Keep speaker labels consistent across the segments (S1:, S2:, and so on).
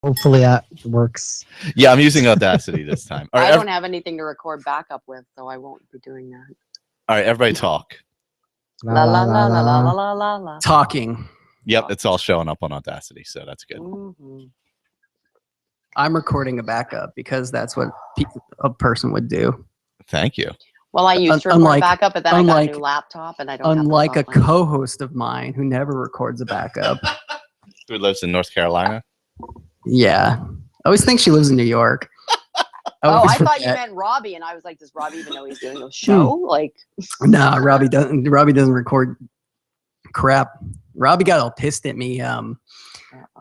S1: Hopefully that works.
S2: Yeah, I'm using Audacity this time. All right,
S3: I don't have anything to record backup with, so I won't be doing that.
S2: all right, everybody talk.
S3: La la la la la la la la la.
S4: Talking.
S2: Yep, it's all showing up on Audacity, so that's good.
S3: Mm-hmm.
S4: I'm recording a backup because that's what a person would do.
S2: Thank you.
S3: Well, I used to record
S4: Unlike-
S3: backup, but then I got a
S4: unlike-
S3: new laptop, and I don't.
S4: Unlike a
S3: have the software.
S4: co-host of mine who never records a backup.
S2: Who lives in North Carolina?
S4: Yeah. I always think she lives in New York.
S3: Oh,
S4: always
S3: I thought you
S4: forget.
S3: meant Robbie, and I was like, does Robbie even know he's doing a show? Like,
S4: No, Robbie doesn't. Robbie doesn't record crap. Robbie got all pissed at me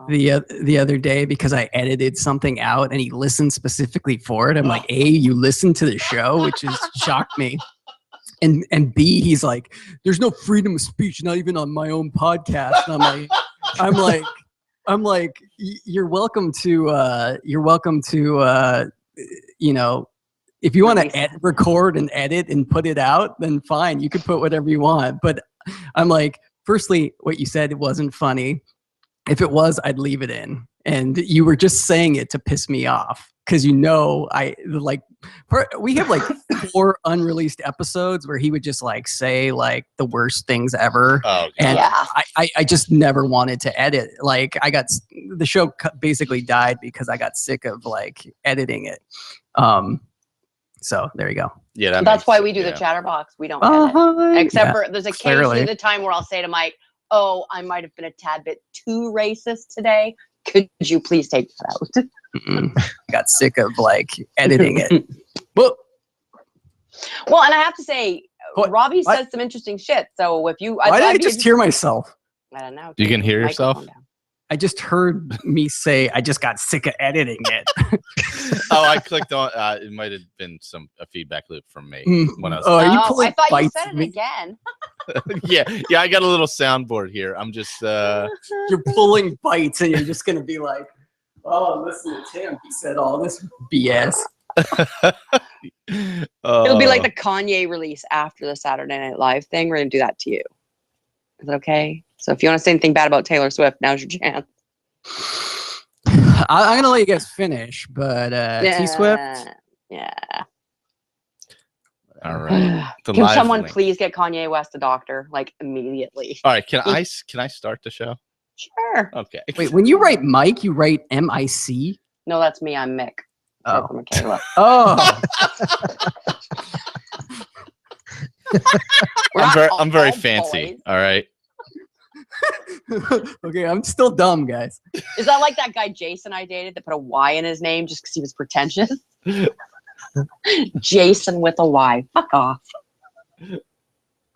S4: the other day because I edited something out, and he listened specifically for it. I'm like, A, you listened to the show, which has shocked me, and B, he's like, there's no freedom of speech, not even on my own podcast. And I'm like, you're welcome to, you know, if you want to record and edit and put it out, then fine, you could put whatever you want. But I'm like, firstly, what you said, it wasn't funny. If it was, I'd leave it in. And you were just saying it to piss me off because we have like 4 unreleased episodes where he would just like say like the worst things ever.
S2: Oh, God.
S4: And
S3: yeah.
S4: I just never wanted to edit. Like the show basically died because I got sick of like editing it. So there you go.
S2: Yeah,
S3: That's why we do the Chatterbox. We don't edit. Except for there's occasionally the time where I'll say to Mike, oh, I might have been a tad bit too racist today. Could you please take that out?
S4: I got sick of like editing it. Well,
S3: and I have to say, Robbie says some interesting shit. So if you,
S4: why did I just hear myself?
S3: I don't know.
S2: You can hear yourself?
S4: I just heard me say I just got sick of editing it.
S2: Oh, I clicked on. It might have been a feedback loop from me when I was.
S4: Are you pulling
S3: I thought you
S4: bites
S3: said
S4: of
S3: it
S4: me?
S3: again.
S2: yeah. I got a little soundboard here. I'm just.
S4: You're pulling bites, and you're just gonna be like, "Oh, listen to Tim. He said all this BS."
S3: It'll be like the Kanye release after the Saturday Night Live thing. We're gonna do that to you. Is that okay? So if you want to say anything bad about Taylor Swift, now's your chance.
S4: I'm gonna let you guys finish, but T Swift.
S3: Yeah.
S2: All right.
S3: Can someone please get Kanye West a doctor, like immediately?
S2: All right. Can I start the show?
S3: Sure.
S2: Okay.
S4: Wait, when you write Mike, you write MIC?
S3: No, that's me. I'm Mick.
S4: Oh.
S3: From Michaela.
S4: Oh.
S2: I'm very fancy. All right.
S4: Okay, I'm still dumb, guys.
S3: Is that like that guy Jason I dated that put a Y in his name just because he was pretentious? Jason with a Y. Fuck off.
S2: All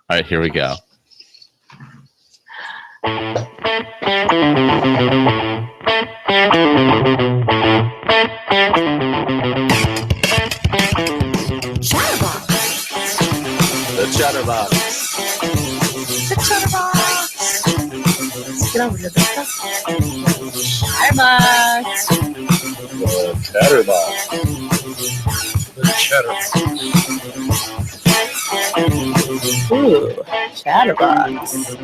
S2: right, here we go. The Chatterbox.
S3: The Chatterbox. Let's get over to the stuff. Chatterbox.
S2: The Chatterbox. The Chatterbox.
S3: Ooh, Chatterbox.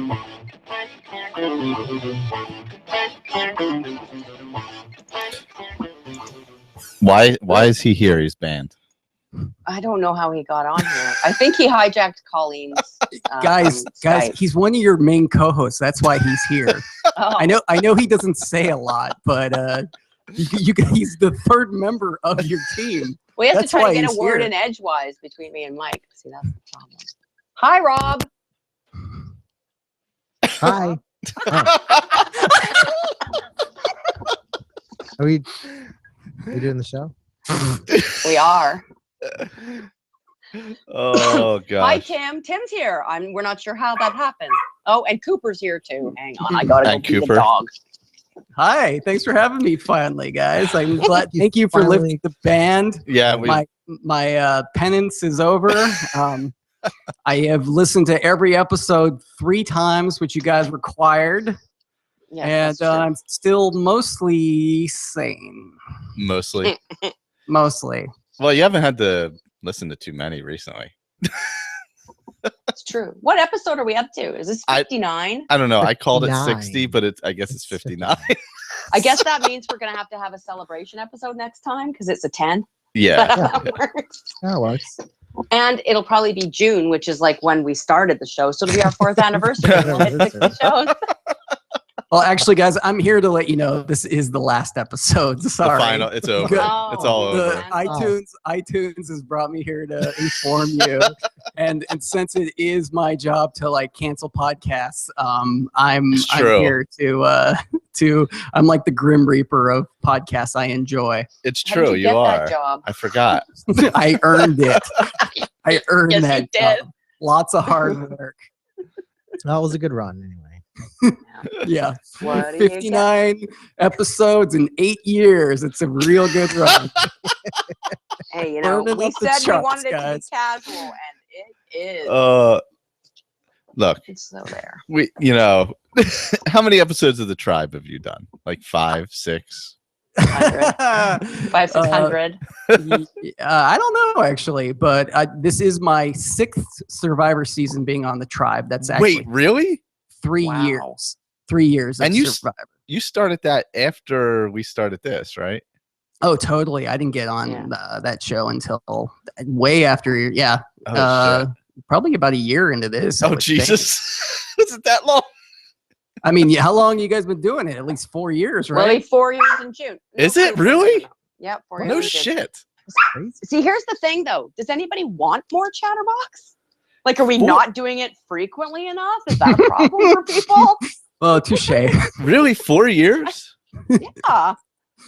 S2: Why is he here? He's banned.
S3: I don't know how he got on here. I think he hijacked Colleen's.
S4: Guys,
S3: Skype.
S4: he's one of your main co-hosts. That's why he's here.
S3: Oh.
S4: I know he doesn't say a lot, but he's the third member of your team.
S3: We have
S4: That's
S3: to try
S4: why
S3: to get a
S4: he's
S3: word
S4: here.
S3: in edgewise between me and Mike. See, that's the problem. Hi, Rob.
S1: Hi. Are we doing the show?
S3: We are.
S2: Oh God.
S3: Hi, Tim. Tim's here. We're not sure how that happened. Oh, and Cooper's here too. Hang on, I gotta go
S2: And
S3: feed the
S2: Cooper.
S3: dog.
S4: Hi, thanks for having me finally, guys. I'm glad. Thank you for lifting the band.
S2: Yeah,
S4: My penance is over. I have listened to every episode 3 times, which you guys required.
S3: Yes,
S4: And I'm still mostly sane.
S2: mostly.
S4: Mostly.
S2: Well, you haven't had to listen to too many recently.
S3: It's true. What episode are we up to? Is this 59?
S2: I don't know. I called it
S1: 59.
S2: 60, but I guess it's 59.
S3: I guess that means we're going to have a celebration episode next time because it's a 10.
S2: Yeah.
S3: That works.
S1: That works.
S3: And it'll probably be June, which is like when we started the show. So it'll be our 4th anniversary. We'll hit 60 shows.
S4: Well, actually, guys, I'm here to let you know this is the last episode. Sorry.
S2: The final. It's over.
S3: Oh,
S2: It's all
S4: The
S2: over.
S4: iTunes has brought me here to inform you, and since it is my job to like cancel podcasts, I'm
S2: true.
S4: here to I'm like the Grim Reaper of podcasts I enjoy.
S2: It's
S3: How did
S2: true.
S3: you
S2: You
S3: get
S2: are.
S3: that job?
S2: I forgot.
S4: I earned it. I earned
S3: Yes,
S4: that
S3: you did.
S4: job. Lots of hard work.
S1: That was a good run, anyway.
S4: Yeah.
S3: What do you get?
S4: 59 episodes in 8 years. It's a real good run.
S3: Hey, you know,
S4: Burning
S3: we
S4: up the
S3: said we
S4: charts,
S3: wanted it to be
S4: guys.
S3: casual, and it is.
S2: Look,
S3: It's so there.
S2: how many episodes of the Tribe have you done? Like 5, 6?
S3: 500-600.
S4: I don't know actually, but this is my 6th Survivor season being on the Tribe. That's actually
S2: Wait, really?
S4: 3
S3: Wow.
S4: years. 3 years of
S2: And you
S4: Survivor.
S2: You started that after we started this, right?
S4: Oh, totally. I didn't get on
S3: Yeah.
S4: that show until way after. Yeah,
S2: Oh, shit.
S4: probably about a year into this. I
S2: Oh,
S4: would think.
S2: Jesus. Was it that long?
S4: I mean, how long you guys been doing it? At least 4 years,
S3: Well,
S4: right?
S3: 4 years in June.
S2: Is it really?
S3: Yep, 4 years.
S2: No
S3: in June.
S2: shit.
S1: Crazy.
S3: See, here's the thing, though. Does anybody want more Chatterbox? Like, are we
S2: Four-
S3: not doing it frequently enough? Is that a problem for people?
S4: Well, touche.
S2: Really? 4 years?
S3: Yeah.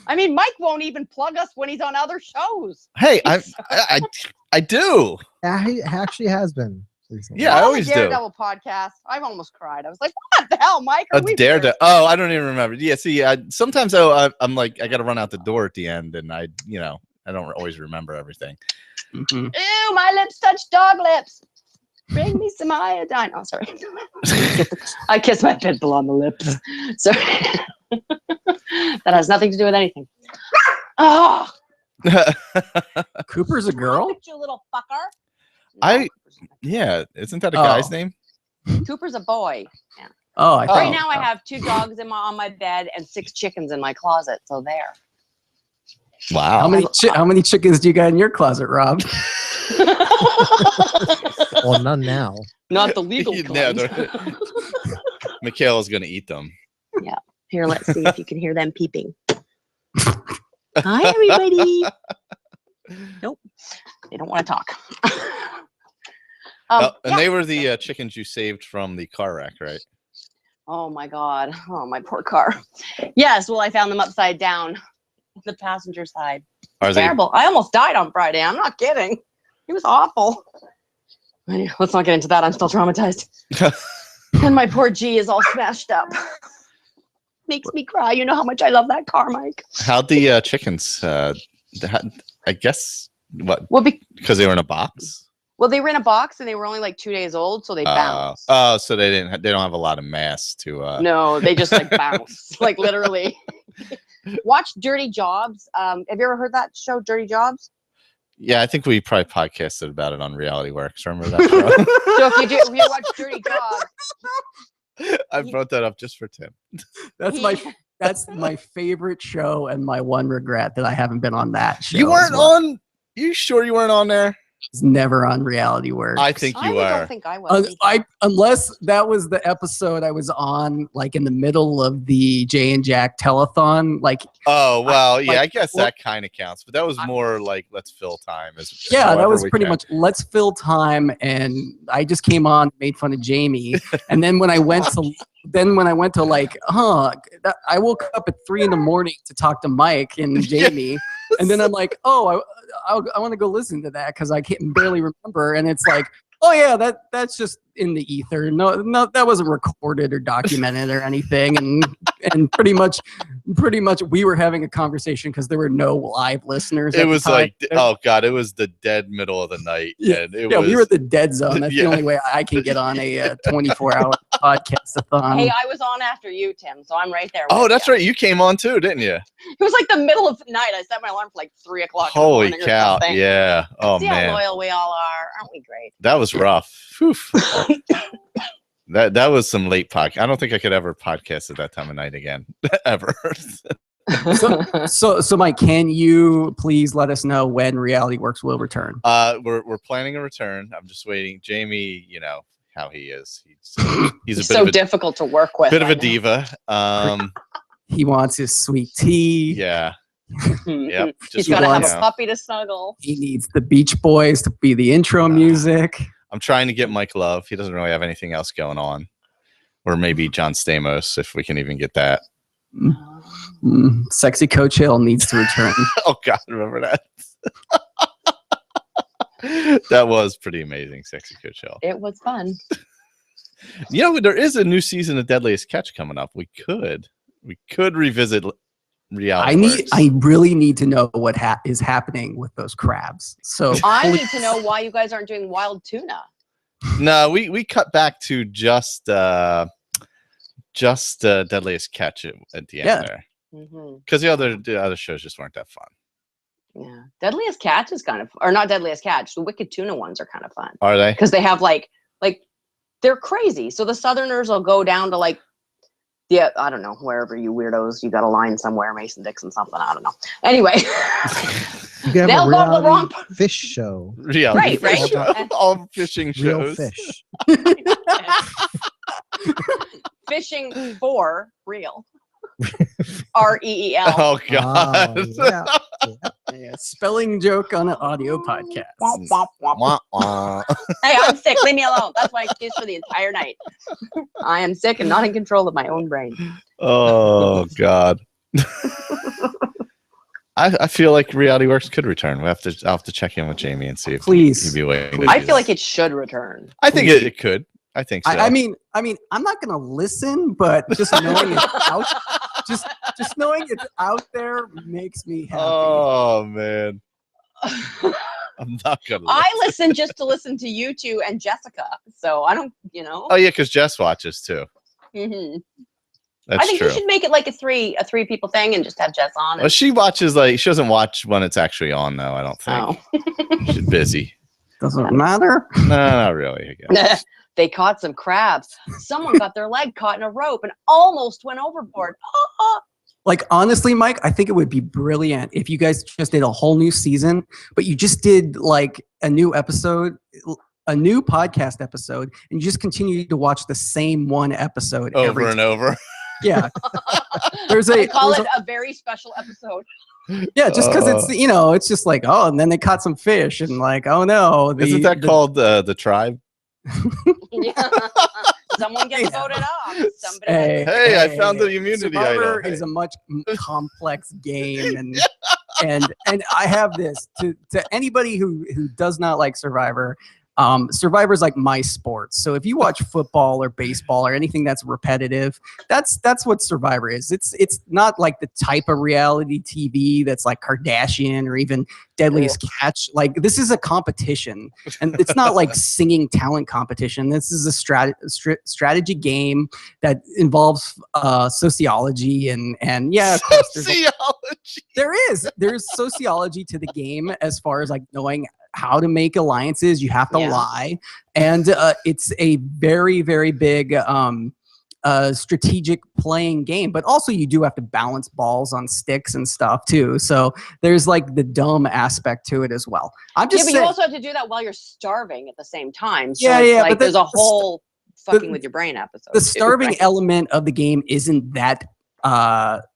S3: I mean, Mike won't even plug us when he's on other shows.
S2: Hey, I do.
S1: Yeah, he actually has been. Recently.
S2: Yeah, I
S3: On the
S2: always do.
S3: Daredevil podcast. I've almost cried. I was like, what the hell, Mike? Are
S2: A
S3: we
S2: Daredevil.
S3: weird?
S2: Oh, I don't even remember. Yeah, see, sometimes though, I'm like, I got to run out the door at the end, and I don't always remember everything.
S4: Mhm.
S3: Ew, my lips touch dog lips. Bring me some iodine. Oh, sorry. I kissed my pit bull on the lips. Sorry. That has nothing to do with anything. Oh,
S4: Cooper's a girl.
S3: you little fucker.
S2: I- Yeah, isn't that a
S4: Oh.
S2: guy's name?
S3: Cooper's a boy.
S4: Oh, I
S3: Right
S4: thought-
S3: now, I have 2 dogs on my bed and 6 chickens in my closet. So there.
S2: Wow.
S4: How many chickens do you got in your closet, Rob?
S1: Well, none now.
S3: Not the legal
S2: Yeah,
S3: kind.
S2: Mikhail's gonna eat them.
S3: Here, let's see if you can hear them peeping. Hi, everybody. Nope, they don't want to talk.
S2: And
S3: Yeah.
S2: they were the chickens you saved from the car wreck, right?
S3: Oh my God. Oh, my poor car. Yes. Well, I found them upside down, the passenger side.
S2: Are they?
S3: Terrible. I almost died on Friday. I'm not kidding. It was awful. Anyway, let's not get into that. I'm still traumatized. And my poor G is all smashed up. Makes me cry. You know how much I love that car, Mike.
S2: How'd the chickens? I guess what?
S3: Well,
S2: Because they were in a box.
S3: they were in a box and they were only like 2 days old, so they bounced.
S2: Oh, so they didn't. They don't have a lot of mass to.
S3: No, they just like bounce, like literally. Watch Dirty Jobs. Have you ever heard that show, Dirty Jobs?
S2: Yeah, I think we probably podcasted about it on Reality Works. Remember that show?
S3: So if you watch Dirty Jobs,
S2: I brought that up just for Tim.
S4: That's my favorite show and my one regret that I haven't been on that show.
S2: You
S4: as
S2: weren't
S4: well.
S2: on. You sure you weren't on there?
S4: It's never on Reality Works.
S2: I think you
S3: I
S2: are.
S3: don't think I was.
S4: Unless that was the episode I was on, like in the middle of the Jay and Jack telethon. Like,
S2: Oh well, yeah.
S4: like,
S2: I guess
S4: well-
S2: that kind of counts, but that was more like let's fill time.
S4: yeah, that
S2: however
S4: was
S2: we
S4: pretty
S2: can.
S4: much let's fill time. And I just came on, made fun of Jamie, and then when I went to like, I woke up at 3 a.m. to talk to Mike and Jamie, and then I'm like, I want to go listen to that because I can't barely remember, and it's like, oh yeah, that's just in the ether. No, that wasn't recorded or documented or anything, and pretty much we were having a conversation because there were no live listeners.
S2: It
S4: at the
S2: was
S4: time.
S2: like, oh god, it was the dead middle of the night.
S4: Yeah,
S2: and it
S4: yeah,
S2: was,
S4: we were at the dead zone. That's
S2: Yeah.
S4: the only way I can get on a 24-hour podcast-a-thon.
S3: Hey, I was on after you, Tim, so I'm right there.
S2: Oh,
S3: with
S2: that's
S3: ya.
S2: right. You came on too, didn't you?
S3: It was like the middle of the night. I set my alarm for like 3 o'clock.
S2: Holy
S3: in the morning or
S2: cow!
S3: something.
S2: Yeah. Oh
S3: See
S2: man,
S3: how loyal we all are, aren't we great?
S2: that was rough. Whew. That was some late podcast. I don't think I could ever podcast at that time of night again, ever.
S4: So Mike, can you please let us know when Reality Works will return?
S2: We're planning a return. I'm just waiting. Jamie, you know how he is. He's a
S3: so difficult to work with.
S2: Bit of a diva.
S4: He wants his sweet tea.
S2: Yeah. Yep.
S3: He's got to have a puppy to snuggle.
S4: He needs the Beach Boys to be the intro music. I'm
S2: trying to get Mike Love. He doesn't really have anything else going on. Or maybe John Stamos, if we can even get that.
S4: Sexy Coach Hill needs to return.
S2: Oh, God, remember that? That was pretty amazing, Sexy Coach Hill.
S3: It was fun.
S2: You know, there is a new season of Deadliest Catch coming up. We could revisit Reality.
S4: I really need to know what is happening with those crabs. So
S3: I need to know why you guys aren't doing wild tuna.
S2: No, we cut back to just Deadliest Catch at the end there, because the other shows just weren't that fun.
S3: Yeah, Deadliest Catch is kind of, or not Deadliest Catch. The Wicked Tuna ones are kind of fun.
S2: Are they?
S3: Because they have like they're crazy. So the Southerners will go down to I don't know, wherever you weirdos, you got a line somewhere, Mason-Dixon something, I don't know. Anyway,
S1: you
S3: they'll go to the wrong
S1: fish show.
S2: Reality
S3: right.
S2: All fishing shows.
S1: Real fish.
S3: Fishing for real. REEL.
S2: Oh God.
S4: Yeah, spelling joke on an audio podcast.
S3: Hey, I'm sick. Leave me alone. That's my excuse for the entire night. I am sick and not in control of my own brain.
S2: Oh God. I feel like Reality Works could return. I'll have to check in with Jamie and see if he'd be waiting.
S3: I feel like it should return.
S2: I think it could. I think so.
S4: I mean, I'm not gonna listen, but just knowing it's out, just knowing it's out there makes me happy.
S2: Oh man, I'm not gonna.
S3: I listen just to listen to you two and Jessica, so I don't,
S2: Oh yeah, because Jess watches too.
S3: Mm-hmm.
S2: That's
S3: I think
S2: true.
S3: you should make it like a three people thing and just have Jess on.
S2: Well, she watches she doesn't watch when it's actually on though. I don't think. She's busy.
S4: Doesn't matter.
S2: No, not really. I guess.
S3: They caught some crabs. Someone got their leg caught in a rope and almost went overboard.
S4: Like, honestly, Mike, I think it would be brilliant if you guys just did a whole new season, but you just did like a new episode, a new podcast episode, and you just continue to watch the same one episode
S2: over and over.
S4: Yeah.
S3: I call it a very special episode.
S4: Yeah, just because it's, it's just like, oh, and then they caught some fish and like, oh no.
S2: Isn't that called The Tribe?
S3: Yeah. Someone gets voted off. Somebody
S2: hey, I found the immunity
S4: Survivor
S2: item.
S4: is a much complex game, and I have this to anybody who does not like Survivor. Survivor's like my sport. So if you watch football or baseball or anything that's repetitive, that's what Survivor is. It's not like the type of reality TV that's like Kardashian or even Deadliest Catch. Like, this is a competition, and it's not like singing talent competition. This is a strategy game that involves sociology and yeah, of course, there's sociology to the game as far as like knowing how to make alliances. You have to lie, and it's a very, very big strategic playing game. But also, you do have to balance balls on sticks and stuff too. So there's like the dumb aspect to it as well. I'm just
S3: saying, you also have to do that while you're starving at the same time. So but there's a whole fucking with your brain episode.
S4: The starving element of the game isn't that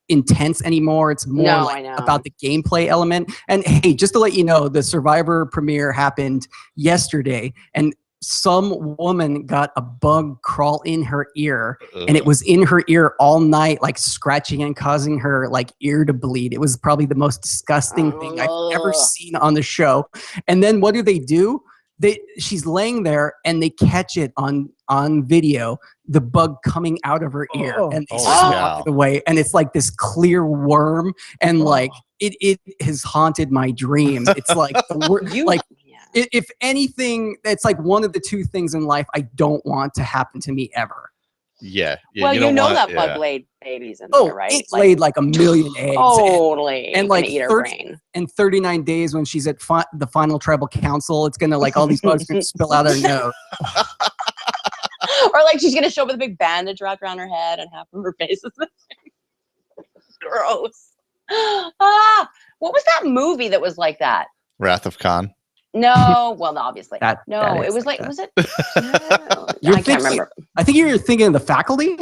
S4: intense anymore. It's more about the gameplay element. And hey, just to let you know, the Survivor premiere happened yesterday, and some woman got a bug crawl in her ear, and it was in her ear all night, like scratching and causing her like ear to bleed. It was probably the most disgusting thing I've ever seen on the show. And then what do? She's laying there and they catch it on video, the bug coming out of her ear, and they swat it away, and it's like this clear worm, and like it has haunted my dreams. It's like if anything, it's like one of the two things in life I don't want to happen to me ever.
S2: Yeah.
S3: Well, you
S2: don't
S3: know
S2: want,
S3: that
S2: yeah.
S3: bug laid babies in
S4: Oh,
S3: there, right?
S4: it laid like a million eggs.
S3: Totally.
S4: And
S3: Gonna
S4: like
S3: eat her
S4: 30
S3: brain.
S4: and 39 days when she's at the final tribal council, it's gonna like all these bugs gonna spill out her nose.
S3: Or like she's gonna show up with a big bandage wrapped around her head and half of her face is missing. Gross. What was that movie that was like that?
S2: Wrath of Khan.
S3: No, well, obviously.
S4: That
S3: it
S4: is
S3: was
S4: like
S3: like,
S4: that.
S3: was it?
S4: You're
S3: I can't remember.
S4: I think you're thinking of The Faculty.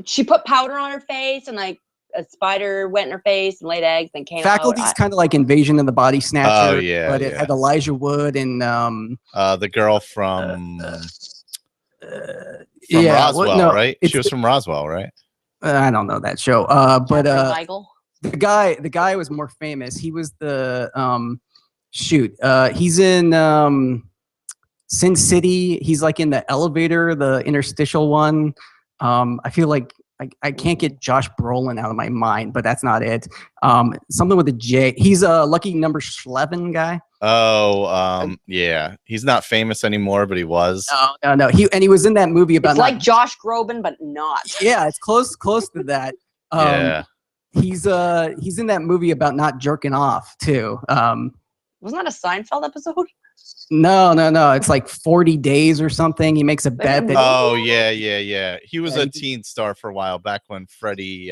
S3: She put powder on her face and like a spider went in her face and laid eggs and came
S4: Faculty's
S3: out.
S4: kind of like Invasion of the Body Snatcher.
S2: Oh, yeah,
S4: but it had Elijah Wood and
S2: the girl from
S4: yeah,
S2: Roswell, right? She was from Roswell, right?
S4: I don't know that show. But
S3: Michael.
S4: the guy was more famous. He was the he's in Sin City. He's like in the elevator, the interstitial one. I feel like I can't get Josh Brolin out of my mind, but that's not it. Something with a J. He's a Lucky Number 11 guy.
S2: Oh, yeah. He's not famous anymore, but he was.
S4: No. He was in that movie about.
S3: It's like Josh Groban, but not.
S4: Yeah, it's close to that.
S2: Yeah.
S4: He's in that movie about not jerking off too.
S3: Wasn't that a Seinfeld episode?
S4: No. It's like 40 Days or something. He makes a bet that.
S2: Oh, yeah. He was a teen star for a while back when Freddie,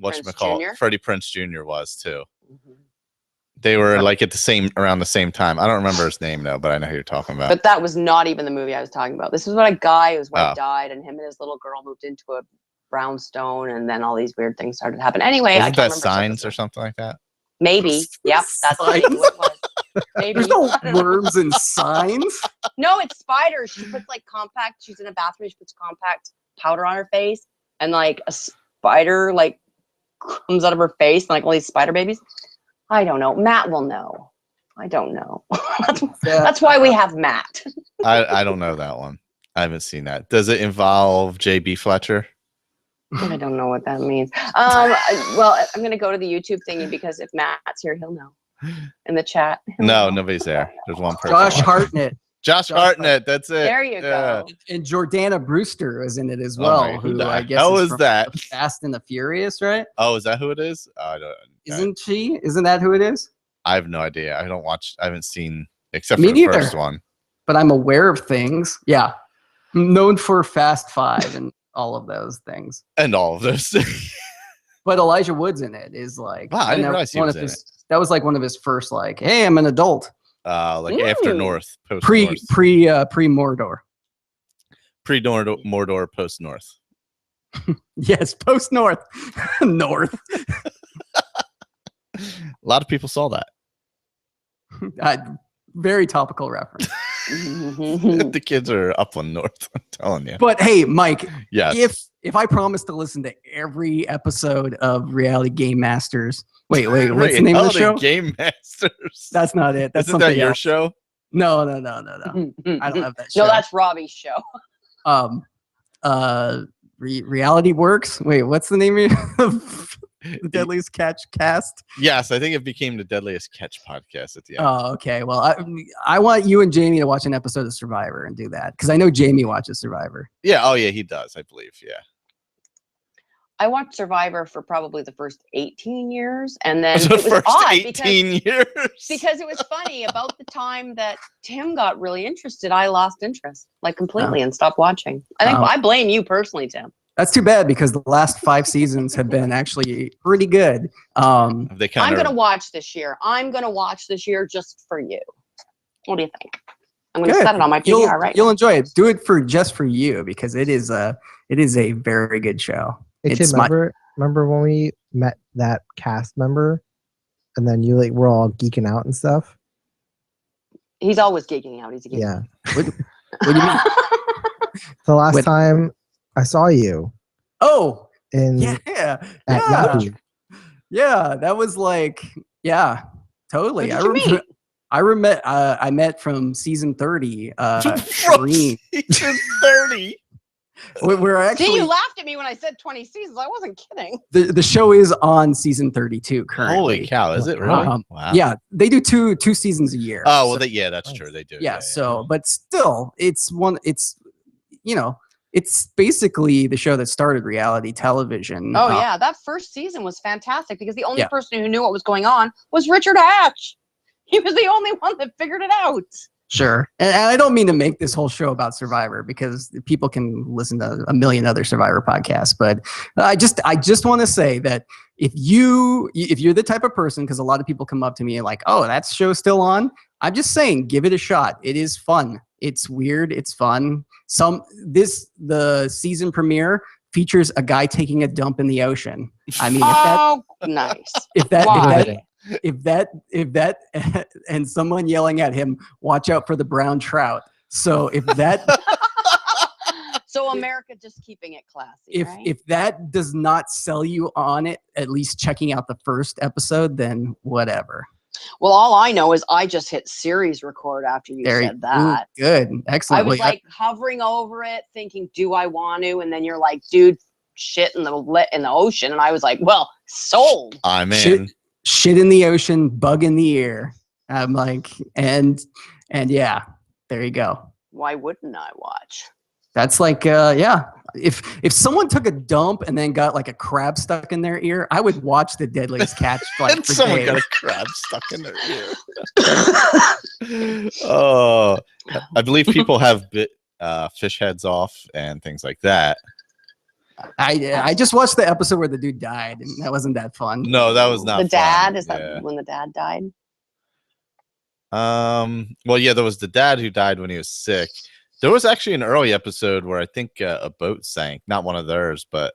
S2: Freddie Prinze Jr. was too.
S3: Mm-hmm.
S2: They were like around the same time. I don't remember his name though, but I know who you're talking about.
S3: But that was not even the movie I was talking about. This was about a guy whose wife died, and him and his little girl moved into a brownstone, and then all these weird things started happening. Anyway,
S2: Wasn't
S3: I can't
S2: that
S3: remember
S2: Signs or something like that?
S3: Maybe. Yep, that's what it was. Maybe.
S4: There's no worms and signs.
S3: No, it's spiders. She puts like compact. She's in a bathroom. She puts compact powder on her face, and like a spider like comes out of her face, and like all these spider babies. I don't know. Matt will know. I don't know. That's why we have Matt.
S2: I don't know that one. I haven't seen that. Does it involve J.B. Fletcher?
S3: I don't know what that means. Well, I'm going to go to the YouTube thingy because if Matt's here, he'll know. In the chat.
S2: No, nobody's there. There's one person.
S4: Josh Hartnett.
S2: Josh Hartnett. That's it.
S3: There you go.
S4: And Jordana Brewster was in it as well.
S2: Who
S4: I guess
S2: how is that?
S4: Fast and the Furious, right?
S2: Oh, is that who it is? I don't.
S4: Isn't she? Isn't that who it is?
S2: I have no idea. I haven't seen except
S4: Me
S2: for the
S4: neither.
S2: first one.
S4: But I'm aware of things. Yeah. Known for Fast Five and all of those things.
S2: And all of those things.
S4: But Elijah Wood's in it is like
S2: wow, I didn't realize he was in it.
S4: That was like one of his first like, hey, I'm an adult.
S2: Like after North, post
S4: pre
S2: North.
S4: Mordor.
S2: Pre Mordor, post North.
S4: Yes, post North. North.
S2: A lot of people saw that.
S4: Very topical reference.
S2: The kids are upland north, I'm telling you.
S4: But hey, Mike,
S2: yes.
S4: If I promise to listen to every episode of Reality Game Masters, wait, what's the name of the show?
S2: Game Masters.
S4: That's not it. That's
S2: Isn't
S4: something
S2: that your
S4: else.
S2: show?
S4: No. I don't have that show.
S3: No, that's Robbie's show.
S4: Reality Works. Wait, what's the name of the Deadliest Catch cast?
S2: Yes, I think it became the Deadliest Catch podcast at the end.
S4: Oh, okay. Well, I want you and Jamie to watch an episode of Survivor and do that because I know Jamie watches Survivor.
S2: Yeah. Oh, yeah, he does. I believe. Yeah.
S3: I watched Survivor for probably the first 18 years, and then
S2: the
S3: it was
S2: first
S3: odd
S2: 18 years
S3: because it was funny. About the time that Tim got really interested, I lost interest like completely and stopped watching. I think I blame you personally, Tim.
S4: That's too bad because the last 5 seasons have been actually pretty good.
S3: I'm going to watch this year. I'm going to watch this year just for you. What do you think? I'm going to set it on my PVR right now.
S4: You'll enjoy it. Do it just for you because it is a very good show.
S1: Hey, Tim, remember when we met that cast member and then you were all geeking out and stuff?
S3: He's always geeking out. He's a geek.
S1: Yeah.
S4: What do you mean?
S1: The last time I saw you.
S4: Oh,
S1: at Yahoo.
S4: Yeah, that was totally.
S3: Where did you meet?
S4: I met from season 30.
S2: Season 30.
S4: We're actually.
S3: See, you laughed at me when I said 20 seasons. I wasn't kidding.
S4: The show is on season 32 currently.
S2: Holy cow! Is it really?
S4: Wow. Yeah, they do two seasons a year.
S2: Oh well, that's true. They do.
S4: Yeah. But still, it's one. It's It's basically the show that started reality television.
S3: Oh yeah, that first season was fantastic because the only person who knew what was going on was Richard Hatch. He was the only one that figured it out.
S4: Sure. And I don't mean to make this whole show about Survivor because people can listen to a million other Survivor podcasts, but I just want to say that if you're the type of person, because a lot of people come up to me and like, oh, that show's still on. I'm just saying, give it a shot. It is fun. It's weird. It's fun. The season premiere features a guy taking a dump in the ocean. I mean,
S3: nice.
S4: If that and someone yelling at him, watch out for the brown trout. So if that
S3: So America just keeping it classy.
S4: If that does not sell you on it, at least checking out the first episode, then whatever.
S3: Well, all I know is I just hit series record after you said that.
S4: Ooh, good. Excellent.
S3: I was like hovering over it thinking, do I want to? And then you're like, dude, shit in the ocean. And I was like, well, sold.
S2: I'm in.
S4: Shit in the ocean, bug in the ear. I'm like, and yeah, there you go.
S3: Why wouldn't I watch?
S4: That's like, yeah. If someone took a dump and then got like a crab stuck in their ear, I would watch The Deadliest Catch. Like, for
S2: someone
S4: days.
S2: got a crab stuck in their ear. Oh, I believe people have bit fish heads off and things like that.
S4: I just watched the episode where the dude died, and that wasn't that fun.
S2: No, that was not
S3: the dad.
S2: fun.
S3: Is that when the dad died?
S2: Well, yeah, there was the dad who died when he was sick. There was actually an early episode where I think a boat sank, not one of theirs, but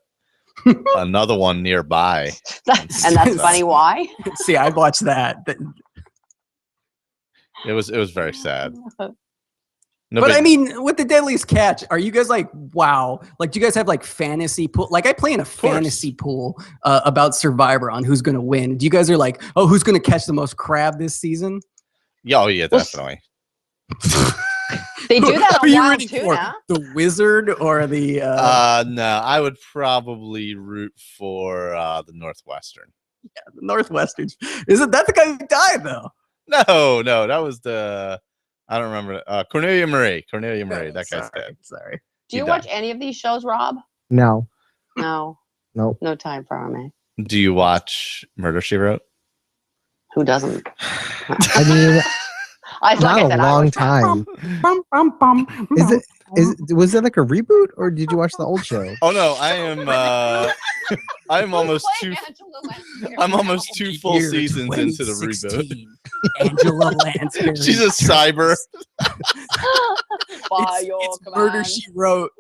S2: another one nearby.
S3: And that's funny. Why?
S4: See, I watched that.
S2: It was very sad.
S4: But I mean, with The Deadliest Catch, are you guys like, wow? Like, do you guys have like fantasy pool? Like, I play in a fantasy pool about Survivor on who's going to win. Do you guys are like, oh, who's going to catch the most crab this season?
S2: Oh, yeah, definitely.
S3: They do that on Wild Tuna.
S4: The Wizard or the...
S2: No, I would probably root for the Northwestern.
S4: Yeah, the Northwestern. Isn't that the guy who died, though?
S2: No, that was the... I don't remember. Cornelia Marie. That guy's dead.
S4: Sorry.
S3: Do you watch any of these shows, Rob?
S1: No.
S3: No.
S1: Nope.
S3: No time for me.
S2: Do you watch Murder, She Wrote?
S3: Who doesn't?
S1: I mean... Not a long time. Was it like a reboot, or did you watch the old show?
S2: Oh no, I am. I'm almost two. I'm almost 2 full seasons into the reboot.
S4: Angela Lansbury.
S2: She's a cyber.
S4: It's Murder, She Wrote,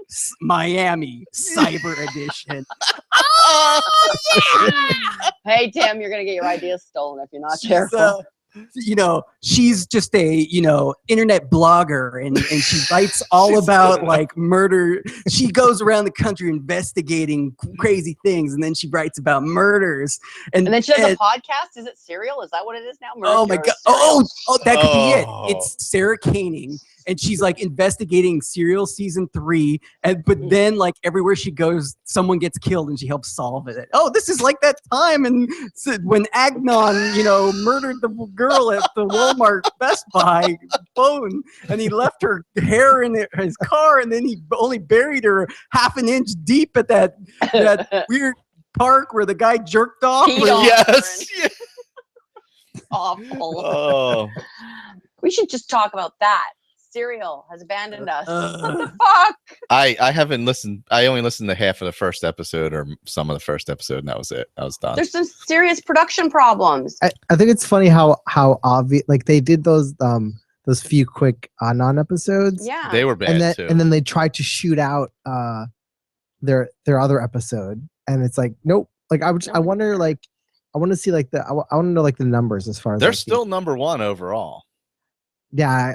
S4: Miami Cyber Edition.
S3: Hey Tim, you're gonna get your ideas stolen if you're not careful.
S4: She's just a, internet blogger and she writes all about like murder. She goes around the country investigating crazy things, and then she writes about murders. And
S3: then she has a podcast. Is it Serial? Is that what it is now?
S4: Oh my God. Oh, that could be it. It's Sarah Koenig. And she's like investigating Serial season 3, but then like everywhere she goes, someone gets killed and she helps solve it. Oh, this is like that time and when Agnon, murdered the girl at the Walmart Best Buy phone, and he left her hair in his car, and then he only buried her half an inch deep at that weird park where the guy jerked off.
S2: Yes.
S3: Awful.
S2: Oh.
S3: We should just talk about that. Serial has abandoned us. What the fuck?
S2: I haven't listened. I only listened to half of the first episode or some of the first episode, and that was it. I was done.
S3: There's some serious production problems.
S1: I think it's funny how obvious, like they did those few quick non episodes.
S3: Yeah,
S2: they were bad
S1: and then they tried to shoot out their other episode, and it's like nope. Like I wonder like I want to see like I want to know like the numbers as far as
S2: they're still number 1 overall.
S1: Yeah,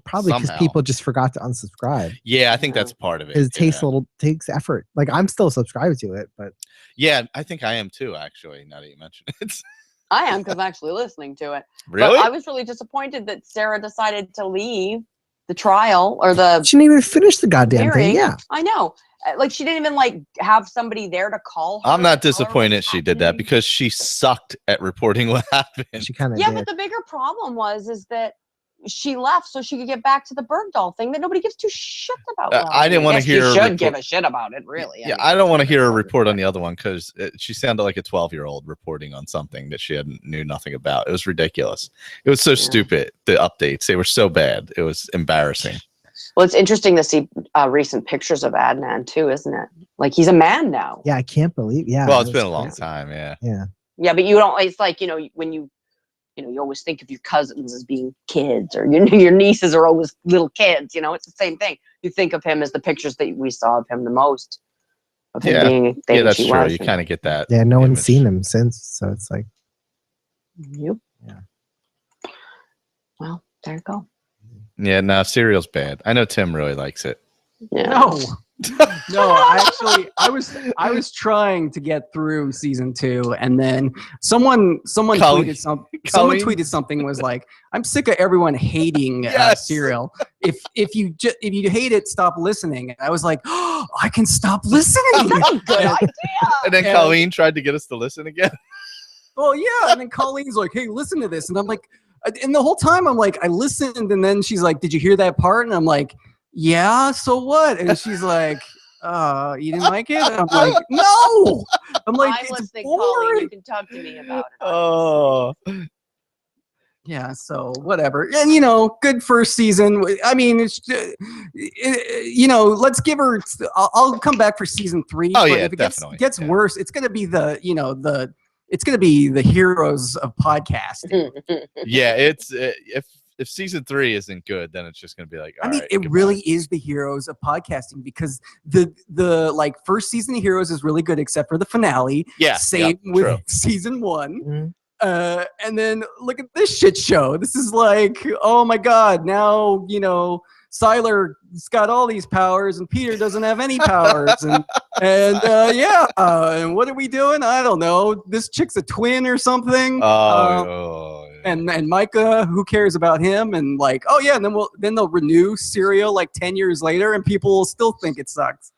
S1: probably because people just forgot to unsubscribe.
S2: Yeah, I think that's part of it.
S1: It takes effort. Like I'm still subscribed to it, but
S2: yeah, I think I am too. Actually, now that you mention it,
S3: I am because I'm actually listening to it.
S2: Really,
S3: but I was really disappointed that Sarah decided to leave the trial or the.
S1: She didn't even finish the goddamn thing. Yeah,
S3: I know. Like she didn't even like have somebody there to call her.
S2: I'm not disappointed she did that because she sucked at reporting what happened.
S1: She kind of
S3: did. But the bigger problem is that. she left so she could get back to the Bergdahl thing that nobody gives two shits about.
S2: I didn't want to hear.
S3: You should give a shit about it, really.
S2: Yeah, I don't want to hear a report on the other one because she sounded like a 12-year-old reporting on something that she knew nothing about. It was ridiculous. It was so stupid. The updates, they were so bad. It was embarrassing.
S3: Well, it's interesting to see recent pictures of Adnan too, isn't it? Like he's a man now.
S1: Yeah, I can't believe. Yeah.
S2: Well, it's been a long time. Yeah.
S1: Yeah.
S3: Yeah, but you don't. It's like when you always think of your cousins as being kids, or your nieces are always little kids. It's the same thing. You think of him as the pictures that we saw of him the most. Of him being
S2: that's true. You kind of get that.
S1: Yeah, no one's seen him since, so it's like.
S3: Yep.
S1: Yeah.
S3: Well, there you go.
S2: Yeah, no, cereal's bad. I know Tim really likes it.
S3: Yeah.
S4: No, I was trying to get through season 2, and then someone tweeted something was like, "I'm sick of everyone hating cereal. If you hate it, stop listening." And I was like, "Oh, I can stop listening."
S3: Good idea.
S2: And then Colleen tried to get us to listen again.
S4: Well, yeah, and then Colleen's like, "Hey, listen to this," and I'm like, and the whole time I'm like, I listened, and then she's like, "Did you hear that part?" And I'm like, "Yeah, so what?" And she's like, you didn't like it? And I'm like, "No." I'm like,
S3: I'm
S4: "It's
S3: listening,
S4: boring."
S3: Colleen. You can talk to me about it.
S2: Oh.
S4: Yeah, so whatever. And, good first season. I mean, it's, let's give her, I'll come back for season 3.
S2: Oh,
S4: but
S2: yeah,
S4: if it
S2: definitely.
S4: gets worse, it's going to be it's going to be the heroes of podcasting.
S2: Yeah, it's if season 3 isn't good, then it's just gonna be like.
S4: It really is the heroes of podcasting, because the first season of Heroes is really good except for the finale.
S2: Yeah,
S4: same with
S2: true.
S4: season 1.
S1: Mhm.
S4: And then look at this shit show. This is like, oh my god! Now Siler's got all these powers, and Peter doesn't have any powers, and what are we doing? I don't know. This chick's a twin or something. And Micah, who cares about him? And like, oh yeah, and then they'll renew Serial like 10 years later, and people will still think it sucks.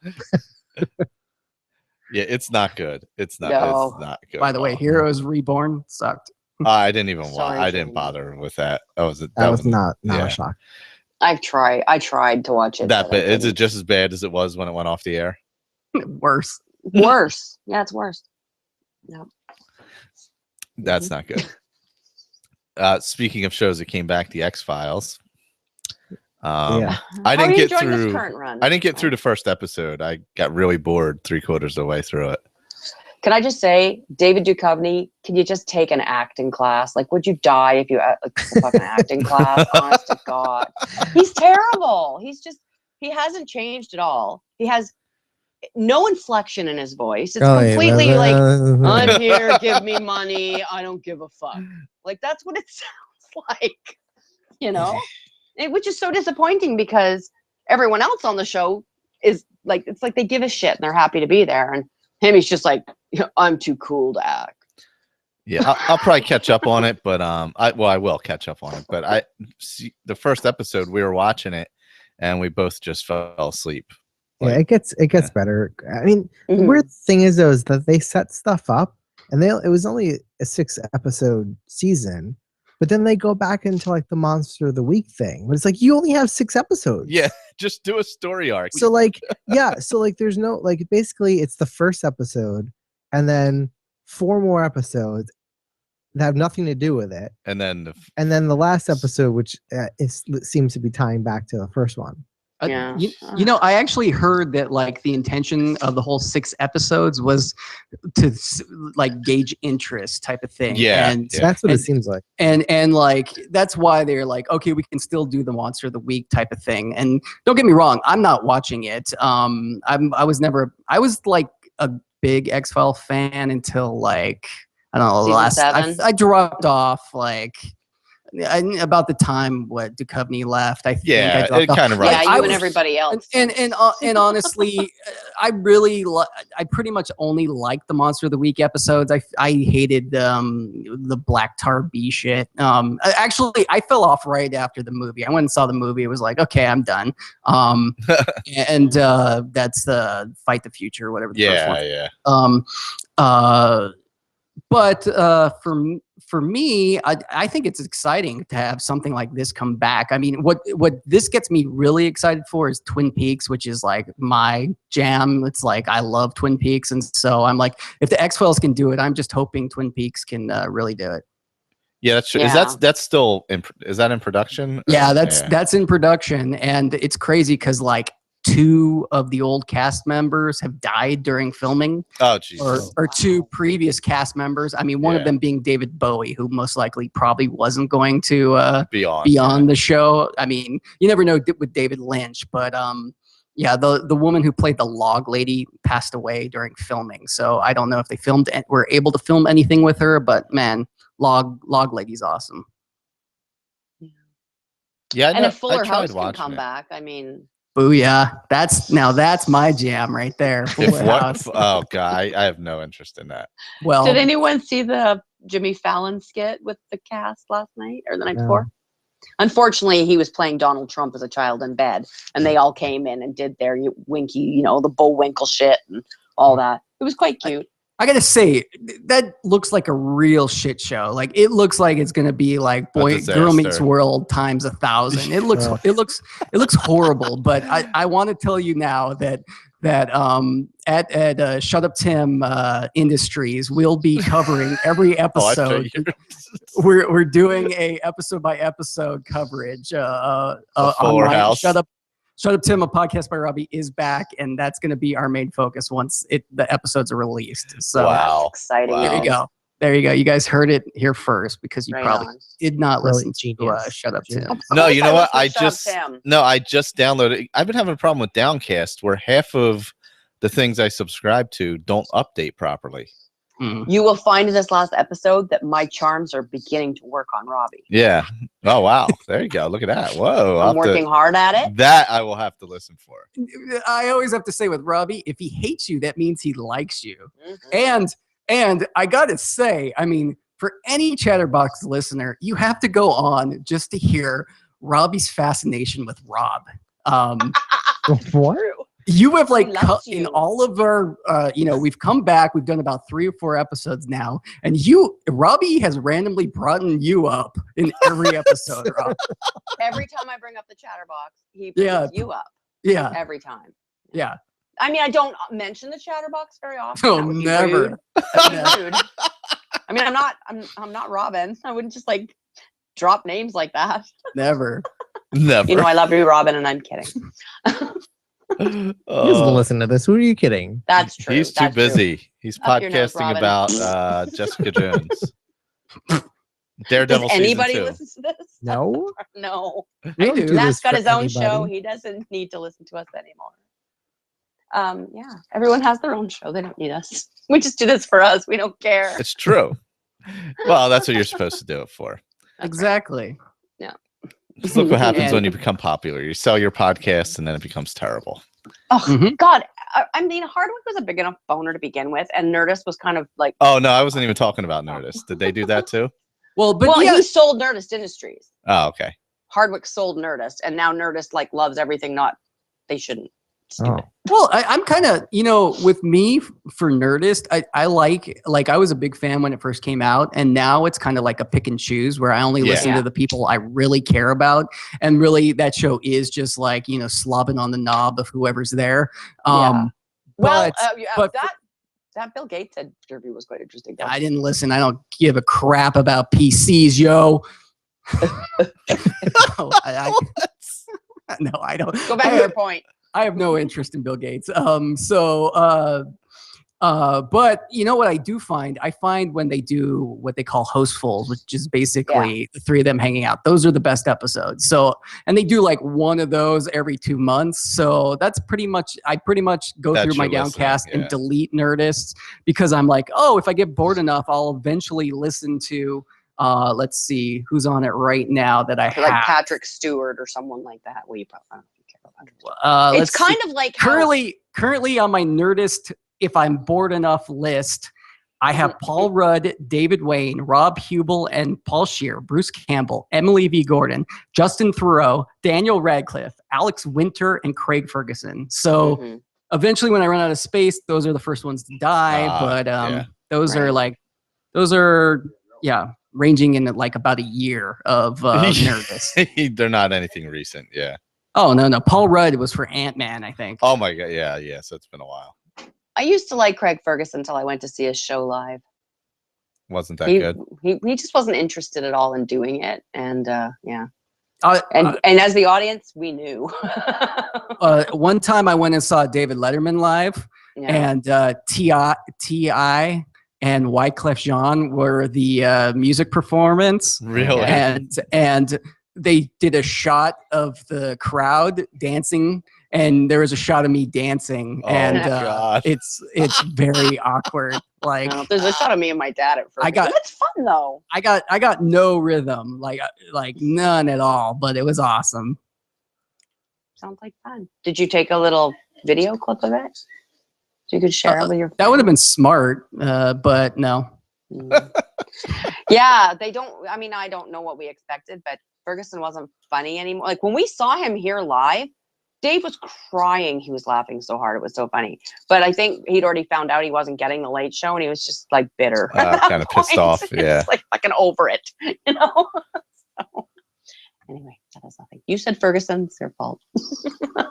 S2: Yeah, it's not good. It's not.
S3: No.
S2: It's not good.
S4: By the way, Heroes Reborn sucked.
S2: I didn't even watch.
S3: Sorry,
S2: I didn't
S3: Jamie.
S2: bother with that. That
S1: was not a shock.
S3: I tried to watch it.
S2: That bit, is it just as bad as it was when it went off the air?
S4: Worse.
S3: Worse. Yeah, it's worse. No.
S2: That's not good. Speaking of shows that came back, the X-Files.
S1: Yeah.
S2: I didn't get
S3: this
S2: through.
S3: current run?
S2: I didn't get through the first episode. I got really bored 3/4 of the way through it.
S3: Can I just say, David Duchovny, can you just take an acting class? Like, would you die if you took a fucking acting class? Honest to God. He's terrible. He hasn't changed at all. He has no inflection in his voice. It's completely like, I'm here, give me money. I don't give a fuck. Like, that's what it sounds like, which is so disappointing because everyone else on the show is like, it's like they give a shit and they're happy to be there. And he's just like, I'm too cool to act.
S2: Yeah, I'll probably catch up on it, but I will catch up on it. But the first episode we were watching it, and we both just fell asleep.
S1: Yeah, it gets better. I mean, the weird thing is though is that they set stuff up, and it was only a 6-episode season, but then they go back into like the Monster of the Week thing. But it's like you only have 6 episodes.
S2: Yeah, just do a story arc.
S1: So like, there's no basically it's the first episode, and then 4 more episodes that have nothing to do with it,
S2: and then
S1: the last episode, which seems to be tying back to the first one.
S3: Yeah.
S4: I actually heard that like the intention of the whole 6 episodes was to like gauge interest type of thing.
S2: Yeah,
S4: and
S1: that's what it seems like.
S4: And like that's why they're like, okay, we can still do the Monster of the Week type of thing. And don't get me wrong, I'm not watching it. I was like a big X-File fan until like I don't know,
S3: Season 7?
S4: I dropped off like. About the time Duchovny left, I think I dropped
S2: it kind of
S3: Yeah,
S2: right.
S3: you and everybody else.
S4: And honestly, I pretty much only liked the Monster of the Week episodes. I hated the Black Tar B shit. Actually, I fell off right after the movie. I went and saw the movie. It was like, okay, I'm done. And that's the Fight the Future, whatever the first one.
S2: Yeah.
S4: But for me, I think it's exciting to have something like this come back. I mean, what this gets me really excited for is Twin Peaks, which is like my jam. It's like I love Twin Peaks, and so I'm like, if the X-Files can do it, I'm just hoping Twin Peaks can really do it.
S2: Yeah, that's true.
S3: Yeah.
S2: That's still is that in production?
S4: Yeah, that's in production, and it's crazy because like 2 of the old cast members have died during filming.
S2: Oh, Jesus.
S4: Or 2 previous cast members. I mean, one of them being David Bowie, who most likely probably wasn't going to be on the show. I mean, you never know with David Lynch, but yeah, the woman who played the log lady passed away during filming. So I don't know if they were able to film anything with her, but man, log lady's awesome.
S2: Yeah,
S3: and if Fuller House can come back, I mean.
S4: Booyah. That's my jam right there. Fuller House.
S2: Oh, God. I have no interest in that.
S4: Well,
S3: did anyone see the Jimmy Fallon skit with the cast last night or the night before? Unfortunately, he was playing Donald Trump as a child in bed, and they all came in and did their winky, the Bullwinkle shit and all that. It was quite cute.
S4: I gotta say, that looks like a real shit show. Like it looks like it's gonna be like Girl Meets World times 1,000. It looks horrible. But I want to tell you now that at Shut Up Tim Industries, we'll be covering every episode. We're doing a episode by episode coverage on my Shut Up Tim, a podcast by Robbie, is back, and that's going to be our main focus once the episodes are released. So
S2: wow,
S3: that's exciting!
S2: Wow.
S4: There you go. You guys heard it here first because you probably did not listen to Shut Up Tim.
S2: No, you know what? I just downloaded. I've been having a problem with Downcast where half of the things I subscribe to don't update properly.
S3: You will find in this last episode that my charms are beginning to work on Robbie.
S2: Yeah. Oh, wow. There you go. Look at that. Whoa.
S3: I'm working hard at it.
S2: That I will have to listen for.
S4: I always have to say with Robbie, if he hates you, that means he likes you. Mm-hmm. And I got to say, I mean, for any Chatterbox listener, you have to go on just to hear Robbie's fascination with Rob.
S1: What?
S4: You have in all of our, we've come back. We've done about 3 or 4 episodes now, and Robbie has randomly brought you up in every episode. Rob.
S3: Every time I bring up the Chatterbox, he brings you up.
S4: Yeah,
S3: every time.
S4: Yeah.
S3: I mean, I don't mention the Chatterbox very often.
S4: Oh, never.
S3: Rude. I mean, I'm not Robin. I wouldn't just drop names like that.
S4: Never.
S2: Never.
S3: I love you, Robin, and I'm kidding.
S1: He doesn't listen to this. Who are you kidding?
S3: That's true.
S2: He's too busy. He's podcasting about Jessica Jones. Daredevil
S3: Does anybody
S2: season 2.
S3: listen to this?
S1: No.
S3: No.
S1: Matt's
S3: got his own show. He doesn't need to listen to us anymore. Yeah. Everyone has their own show. They don't need us. We just do this for us. We don't care.
S2: It's true. Well, that's what you're supposed to do it for.
S4: Exactly.
S3: Yeah.
S2: Just look what happens when you become popular. You sell your podcast and then it becomes terrible.
S3: Oh, God. I mean, Hardwick was a big enough boner to begin with, and Nerdist was kind of like...
S2: Oh, no, I wasn't even talking about Nerdist. Did they do that too?
S4: Well,
S3: he sold Nerdist Industries.
S2: Oh, okay.
S3: Hardwick sold Nerdist, and now Nerdist loves everything they shouldn't. Stupid.
S1: Oh.
S4: Well, I'm kind of, with me for Nerdist, I like I was a big fan when it first came out, and now it's kind of like a pick and choose where I only listen to the people I really care about, and really that show is just slobbing on the knob of whoever's there.
S3: That Bill Gates interview was quite interesting.
S4: I didn't listen. I don't give a crap about PCs, yo. No, I don't.
S3: Go back to your point.
S4: I have no interest in Bill Gates. But you know what I do find? I find when they do what they call hostfuls, which is basically the 3 of them hanging out, those are the best episodes. So, and they do one of those every 2 months. So that's I pretty much go through my Downcast and delete Nerdists because I'm like, oh, if I get bored enough, I'll eventually listen to, let's see, who's on it right now that I have.
S3: Like Patrick Stewart or someone like that. Well, you probably don't care about it's kind of like
S4: currently on my Nerdist, if I'm bored enough list, I have Paul Rudd, David Wayne, Rob Hubel, and Paul Scheer, Bruce Campbell, Emily V. Gordon, Justin Theroux, Daniel Radcliffe, Alex Winter, and Craig Ferguson. So eventually when I run out of space, those are the first ones to die. But those are Those are ranging in like about a year of nervous.
S2: They're not anything recent. Yeah.
S4: Oh no, Paul Rudd was for Ant-Man, I think.
S2: Oh my god, yeah. So it's been a while.
S3: I used to like Craig Ferguson until I went to see his show live.
S2: Wasn't that good?
S3: He just wasn't interested at all in doing it, and and as the audience, we knew.
S4: One time I went and saw David Letterman live, and T.I. and Wyclef Jean were the music performance.
S2: Really?
S4: And they did a shot of the crowd dancing, and there was a shot of me dancing,
S2: God.
S4: it's very awkward. Like
S3: there's a shot of me and my dad at first. It's fun though.
S4: I got no rhythm, like none at all, but it was awesome.
S3: Sounds like fun. Did you take a little video clip of it so you could share it with your friends?
S4: That would have been smart, but no.
S3: Yeah, they don't. I mean, I don't know what we expected, but Ferguson wasn't funny anymore. Like when we saw him here live, Dave was crying. He was laughing so hard. It was so funny. But I think he'd already found out he wasn't getting the Late Show, and he was just like bitter.
S2: Kind of pissed off. Yeah.
S3: Like fucking over it, you know? So, anyway, that has nothing. You said Ferguson. It's your fault. All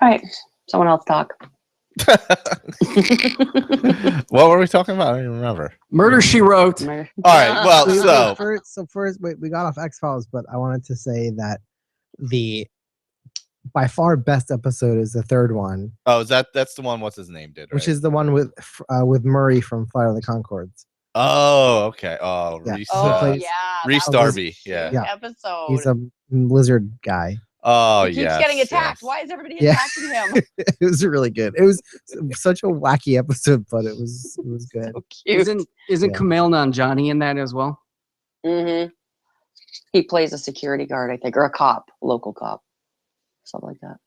S3: right. Someone else talk.
S2: What were we talking about? I don't even remember.
S4: Murder, She Wrote.
S2: All right. Well,
S1: first, we got off X-Files, but I wanted to say that the by far best episode is the third one.
S2: Oh, that's the one? What's his name did? Right?
S1: Which is the one with Murray from Flight of the Conchords.
S2: Oh, okay. Oh,
S1: yeah.
S2: Reese Darby. Yeah.
S3: Episode.
S1: He's a lizard guy.
S2: Oh,
S3: he keeps getting attacked. Why is everybody attacking him?
S1: It was really good. It was such a wacky episode, but it was good.
S3: So cute.
S4: Isn't Kumail Nanjiani in that as well?
S3: Mm-hmm. He plays a security guard, I think, or a cop, local cop, something like that.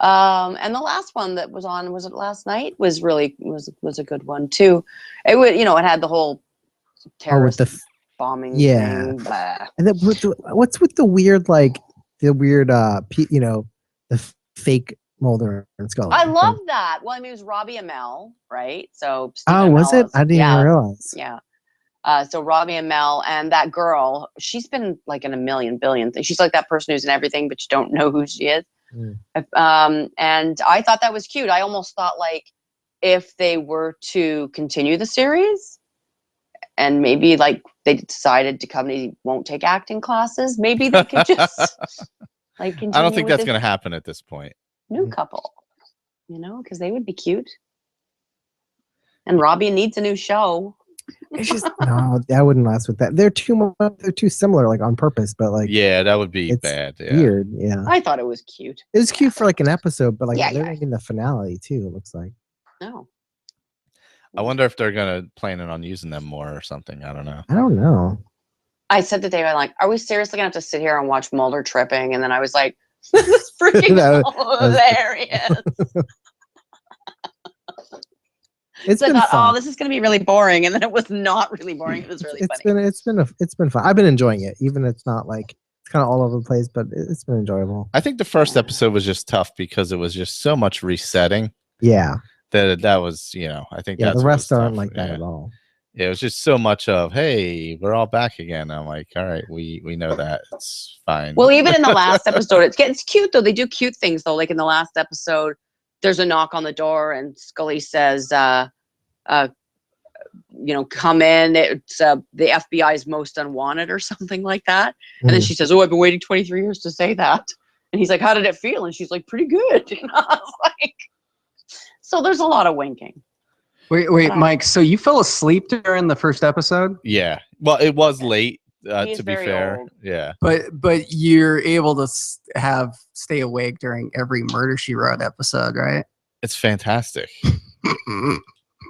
S3: And the last one that was on, was it last night? Was a good one too. It would, it had the whole terrorist bombing.
S1: Yeah.
S3: Thing, blah.
S1: And then what's with the weird the fake Mulder and Scully?
S3: I love that. Well, I mean, it was Robbie Amell, right? So
S1: was it? I didn't even realize.
S3: Yeah. So Robbie Amell and that girl, she's been like in a million billion things. She's like that person who's in everything, but you don't know who she is. And I thought that was cute. I almost thought like if they were to continue the series and maybe like they decided the company won't take acting classes, maybe they could just like continue.
S2: I don't think that's going to happen at this point.
S3: New couple, because they would be cute. And Robbie needs a new show.
S1: It's just no, I wouldn't mess with that. They're too similar, like on purpose. But like,
S2: yeah, that would be bad. Yeah.
S1: Weird. Yeah,
S3: I thought it was cute.
S1: It was cute for like an episode, but like they're making the finale too. It looks like.
S3: No.
S2: I wonder if they're gonna planning on using them more or something. I don't know.
S1: I don't know.
S3: I said to Dave, I'm like, are we seriously gonna have to sit here and watch Mulder tripping? And then I was like, this is freaking hilarious.
S1: It's
S3: so
S1: been
S3: I thought,
S1: fun.
S3: oh, this is going to be really boring, and then it was not really boring. It was really funny.
S1: It's been fun. I've been enjoying it, even if it's not like it's kind of all over the place, but it's been enjoyable.
S2: I think the first episode was just tough because it was just so much resetting.
S1: Yeah,
S2: that was I think that's
S1: the rest aren't
S2: tough.
S1: like that at all.
S2: Yeah, it was just so much of hey, we're all back again. I'm like, all right, we know that it's fine.
S3: Well, even in the last episode, it's cute though. They do cute things though. Like in the last episode, there's a knock on the door, and Scully says, come in. It's the FBI's most unwanted or something like that. And then she says, oh, I've been waiting 23 years to say that. And he's like, how did it feel? And she's like, pretty good. I was like, so there's a lot of winking.
S4: Wait, Mike. So you fell asleep during the first episode?
S2: Yeah. Well, it was late. To be fair,
S3: old.
S2: Yeah.
S4: But you're able to stay awake during every Murder, She Wrote episode, right?
S2: It's fantastic.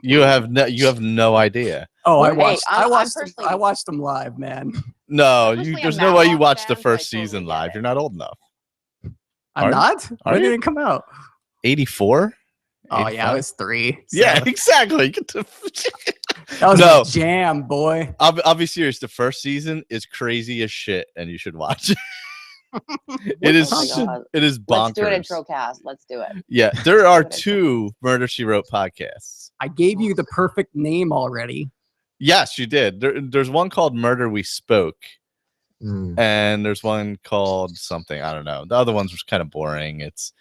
S2: You have no idea.
S4: Oh, I watched them live, man.
S2: No, there's no way you watched the first season live. You're not old enough.
S4: I'm not. When did it come out?
S2: 84.
S4: Oh yeah, I was 3. So.
S2: Yeah, exactly.
S4: That was a jam, boy.
S2: I'll be serious. The first season is crazy as shit, and you should watch it. It is.
S3: Oh my God.
S2: It is bonkers.
S3: Let's do it intro cast. Let's do it.
S2: Yeah, there are 2 Murder She Wrote podcasts.
S4: I gave you the perfect name already.
S2: Yes, you did. There's one called Murder We Spoke, and there's one called something. I don't know. The other ones was kind of boring. It's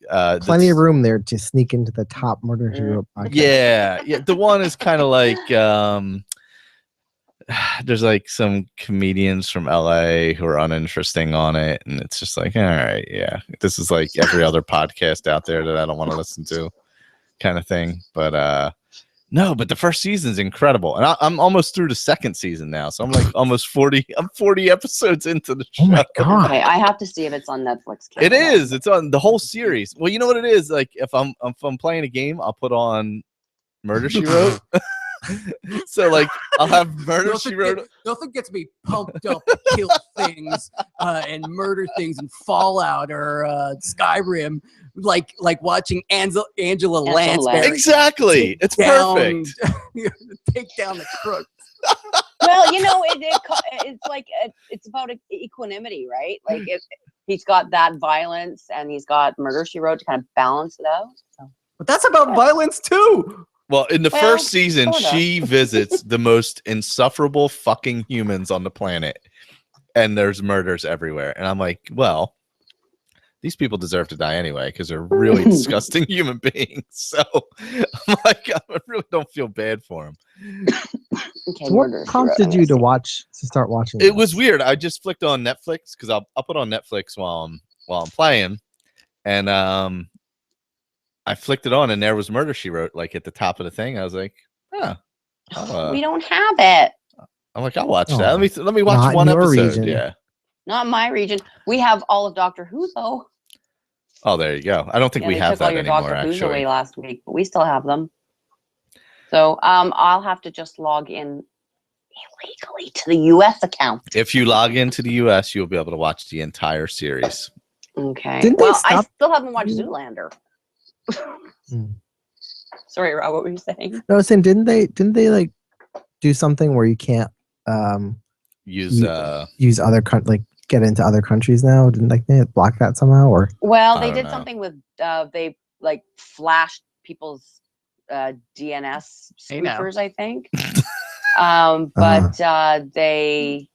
S1: plenty of room there to sneak into the top Murder She Wrote podcast.
S2: Yeah. The one is kind of like there's like some comedians from LA who are uninteresting on it, and it's just like, all right, yeah, this is like every other podcast out there that I don't want to listen to, kind of thing. But no, but the first season's incredible, and I'm almost through the second season now, so I'm like almost 40. I'm 40 episodes into the show.
S1: Oh my God!
S3: Okay, I have to see if it's on Netflix.
S2: It is. It's on the whole series. Well, you know what it is. Like if I'm playing a game, I'll put on Murder She Wrote. So like I'll have Murder She Wrote.
S4: Nothing gets me pumped up to kill things and murder things in Fallout or Skyrim, like watching Angela Lansbury.
S2: Exactly, it's perfect.
S4: Take down the crook.
S3: Well, it's like it's about equanimity, right? Like if he's got that violence and he's got Murder She Wrote to kind of balance it out. So.
S4: But that's about violence too.
S2: Well, in the first season,
S3: sorta.
S2: she visits the most insufferable fucking humans on the planet, and there's murders everywhere. And I'm like, well, these people deserve to die anyway because they're really disgusting human beings. So I'm like, I really don't feel bad for them.
S3: Okay,
S1: So what prompted you to start watching?
S2: It was weird. I just flicked on Netflix because I'll put on Netflix while I'm playing, and I flicked it on, and there was Murder She Wrote, like at the top of the thing. I was like,
S3: we don't have it.
S2: I'm like, I'll watch that. Let me watch one episode.
S1: Region.
S2: Yeah.
S3: Not in my region. We have all of Doctor Who though.
S2: Oh, there you go. I don't think we have that anymore.
S3: Doctor Who's
S2: actually,
S3: away last week, but we still have them. So I'll have to just log in illegally to the US account.
S2: if you log into the US, you'll be able to watch the entire series.
S3: Okay.
S1: Didn't they
S3: I
S1: stop-
S3: still haven't watched Zoolander. Sorry, Rob, what were you saying?
S1: No, I was saying, didn't they like do something where you can't
S2: Use
S1: use other get into other countries now? Didn't they block that somehow? Or
S3: Well,
S2: I
S3: they
S2: don't
S3: did
S2: know.
S3: something with they like flashed people's DNS
S4: Hey, now.
S3: sweepers, I think. But they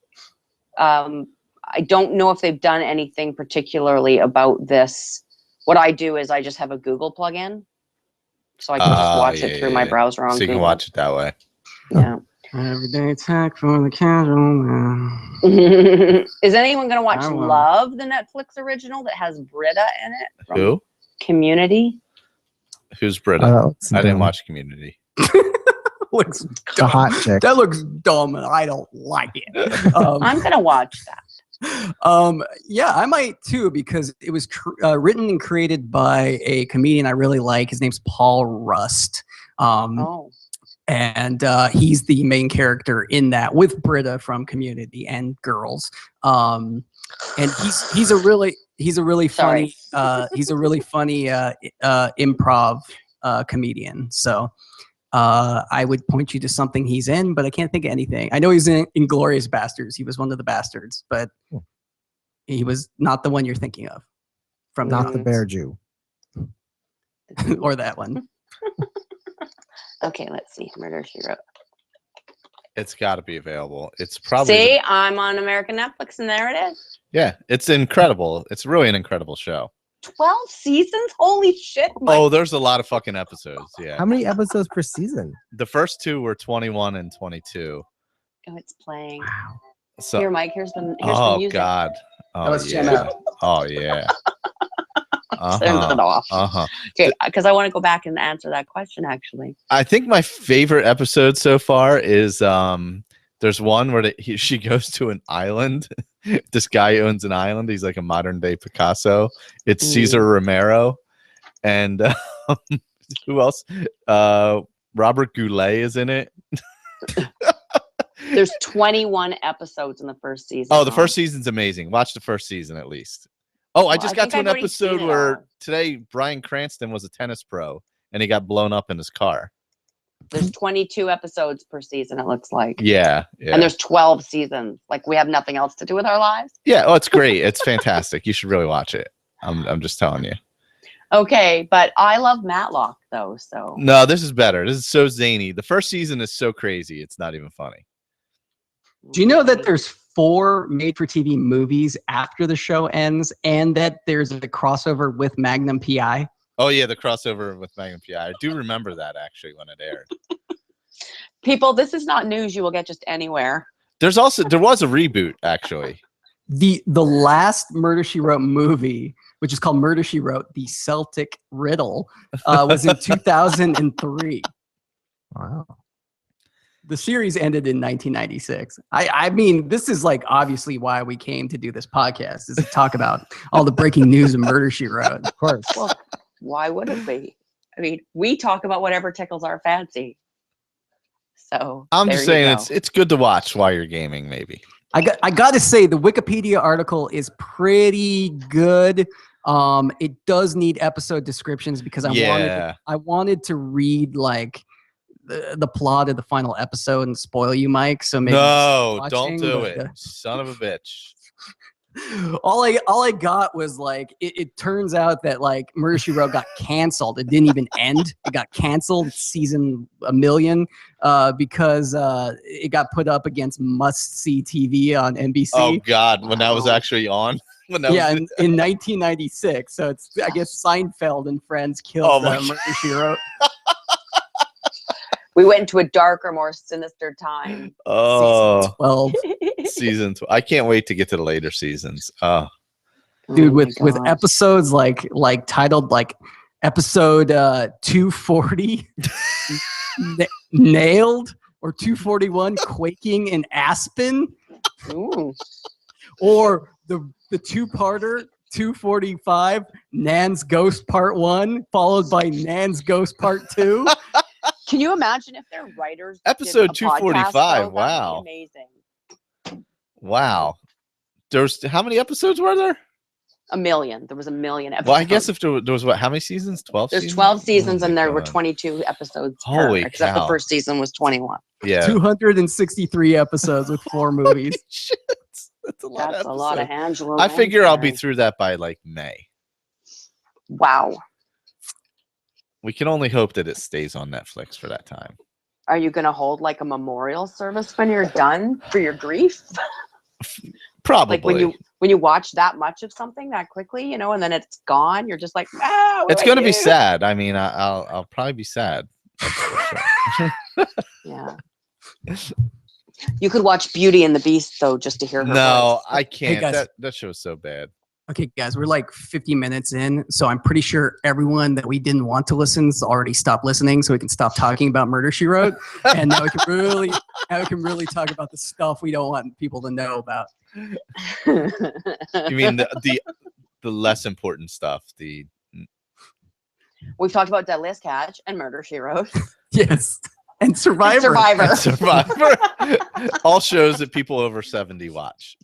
S3: I don't know if they've done anything particularly about this. What I do is I just have a Google plugin, so I can just watch it through my browser on
S2: so you
S3: Google.
S2: can watch it that way.
S3: Yeah.
S4: Everyday attack for the casual man.
S3: Is anyone gonna watch
S4: I will.
S3: Love, the Netflix original that has Britta in it? From
S2: Who?
S3: Community.
S2: Who's Britta? I didn't watch Community.
S4: Looks
S1: the
S4: dumb.
S1: hot chick.
S4: That looks dumb, and I don't like it.
S3: I'm gonna watch that.
S4: Yeah, I might too, because it was written and created by a comedian I really like. His name's Paul Rust. And he's the main character in that with Britta from Community and Girls. And he's a really funny improv comedian. So I would point you to something he's in, but I can't think of anything. I know he's in Inglourious Bastards. He was one of the bastards, but he was not the one you're thinking of. From
S1: Not the Bear Jew.
S4: or that one.
S3: Okay, let's see. Murder She Wrote.
S2: It's got to be available. It's probably
S3: See, I'm on American Netflix, and there it is.
S2: yeah. It's incredible. It's really an incredible show.
S3: 12 seasons? Holy shit!
S2: Oh, there's a lot of fucking episodes. Yeah.
S1: How many episodes per season?
S2: The first 2 were 21 and 22.
S3: Oh, it's playing.
S1: Wow.
S2: So
S3: Here, Mike. Here's the
S2: oh
S3: music.
S2: God. Oh
S4: Let's jam
S2: yeah.
S4: out.
S2: Oh yeah.
S3: Turn it off.
S2: Uh-huh.
S3: Okay, because I want to go back and answer that question. Actually,
S2: I think my favorite episode so far is there's one where she goes to an island. This guy owns an island. He's like a modern day Picasso. It's Cesar Romero, and who else? Robert Goulet is in it.
S3: there's 21 episodes in the first season.
S2: Oh, the first season's amazing. Watch the first season at least. Oh, I just got to an episode where today Bryan Cranston was a tennis pro and he got blown up in his car.
S3: There's 22 episodes per season, it looks like.
S2: Yeah.
S3: And there's 12 seasons. Like, we have nothing else to do with our lives.
S2: Yeah. Oh, it's great. It's fantastic. You should really watch it. I'm just telling you.
S3: Okay, but I love Matlock though, so.
S2: No, this is better. This is so zany. The first season is so crazy. It's not even funny.
S4: Do you know that there's 4 made-for-TV movies after the show ends, and that there's a crossover with Magnum PI?
S2: Oh yeah, the crossover with Magnum PI. I do remember that actually when it aired.
S3: People, this is not news you will get just anywhere.
S2: There was a reboot actually.
S4: The last Murder, She Wrote movie, which is called Murder, She Wrote, The Celtic Riddle, was in 2003.
S1: Wow.
S4: The series ended in 1996. I mean, this is like obviously why we came to do this podcast, is to talk about all the breaking news of Murder, She Wrote.
S1: Of course.
S3: Well, why would it be? I mean, we talk about whatever tickles our fancy. So
S2: I'm just saying it's good to watch while you're gaming, maybe.
S4: I got to say, the Wikipedia article is pretty good. It does need episode descriptions because I wanted to read like the plot of the final episode and spoil you, Mike. So maybe
S2: don't do it, son of a bitch.
S4: All I got was like it turns out that like Murder, She Wrote got canceled. It didn't even end. It got canceled season 1 million because it got put up against Must See TV on NBC.
S2: Oh God, when that was actually on.
S4: In 1996. So it's, I guess, Seinfeld and Friends killed Murder, She Wrote.
S3: We went into a darker, more sinister time.
S2: Oh,
S4: Season 12.
S2: Season 12. I can't wait to get to the later seasons.
S4: Dude, with episodes like titled like episode 240 Nailed, or 241 Quaking in Aspen.
S3: Ooh.
S4: Or the two-parter 245 Nan's Ghost Part 1 followed by Nan's Ghost Part 2.
S3: Can you imagine if their writers
S2: episode
S3: did a podcast,
S2: 245?
S3: though?
S2: Wow.
S3: Amazing.
S2: Wow. There's how many episodes were there?
S3: 1 million. There was 1 million episodes.
S2: Well, I guess if there was what? How many seasons? 12.
S3: There's
S2: seasons?
S3: 12 seasons, and there were
S2: God.
S3: 22 episodes.
S2: Holy
S3: except
S2: cow.
S3: the first season was 21.
S2: Yeah.
S4: 263 episodes with 4 movies.
S2: Shit. That's a lot.
S3: That's a lot of Angela.
S2: I figure I'll be
S3: Lansbury.
S2: through that by like May.
S3: Wow.
S2: We can only hope that it stays on Netflix for that time.
S3: Are you going to hold like a memorial service when you're done for your grief?
S2: Probably.
S3: Like when you watch that much of something that quickly, you know, and then it's gone, you're just like, ah,
S2: It's going to be sad. I mean, I'll probably be sad.
S3: Yeah. You could watch Beauty and the Beast though, just to hear her
S2: No,
S3: voice.
S2: I can't.
S4: guys.
S2: That show's so bad.
S4: Okay, guys, we're like 50 minutes in, so I'm pretty sure everyone that we didn't want to listen has already stopped listening, so we can stop talking about Murder, She Wrote, and now we can really talk about the stuff we don't want people to know about.
S2: You mean the less important stuff?
S3: We've talked about Deadliest Catch and Murder, She Wrote.
S4: Yes, and Survivor.
S3: Survivor.
S2: All shows that people over 70 watch.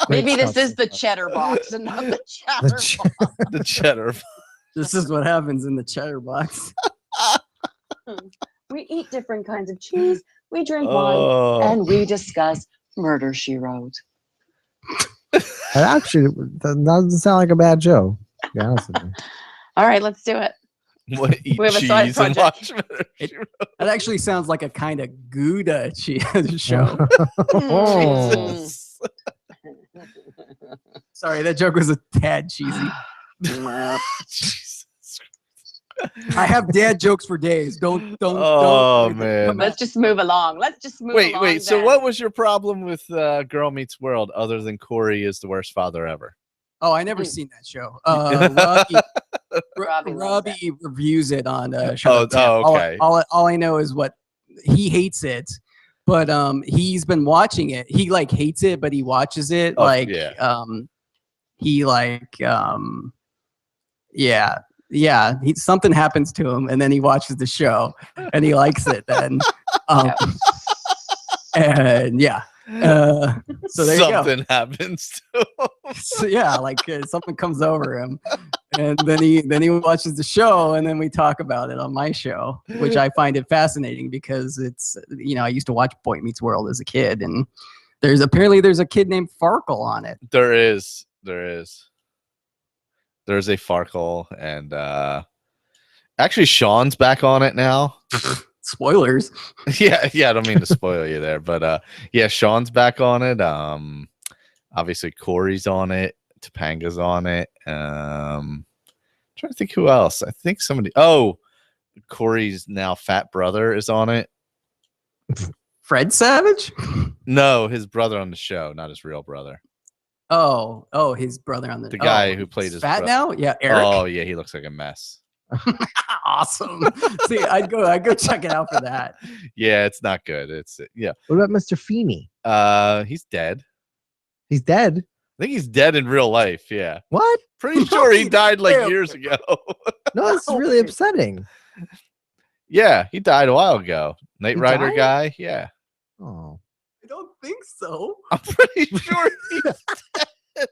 S3: Maybe this is the Chatterbox and not the Chatterbox.
S2: The cheddar.
S4: This is what happens in the Chatterbox.
S3: We eat different kinds of cheese. We drink wine, and we discuss Murder, She Wrote.
S1: That doesn't sound like a bad show. To be honest with you.
S3: All right, let's do it.
S2: What, eat
S3: We have a side
S2: cheese and
S3: project.
S2: watch Murder, She Wrote?
S4: That actually sounds like a kind of Gouda show.
S3: Mm.
S4: Sorry, that joke was a tad cheesy.
S2: Jesus.
S4: I have dad jokes for days. Don't.
S2: Oh, man.
S3: Let's just move along.
S2: Wait. So what was your problem with Girl Meets World other than Corey is the worst father ever?
S4: Oh, I never seen that show. Robbie reviews it on Shut Up, Tim.
S2: Okay.
S4: All I know is what he hates it, but he's been watching it. He like hates it, but he watches it. Something happens to him, and then he watches the show, and he likes it. Then, and yeah. So there you go.
S2: Something happens to him.
S4: So, yeah, like something comes over him, And then he watches the show, and then we talk about it on my show, which I find it fascinating because it's, I used to watch Boy Meets World as a kid, and there's a kid named Farkle on it.
S2: There is there's a Farkle, and actually Sean's back on it now.
S4: Spoilers.
S2: yeah, I don't mean to spoil you there, but yeah, Sean's back on it. Obviously Corey's on it, Topanga's on it. Trying to think who else. I think somebody. Oh, Corey's now fat brother is on it.
S4: Fred Savage?
S2: No, his brother on the show, not his real brother.
S4: Oh, his brother on
S2: the guy who played his
S4: fat now? Yeah, Eric.
S2: Oh yeah, he looks like a mess.
S4: Awesome. See, I'd go check it out for that.
S2: Yeah, it's not good. Yeah.
S1: What about Mr. Feeney?
S2: He's dead.
S1: He's dead.
S2: I think he's dead in real life. Yeah.
S1: What?
S2: Pretty sure he died like years ago.
S1: No, it's really upsetting.
S2: Yeah, he died a while ago. Knight Rider guy. Yeah.
S1: Oh.
S4: I don't think so.
S2: I'm pretty sure he's dead.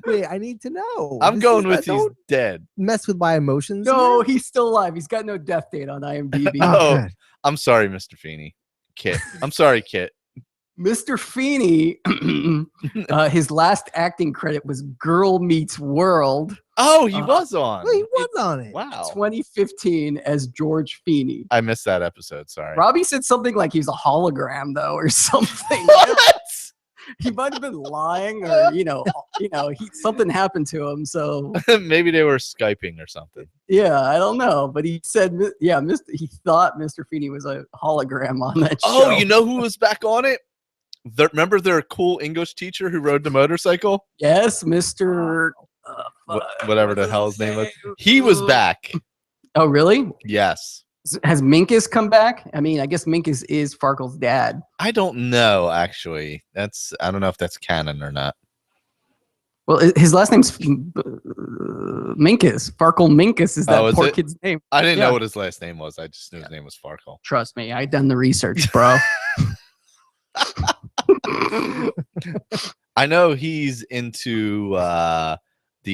S1: Wait, I need to know.
S2: I'm going with he's dead.
S1: Mess with my emotions.
S4: No,
S1: here?
S4: he's still alive. He's got no death date on IMDb.
S2: Oh,
S1: good.
S2: I'm sorry, Mr. Feeney. Kit. I'm sorry, Kit.
S4: Mr. Feeney, his last acting credit was Girl Meets World.
S2: Oh, he was on.
S1: Well, he was on it.
S2: Wow.
S4: 2015 as George Feeney.
S2: I missed that episode. Sorry.
S4: Robbie said something like he's a hologram though, or something.
S2: What?
S4: He might have been lying, or something happened to him. So
S2: maybe they were Skyping or something.
S4: yeah, I don't know. But he said, he thought Mr. Feeney was a hologram on that show.
S2: Oh, you know who was back on it? Remember their cool English teacher who rode the motorcycle?
S4: Yes, Mr.
S2: Whatever the hell his name was. He was back.
S4: Oh, really?
S2: Yes.
S4: Has Minkus come back? I mean, I guess Minkus is Farkle's dad.
S2: I don't know, actually. I don't know if that's canon or not.
S4: Well, his last name's Minkus. Farkle Minkus is that poor kid's name.
S2: I didn't know what his last name was. I just knew his name was Farkle.
S4: Trust me, I done the research, bro.
S2: I know he's into the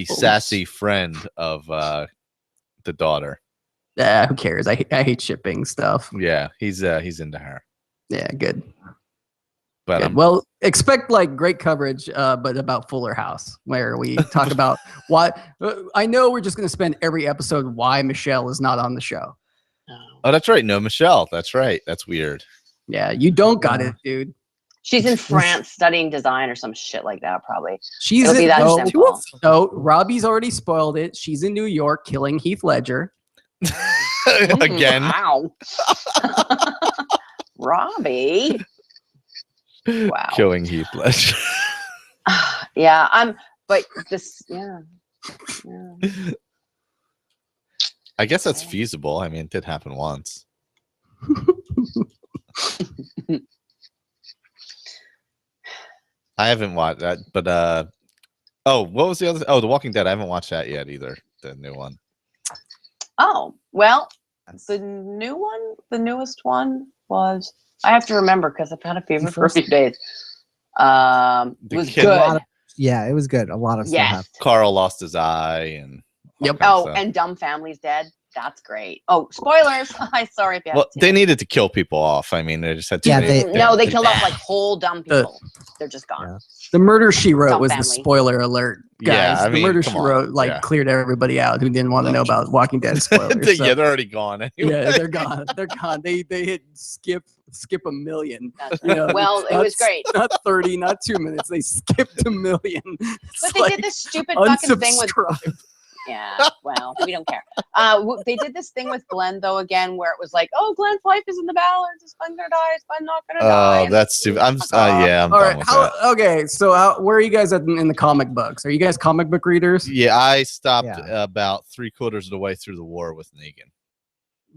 S2: sassy friend of the daughter.
S4: Who cares? I hate shipping stuff.
S2: Yeah, he's into her.
S4: Yeah, good.
S2: But
S4: good. Well, expect like great coverage, but about Fuller House, where we talk about why. I know we're just going to spend every episode why Michelle is not on the show.
S2: Oh, that's right. No, Michelle. That's right. That's weird.
S4: Yeah, you don't got it, dude.
S3: She's in France studying design or some shit like that, probably.
S4: She's
S3: It'll be that simple.
S4: No, Robbie's already spoiled it. She's in New York killing Heath Ledger.
S2: Again.
S3: Wow. Robbie. Wow.
S2: Killing Heath Ledger.
S3: Yeah, but
S2: I guess that's feasible. I mean, it did happen once. I haven't watched that, but what was the other? Oh, The Walking Dead. I haven't watched that yet either. The new one.
S3: Oh, well, the newest one was, I have to remember because I've had a fever for a few days. Was good.
S1: It was good. A lot of stuff happened.
S2: Carl lost his eye and
S3: and Dumb Family's dead. That's great. Oh, spoilers. I'm sorry if you haven't seen
S2: they needed to kill people off. I mean, they just had to.
S3: They killed off like whole dumb people. They're just gone.
S1: Yeah.
S4: The Murder She Wrote was
S3: Family.
S4: the spoiler alert, guys.
S2: Yeah,
S4: the Murder She Wrote cleared everybody out who didn't want to know about Walking Dead spoilers.
S2: Yeah, they're already gone. Anyway.
S4: Yeah, they're gone. They're gone. They hit skip a million.
S3: Well, it was great.
S4: Not 30, not 2 minutes. They skipped a million.
S3: But they did this stupid fucking thing with. Yeah, well, we don't care. They did this thing with Glenn though again, where it was like, "Oh, Glenn's life is in the balance. Is Glenn gonna die? Is Glenn not gonna die?"
S2: Oh, that's stupid. I'm
S4: all right. Okay, so where are you guys at in the comic books? Are you guys comic book readers?
S2: Yeah, I stopped about 3/4 of the way through the war with Negan.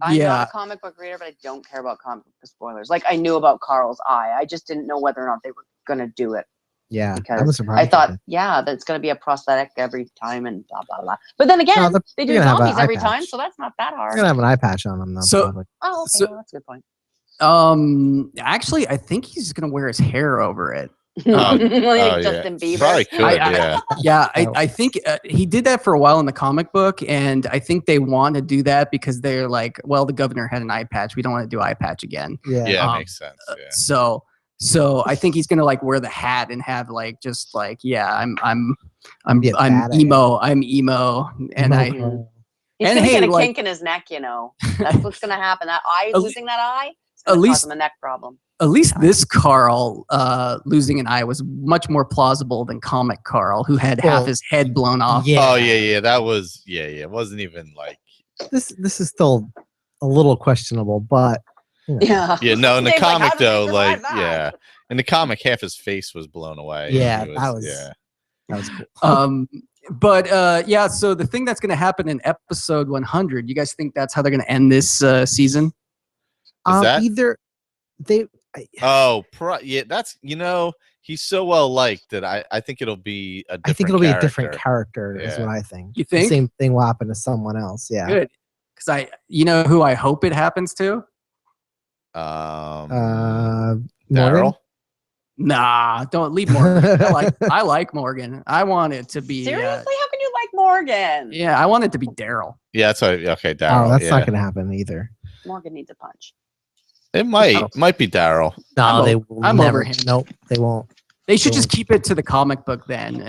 S3: I'm not a comic book reader, but I don't care about comic book spoilers. Like I knew about Carl's eye, I just didn't know whether or not they were gonna do it.
S1: Yeah,
S3: because
S1: I was surprised.
S3: I thought, that it's going to be a prosthetic every time and blah, blah, blah. But then again, they do zombies every time, so that's not that hard.
S1: They're going to have an eye patch on them, though.
S4: So,
S3: that's a good point.
S4: Actually, I think he's going to wear his hair over it.
S3: Like Justin Bieber.
S2: Probably could, yeah.
S4: I think he did that for a while in the comic book, and I think they want to do that because they're like, well, the governor had an eye patch. We don't want to do eye patch again.
S2: Yeah, makes sense. Yeah.
S4: So I think he's gonna like wear the hat and have like just like I'm emo, and
S3: He's
S4: and
S3: gonna
S4: hey,
S3: get a
S4: like-
S3: kink in his neck, you know. That's what's gonna happen. That eye, losing that eye, it's
S4: at
S3: gonna
S4: least-
S3: cause him a neck problem.
S4: At least this Carl losing an eye was much more plausible than comic Carl, who had half his head blown off.
S1: Yeah.
S2: Oh yeah. That was It wasn't even like
S1: This is still a little questionable, but you know.
S3: Yeah.
S2: yeah. No, in the
S3: Dave's like,
S2: comic
S3: "How did they
S2: though,
S3: survive
S2: like
S3: that?"
S2: in the comic, half his face was blown away.
S1: Yeah,
S2: He
S1: that was cool.
S4: But so the thing that's going to happen in episode 100, you guys think that's how they're going to end this season?
S2: that-
S1: Either they
S2: that's he's so well liked that I think it'll be a different
S1: I think it'll be a different
S2: character.
S1: character is
S2: Yeah.
S1: what I think.
S4: You think?
S1: The same thing will happen to someone else. Yeah.
S4: Good. Because who I hope it happens to?
S1: Morgan?
S2: Daryl.
S4: Nah, don't leave Morgan. I like Morgan. I want it to be.
S3: Seriously, how can you like Morgan?
S4: Yeah, I want it to be Daryl.
S2: Yeah, that's right. Okay, Daryl.
S1: Oh, that's
S2: yeah.
S1: not going to happen either.
S3: Morgan needs a punch.
S2: It might be Daryl.
S1: No,
S4: I'm
S1: they
S4: o-
S1: will
S4: I'm
S1: never.
S4: over him.
S1: Nope, they won't.
S4: They should just keep it to the comic book then,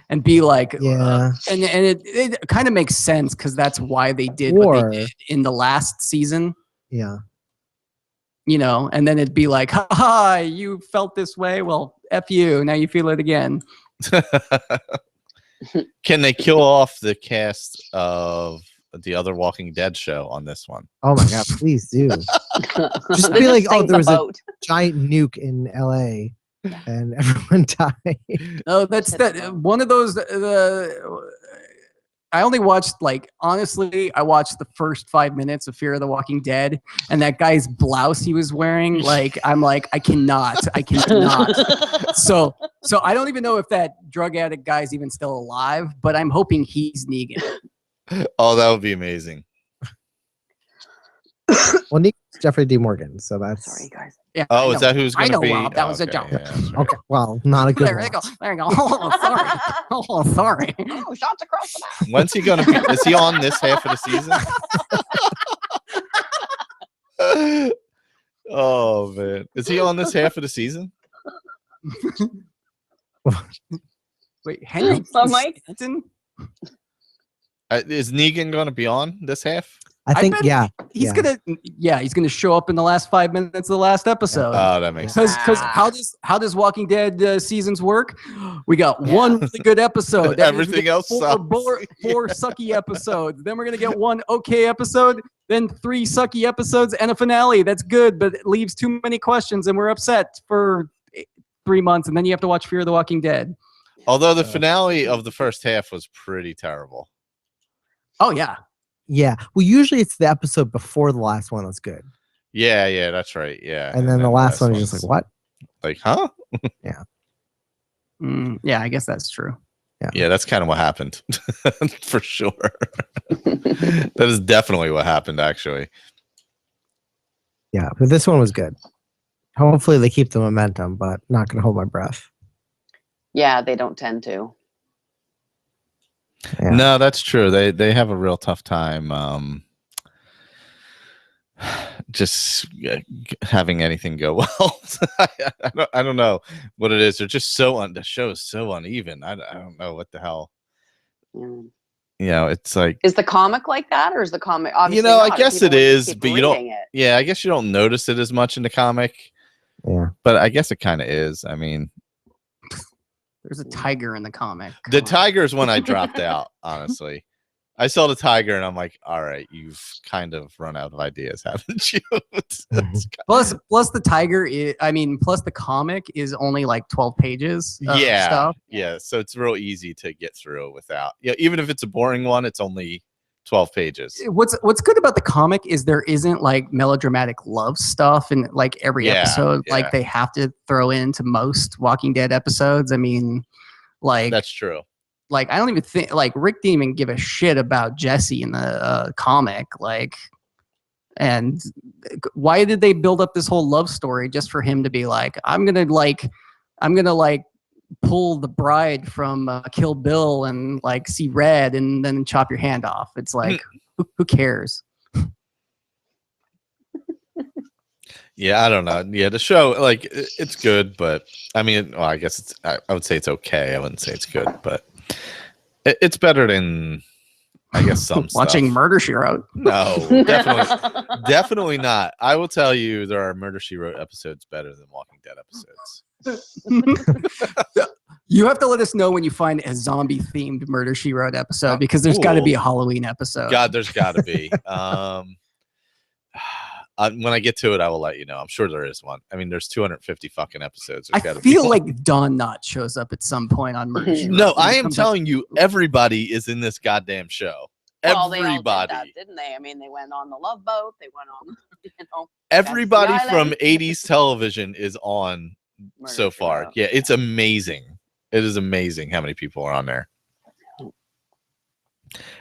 S4: and be like,
S1: Yeah.
S4: and it kind of makes sense because that's why they did what they did in the last season.
S1: Yeah.
S4: And then it'd be like, ha, you felt this way. Well, F you. Now you feel it again.
S2: Can they kill off the cast of the other Walking Dead show on this one?
S1: Oh my God, please do. Just be like, there was a giant nuke in LA and everyone died.
S4: Oh, that's that one of those. I only watched honestly, I watched the first 5 minutes of Fear of the Walking Dead, and that guy's blouse he was wearing, I'm like, I cannot. So I don't even know if that drug addict guy's even still alive, but I'm hoping he's Negan.
S2: Oh, that would be amazing.
S1: Well, Nick's Jeffrey D. Morgan, so that's.
S3: Sorry, guys.
S4: Yeah.
S2: Oh, is that who's going to be?
S4: Rob, that was a joke.
S2: Yeah,
S1: Okay, well, not a good
S4: There
S1: one.
S4: you go. There you go. Oh, sorry. Oh, sorry.
S3: Oh, shots across the mouth.
S2: When's he going to be? Is he on this half of the season? Oh man, is he on this half of the season?
S4: Wait, Henry
S3: Mike?
S4: Stanton?
S2: Is Negan going to be on this half?
S1: I think,
S4: bet
S1: yeah.
S4: He's gonna show up in the last 5 minutes of the last episode.
S2: Oh, that makes sense.
S4: Because how does Walking Dead seasons work? We got one really good episode. That means we
S2: Everything
S4: get
S2: else
S4: four sucky episodes. Then we're gonna get one okay episode. Then 3 sucky episodes and a finale that's good, but it leaves too many questions, and we're upset for 3 months. And then you have to watch Fear of the Walking Dead.
S2: Although the finale of the first half was pretty terrible.
S4: Oh yeah.
S1: Yeah. Well, usually it's the episode before the last one that's good.
S2: Yeah, that's right. Yeah.
S1: And then the last one is just like, what?
S2: Like, huh?
S1: Yeah.
S4: Yeah, I guess that's true.
S2: Yeah, that's kind of what happened. For sure. That is definitely what happened, actually.
S1: Yeah, but this one was good. Hopefully they keep the momentum, but not going to hold my breath.
S3: Yeah, they don't tend to.
S1: Yeah.
S2: No, that's true. They have a real tough time just having anything go well. I don't know what it is. They're just the show is so uneven. I don't know what the hell.
S3: Yeah.
S2: It's like,
S3: is the comic like that, or is the comic obviously
S2: I
S3: not,
S2: guess
S3: people
S2: it is,
S3: keep
S2: but you don't.
S3: reading it.
S2: Yeah, I guess you don't notice it as much in the comic.
S1: Yeah,
S2: but I guess it kind of is. I mean,
S4: there's a tiger in the comic.
S2: The tiger is when I dropped out, honestly. I saw the tiger and I'm like, all right, you've kind of run out of ideas, haven't you?
S4: Plus the tiger plus the comic is only like 12 pages of stuff.
S2: Yeah, so it's real easy to get through without. Yeah, even if it's a boring one, it's only 12 pages.
S4: What's good about the comic is there isn't like melodramatic love stuff in like every episode like they have to throw into most Walking Dead episodes. I mean, like
S2: that's true.
S4: Like I don't even think like Rick didn't even give a shit about Jesse in the comic. Like, and why did they build up this whole love story just for him to be like, I'm gonna like I'm gonna like pull the bride from Kill Bill and like see red and then chop your hand off. It's like, who cares?
S2: Yeah, I don't know. Yeah, the show, like, it's good, but I mean, well, I guess I would say it's okay. I wouldn't say it's good, but it's better than, I guess, some
S4: Watching
S2: stuff.
S4: Murder, She Wrote.
S2: No, definitely not. I will tell you, there are Murder, She Wrote episodes better than Walking Dead episodes.
S4: You have to let us know when you find a zombie-themed Murder, She Wrote episode, because there's got to be a Halloween episode.
S2: God, there's got to be. When I get to it, I will let you know. I'm sure there is one. I mean, there's 250 fucking episodes.
S4: I feel like Dawn Knot shows up at some point on Murder, She Wrote.
S2: No, I am telling you, everybody is in this goddamn show.
S3: Well,
S2: everybody.
S3: they all did that, didn't they? I mean, they went on the Love Boat. They went on,
S2: Everybody from 80s television is on
S3: Murder,
S2: so far. Yeah, it's amazing. It is amazing how many people are on there.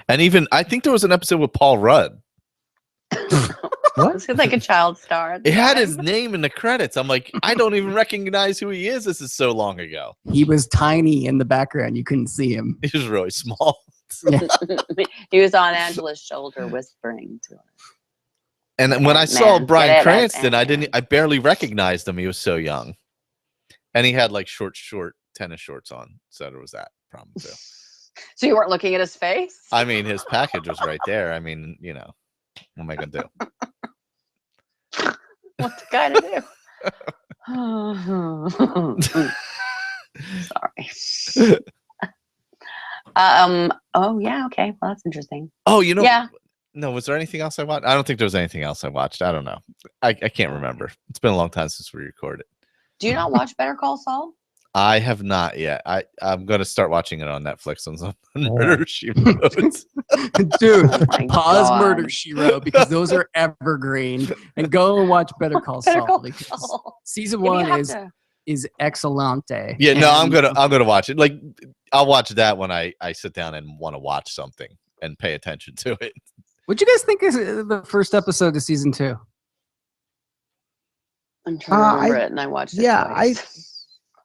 S2: And even, I think there was an episode with Paul Rudd.
S3: What? It's like a child star.
S2: It had his name in the credits. I'm like, I don't even recognize who he is. This is so long ago.
S4: He was tiny in the background. You couldn't see him.
S2: He was really small.
S3: He was on Angela's shoulder whispering to her.
S2: And then when I saw Bryan Cranston, I barely recognized him. He was so young. And he had like short tennis shorts on. So there was that problem too.
S3: So you weren't looking at his face?
S2: I mean, his package was right there. I mean, you know, what am I going to do?
S3: What's the guy to do? Sorry. Oh yeah. Okay. Well, that's interesting.
S2: Oh, you know.
S3: Yeah.
S2: No, was there anything else I watched? I don't think there was anything else I watched. I don't know. I can't remember. It's been a long time since we recorded.
S3: Do you not watch Better Call Saul?
S2: I have not yet. I'm going to start watching it on Netflix on Murder, She Wrote.
S4: Dude,
S3: Oh
S4: pause
S3: God.
S4: Murder, She Wrote, because those are evergreen. And go and watch Better Call
S3: Better
S4: Saul.
S3: Call
S4: Because
S3: Saul.
S4: season
S3: Yeah, you
S4: one
S3: have
S4: is
S3: to-
S4: excellente.
S2: Yeah, no, I'm
S4: And
S2: gonna watch it. Like, I'll watch that when I sit down and want to watch something and pay attention to it.
S4: What'd you guys think is the first episode of season 2?
S3: I'm trying to remember it, and I watched it.
S1: Yeah,
S3: twice.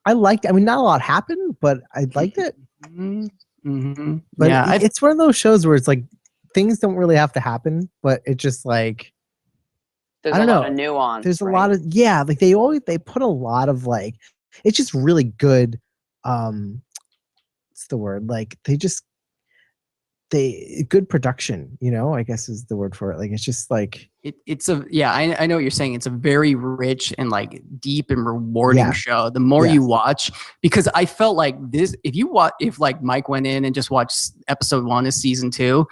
S1: I liked it. I mean, not a lot happened, but I liked it.
S4: Mm-hmm.
S1: But
S4: Yeah,
S1: it's one of those shows where it's like things don't really have to happen, but it just like
S3: There's
S1: I don't
S3: a lot
S1: know.
S3: of nuance.
S1: there's a
S3: right?
S1: lot of like they put a lot of like it's just really good. What's the word? Like they good production, I guess is the word for it. Like it's just like
S4: I know what you're saying. It's a very rich and like deep and rewarding
S1: Yeah.
S4: show. The more
S1: Yes.
S4: you watch, because I felt like this, if like Mike went in and just watched episode 1 of season 2,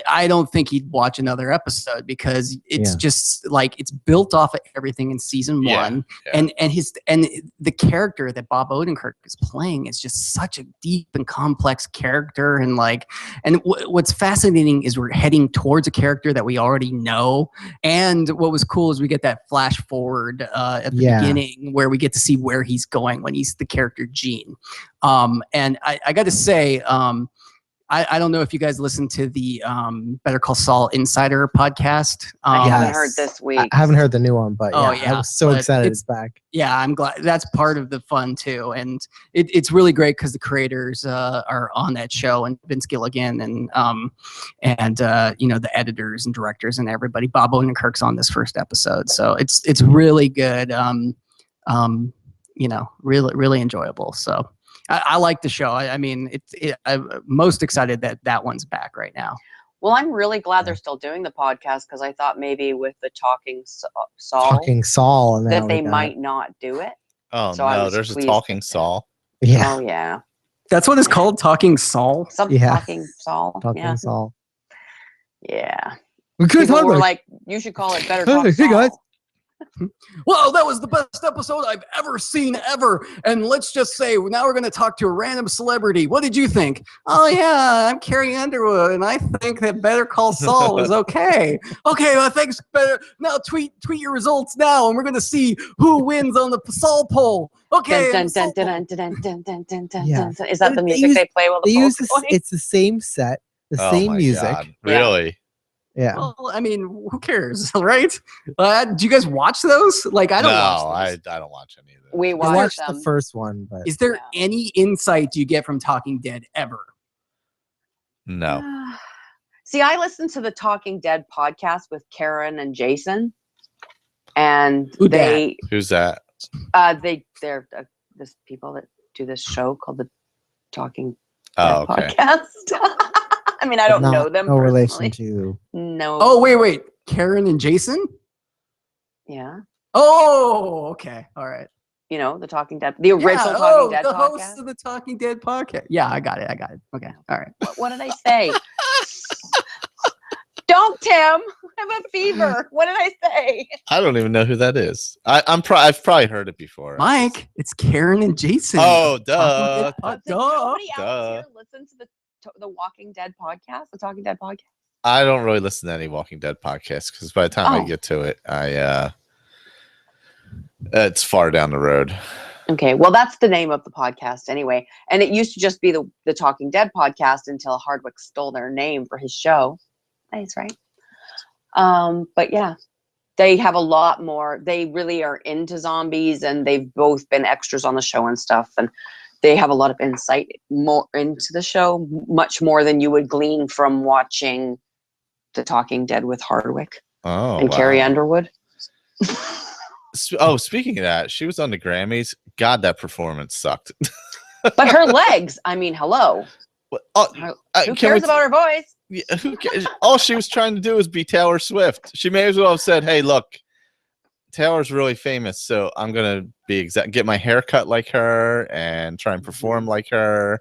S4: I don't think he'd watch another episode, because it's
S1: Yeah.
S4: just like it's built off of everything in season
S2: Yeah,
S4: 1,
S2: yeah.
S4: and the character that Bob Odenkirk is playing is just such a deep and complex character, and like, and what's fascinating is we're heading towards a character that we already know. And what was cool is we get that flash forward at the
S1: Yeah.
S4: beginning where we get to see where he's going when he's the character Gene. And I got to say, I don't know if you guys listen to the Better Call Saul Insider podcast.
S3: I haven't
S1: Yes.
S3: heard this week.
S1: I haven't heard the new one, but
S4: Oh,
S1: I
S4: yeah,
S1: was so
S4: but
S1: excited
S4: it's-
S1: it's back.
S4: Yeah, I'm glad that's part of the fun too, and it's really great because the creators are on that show, and Vince Gilligan and the editors and directors and everybody. Bob Odenkirk's on this first episode, so it's really good. Really really enjoyable. So I like the show. I mean, I'm most excited that one's back right now.
S3: Well, I'm really glad they're still doing the podcast, because I thought maybe with the Talking Saul
S1: Talking Saul and
S3: that they
S1: got-
S3: might not do it.
S2: Oh,
S3: So I
S2: no,
S3: was
S2: there's a
S3: pleased
S2: talking
S3: with it.
S2: Saul.
S1: Yeah,
S3: Oh yeah,
S4: That's what it's called, Talking Saul.
S1: Yeah.
S3: Talking Saul.
S1: Talking
S3: Yeah,
S1: Saul.
S3: yeah.
S1: We could
S3: People
S1: talk
S3: were
S1: about
S3: like, you should call it Better
S1: Hey,
S3: Talk
S1: hey,
S3: Saul.
S1: guys.
S4: Whoa, that was the best episode I've ever seen ever. And let's just say, now we're going to talk to a random celebrity. What did you think? Oh, yeah, I'm Carrie Underwood, and I think that Better Call Saul is okay. Okay, well, thanks. Now tweet your results now, and we're going to see who wins on the Saul poll. Okay.
S3: Dun,
S4: Saul
S3: dun,
S4: poll.
S3: dun, dun, dun, dun, dun, dun,
S1: Yeah.
S3: dun, dun. Is that the
S1: They
S3: music
S1: use-
S3: they play while the
S1: They
S3: poll's
S1: use this,
S3: going?
S1: it's the same set, the
S2: Oh
S1: same
S2: my
S1: music.
S2: God.
S3: Yeah.
S2: Really?
S1: Yeah.
S4: Well, I mean, who cares, right? Do you guys watch those? Like, I don't watch those.
S2: I don't watch any of those.
S3: We
S1: I
S3: watched
S1: watched
S3: them.
S1: the first one, but
S4: Is there
S3: Yeah.
S4: any insight you get from Talking Dead ever?
S2: No.
S3: See, I listened to the Talking Dead podcast with Karen and Jason, and
S4: Who
S2: Who's that?
S3: they're this people that do this show called the Talking
S2: Oh,
S3: Dead
S2: okay.
S3: podcast. I mean, I don't know them.
S1: No
S3: personally.
S1: relation to.
S3: No.
S4: Oh, wait. Karen and Jason?
S3: Yeah.
S4: Oh, okay. All right.
S3: You know, the Talking Dead, the original Talking Dead
S4: the
S3: podcast.
S4: hosts of the Talking Dead podcast. Yeah, I got it. Okay. All right.
S3: What did I say? Don't, Tim. I have a fever. What did I say?
S2: I don't even know who that is. I've probably heard it before.
S4: Mike, it's Karen and Jason.
S2: Oh, duh.
S3: Does
S4: Duh.
S3: nobody else
S2: Duh.
S3: here listen to the Walking Dead podcast, the Talking Dead podcast?
S2: I don't really listen to any Walking Dead podcasts because by the time I
S3: Oh.
S2: get to it, it's far down the road.
S3: Okay, well, that's the name of the podcast anyway. And it used to just be the Talking Dead podcast until Hardwick stole their name for his show. That's right. But yeah, they have a lot more. They really are into zombies, and they've both been extras on the show and stuff. And they have a lot of insight more into the show, much more than you would glean from watching the Talking Dead with Hardwick and Carrie Underwood.
S2: Speaking of that, she was on the Grammys. God, that performance sucked.
S3: But her legs, I mean, hello. Who cares about her voice?
S2: Yeah, who cares? All she was trying to do was be Taylor Swift. She may as well have said, "Hey, look, Taylor's really famous, so I'm gonna get my hair cut like her and try and perform like her,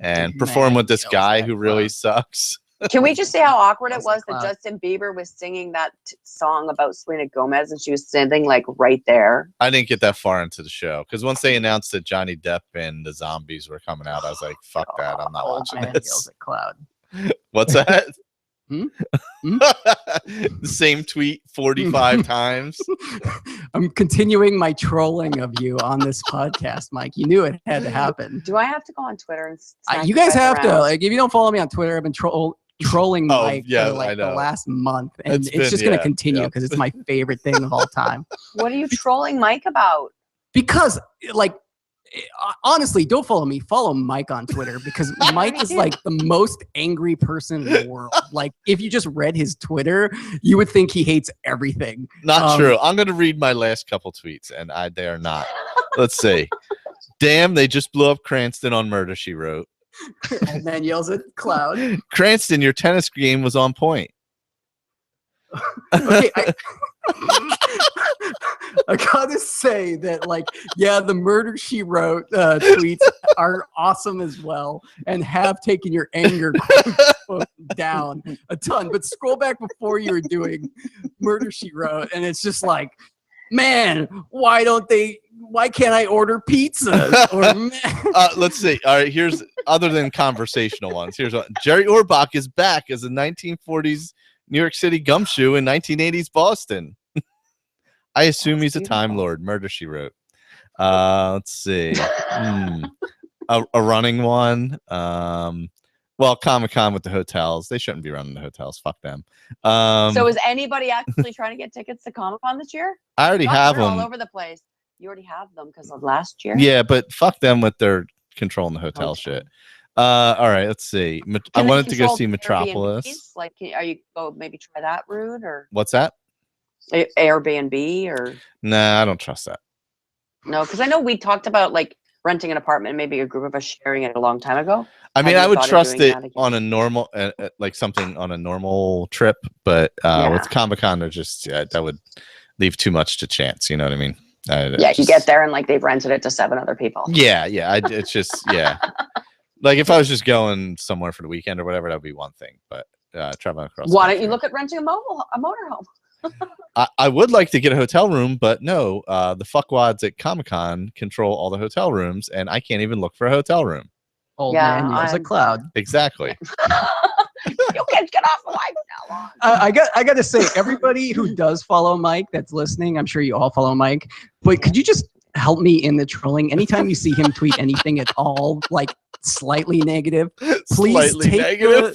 S2: and perform with this guy who really sucks."
S3: Can we just say how awkward it
S4: That's
S3: was
S4: the
S3: that
S4: clown.
S3: Justin Bieber was singing that song about Selena Gomez and she was standing like right there?
S2: I didn't get that far into the show because once they announced that Johnny Depp and the zombies were coming out, I was like, "Fuck that! I'm not
S4: Old
S2: watching
S4: man
S2: this."
S4: yells at cloud.
S2: What's that?
S4: Hmm?
S2: The same tweet 45 times.
S4: I'm continuing my trolling of you on this podcast, Mike. You knew it had to happen.
S3: Do I have to go on Twitter and smack
S4: You guys have to.
S3: around?
S4: Like, if you don't follow me on Twitter, I've been trolling
S2: Oh,
S4: Mike
S2: yeah,
S4: for
S2: I
S4: like the
S2: know.
S4: last month, and
S2: It's
S4: it's
S2: been-
S4: just going
S2: yeah,
S4: to continue
S2: yeah.
S4: because it's my favorite thing of all time.
S3: What are you trolling Mike about?
S4: Because, like, honestly, don't follow me. Follow Mike on Twitter because Mike
S3: already
S4: is
S3: did.
S4: like the most angry person in the world. Like, if you just read his Twitter, you would think he hates everything.
S2: Not true. I'm going to read my last couple tweets, and they are not. Let's see. Damn, they just blew up Cranston on Murder, She Wrote.
S4: And then yells at Cloud.
S2: Cranston, your tennis game was on point.
S4: Okay, I gotta say that, like, yeah, the Murder She Wrote tweets are awesome as well and have taken your anger quote down a ton. But scroll back before you were doing Murder She Wrote, and it's just like, man, why can't I order pizza? Or
S2: Let's see. All right, here's other than conversational ones. Here's one. Jerry Orbach is back as a 1940s New York City gumshoe in 1980s Boston. I assume he's a Time Lord. Murder, She Wrote. Let's see. A running one. Well, Comic-Con with the hotels. They shouldn't be running the hotels. Fuck them.
S3: So is anybody actually trying to get tickets to Comic-Con this year?
S2: I already
S3: Thought
S2: have
S3: they're
S2: them.
S3: all over the place. You already have them because of last year.
S2: Yeah, but fuck them with their controlling the hotel shit. All right, let's see. I
S3: Can they
S2: wanted to go
S3: control
S2: see Metropolis.
S3: Airbnbs? Like, are you go maybe try that route or
S2: What's that?
S3: Airbnb or
S2: Nah, I don't trust that.
S3: no? Because I know we talked about like renting an apartment, maybe a group of us sharing it a long time ago.
S2: I mean,
S3: Have
S2: I
S3: you
S2: would
S3: thought of
S2: trust
S3: doing
S2: it
S3: that again?
S2: on a normal, like something on a normal trip, but
S3: Yeah.
S2: with Comic-Con, they're just that would leave too much to chance. You know what I mean?
S3: Yeah, you get there and like they've rented it to 7 other people.
S2: Yeah. It's just like if I was just going somewhere for the weekend or whatever, that would be one thing. But traveling across.
S3: Why
S2: the
S3: don't you
S2: country-
S3: look at renting a motorhome?
S2: I would like to get a hotel room, but no, the fuckwads at Comic-Con control all the hotel rooms, and I can't even look for a hotel room.
S4: old
S3: Yeah,
S4: man yells at Cloud.
S2: Exactly.
S3: You can't get off the life now.
S4: I got to say, everybody who does follow Mike that's listening, I'm sure you all follow Mike, but could you just help me in the trolling? Anytime you see him tweet anything at all, like slightly negative, please
S2: Slightly
S4: take
S2: negative.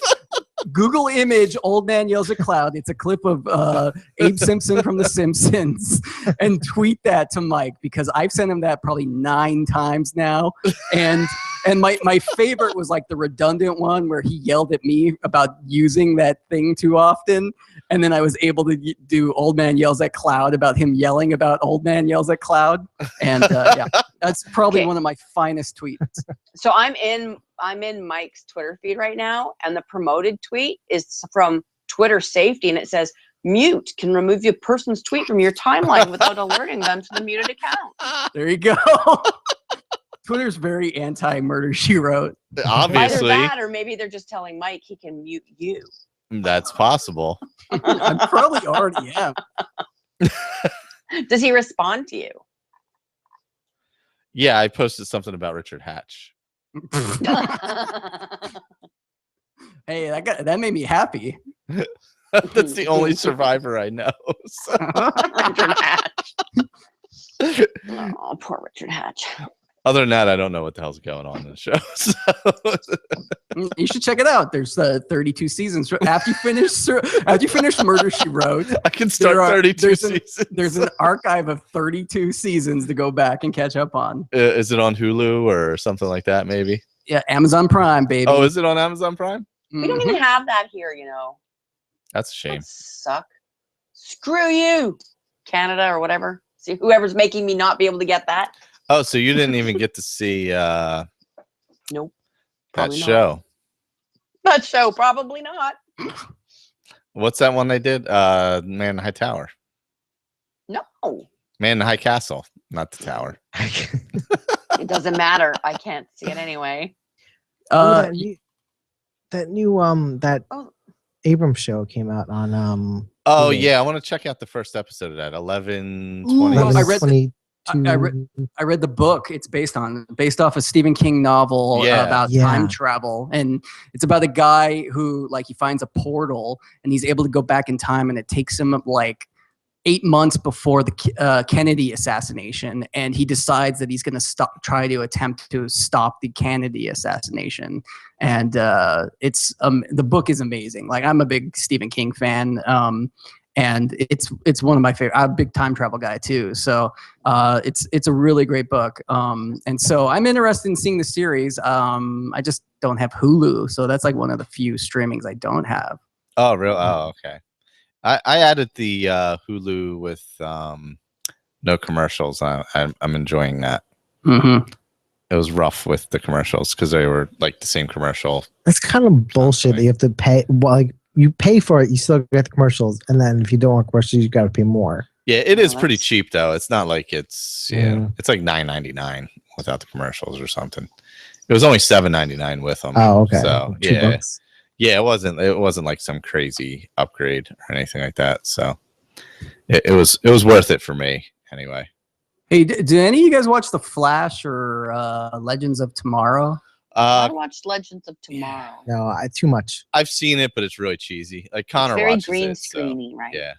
S4: Google image old man yells at cloud. It's a clip of Abe Simpson from The Simpsons, and tweet that to Mike, because I've sent him that probably 9 times now. And my favorite was like the redundant one where he yelled at me about using that thing too often. And then I was able to do old man yells at cloud about him yelling about old man yells at cloud. And yeah, that's probably one of my finest tweets.
S3: So I'm in Mike's Twitter feed right now, and the promoted tweet is from Twitter Safety, and it says, "Mute can remove a person's tweet from your timeline without alerting them to the muted account."
S4: There you go. Twitter's very anti-Murder, She Wrote.
S2: Obviously.
S3: Either that, or maybe they're just telling Mike he can mute you.
S2: That's possible.
S4: I probably already am.
S3: Does he respond to you?
S2: Yeah, I posted something about Richard Hatch.
S4: Hey, that made me happy.
S2: That's the only survivor I know. So.
S3: Richard Hatch. Oh, poor Richard Hatch.
S2: Other than that, I don't know what the hell's going on in the show. So.
S4: You should check it out. There's 32 seasons. After you finish Murder, She Wrote,
S2: I can start 32 seasons.
S4: There's an archive of 32 seasons to go back and catch up on.
S2: Is it on Hulu or something like that, maybe?
S4: Yeah, Amazon Prime, baby.
S2: Oh, is it on Amazon Prime?
S3: We don't even have that here, you know.
S2: That's a shame.
S3: That suck. Screw you, Canada or whatever. See, whoever's making me not be able to get that.
S2: Oh, so you didn't even get to see
S3: Nope.
S2: that show?
S3: That show, probably not.
S2: What's that one they did? Man in the High Tower.
S3: No.
S2: Man in the High Castle, not the tower.
S3: It doesn't matter. I can't see it anyway.
S1: That new Abrams show came out on
S2: Oh
S1: Hulu.
S2: yeah, I want to check out the first episode of that. 11/20.
S4: Ooh, I
S1: I
S4: read the book. It's based off a Stephen King novel about time travel, and it's about a guy who he finds a portal and he's able to go back in time, and it takes him like 8 months before the Kennedy assassination, and he decides that he's going to try to attempt to stop the Kennedy assassination. And it's the book is amazing. Like, I'm a big Stephen King fan. And it's one of my favorite. I'm a big time travel guy too, so it's a really great book. And so I'm interested in seeing the series. I just don't have Hulu, so that's like one of the few streamings I don't have.
S2: Oh, real? Oh, okay. I added the Hulu with no commercials. I'm enjoying that.
S4: Mm-hmm.
S2: It was rough with the commercials because they were like the same commercial.
S1: It's kind of bullshit that you have to pay. Well, you pay for it, you still get the commercials, and then if you don't want commercials, you got to pay more.
S2: Yeah, it is pretty cheap though. It's not like it's it's like $9.99 without the commercials or something. It was only $7.99 with them.
S1: Oh, okay.
S2: So
S1: $2.
S2: Yeah, it wasn't like some crazy upgrade or anything like that. So it was worth it for me anyway.
S4: Hey, do any of you guys watch The Flash or Legends of Tomorrow?
S3: I watched Legends of Tomorrow.
S1: No, too much.
S2: I've seen it, but it's really cheesy. Like Connor
S3: very
S2: watches
S3: green
S2: it,
S3: screeny,
S2: so,
S3: right?
S2: Yeah.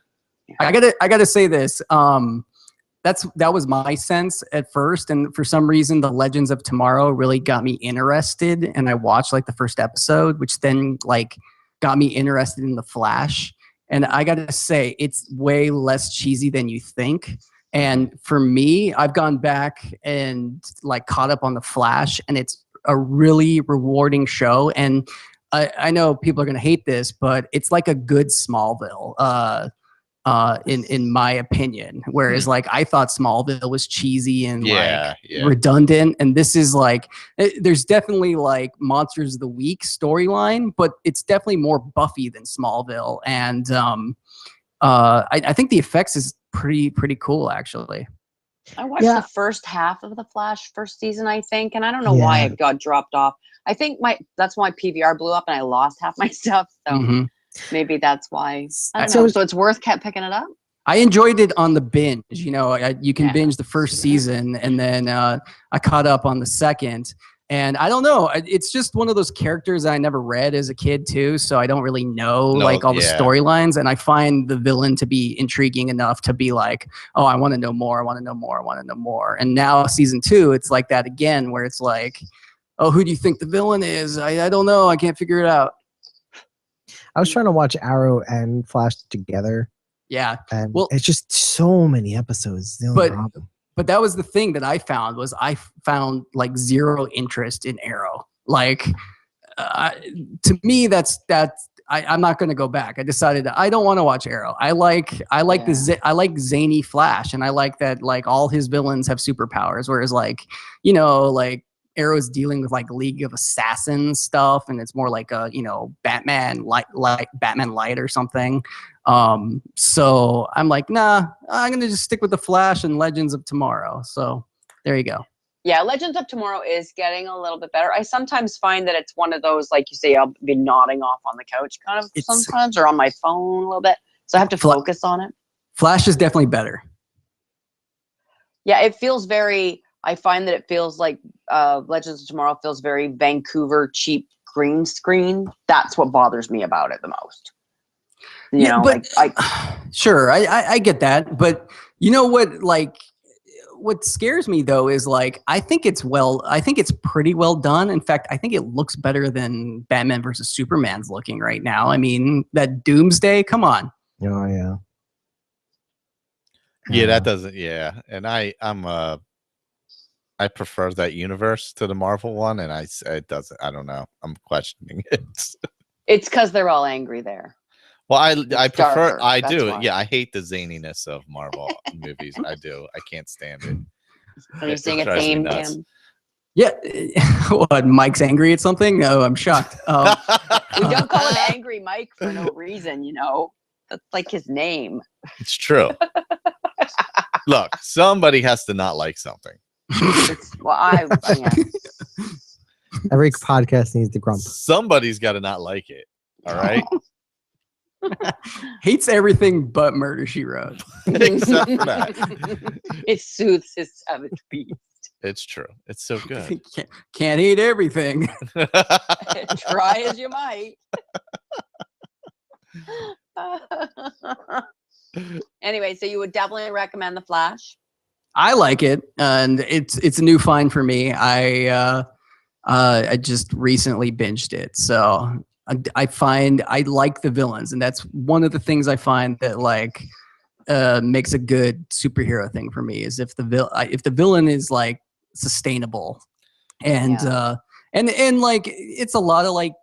S4: I gotta say this. That was my sense at first, and for some reason, the Legends of Tomorrow really got me interested, and I watched like the first episode, which then like got me interested in The Flash. And I gotta say, it's way less cheesy than you think. And for me, I've gone back and like caught up on The Flash, and it's a really rewarding show. And I know people are going to hate this, but it's like a good Smallville, in my opinion. Whereas like I thought Smallville was cheesy and redundant, and this is like there's definitely like Monsters of the Week storyline, but it's definitely more Buffy than Smallville. And I think the effects is pretty cool actually.
S3: I watched the first half of The Flash first season, I think, and I don't know why it got dropped off. I think that's why PVR blew up and I lost half my stuff. So maybe that's why. I don't know. So it's worth picking it up.
S4: I enjoyed it on the binge. You know, you can binge the first season, and then I caught up on the second. And I don't know. It's just one of those characters I never read as a kid too, so I don't really know all the storylines. And I find the villain to be intriguing enough to be like, oh, I want to know more. I want to know more. I want to know more. And now season 2, it's like that again, where it's like, oh, who do you think the villain is? I don't know. I can't figure it out.
S1: I was trying to watch Arrow and Flash together,
S4: Yeah.
S1: and
S4: Well,
S1: it's just so many episodes. The only problem.
S4: But that was the thing that I found was I found like zero interest in Arrow. Like to me, I'm not going to go back. I decided that I don't want to watch Arrow. I like zany Flash, and I like that like all his villains have superpowers. Whereas like like Arrow's dealing with like League of Assassins stuff, and it's more like a Batman light or something. So I'm like, nah, I'm gonna just stick with the Flash and Legends of Tomorrow. So there you go.
S3: Yeah, Legends of Tomorrow is getting a little bit better. I sometimes find that it's one of those, like you say, I'll be nodding off on the couch kind of sometimes, or on my phone a little bit. So I have to focus on it.
S4: Flash is definitely better.
S3: Yeah, it feels I find that it feels like Legends of Tomorrow feels very Vancouver cheap green screen. That's what bothers me about it the most.
S4: Sure, I get that, but you know what scares me though is like I think it's pretty well done. In fact, I think it looks better than Batman versus Superman's looking right now. I mean, that Doomsday, come on.
S1: Oh yeah.
S2: Yeah, that doesn't. Yeah, and I prefer that universe to the Marvel one, and it doesn't. I don't know. I'm questioning it.
S3: It's because they're all angry there.
S2: Well, I prefer.
S3: Darker,
S2: I do.
S3: why.
S2: Yeah, I hate the zaniness of Marvel movies. I do. I can't stand it.
S3: Are you seeing a theme, Tim?
S4: Yeah. What? Mike's angry at something? No, I'm shocked.
S3: We don't call him Angry Mike for no reason. That's like his name.
S2: It's true. Look, somebody has to not like something.
S1: Every podcast needs to grump.
S2: Somebody's got to not like it. All right.
S4: Hates everything but Murder, She Wrote.
S2: Except for that.
S3: It soothes his seventh beast.
S2: It's true. It's so good.
S4: Can't hate everything.
S3: Try as you might. Anyway, so you would definitely recommend The Flash?
S4: I like it, and it's a new find for me. I just recently binged it, so I find I like the villains, and that's one of the things I find that like makes a good superhero thing for me is if the villain is like sustainable, and like it's a lot of like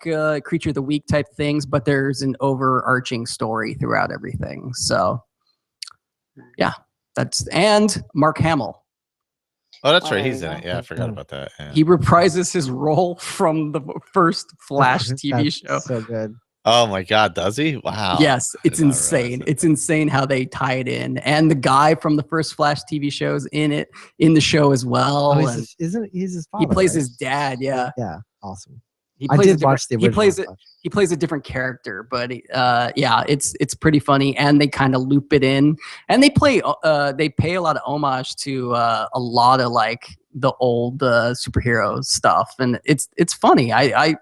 S4: Creature of the Week type things, but there's an overarching story throughout everything. So yeah, and Mark Hamill.
S2: Oh, that's right. He's in it. Yeah, I forgot about that. Yeah.
S4: He reprises his role from the first Flash TV show.
S1: So good.
S2: Oh my God, does he? Wow.
S4: Yes, it's insane. It's insane how they tie it in, and the guy from the first Flash TV shows in the show as well.
S1: Oh, he's his father?
S4: He plays
S1: right?
S4: his dad. Yeah.
S1: Yeah. Awesome.
S4: I did watch the original. He plays a different character, but yeah, it's pretty funny, and they kind of loop it in, and they pay a lot of homage to a lot of like the old superhero stuff, and it's funny. I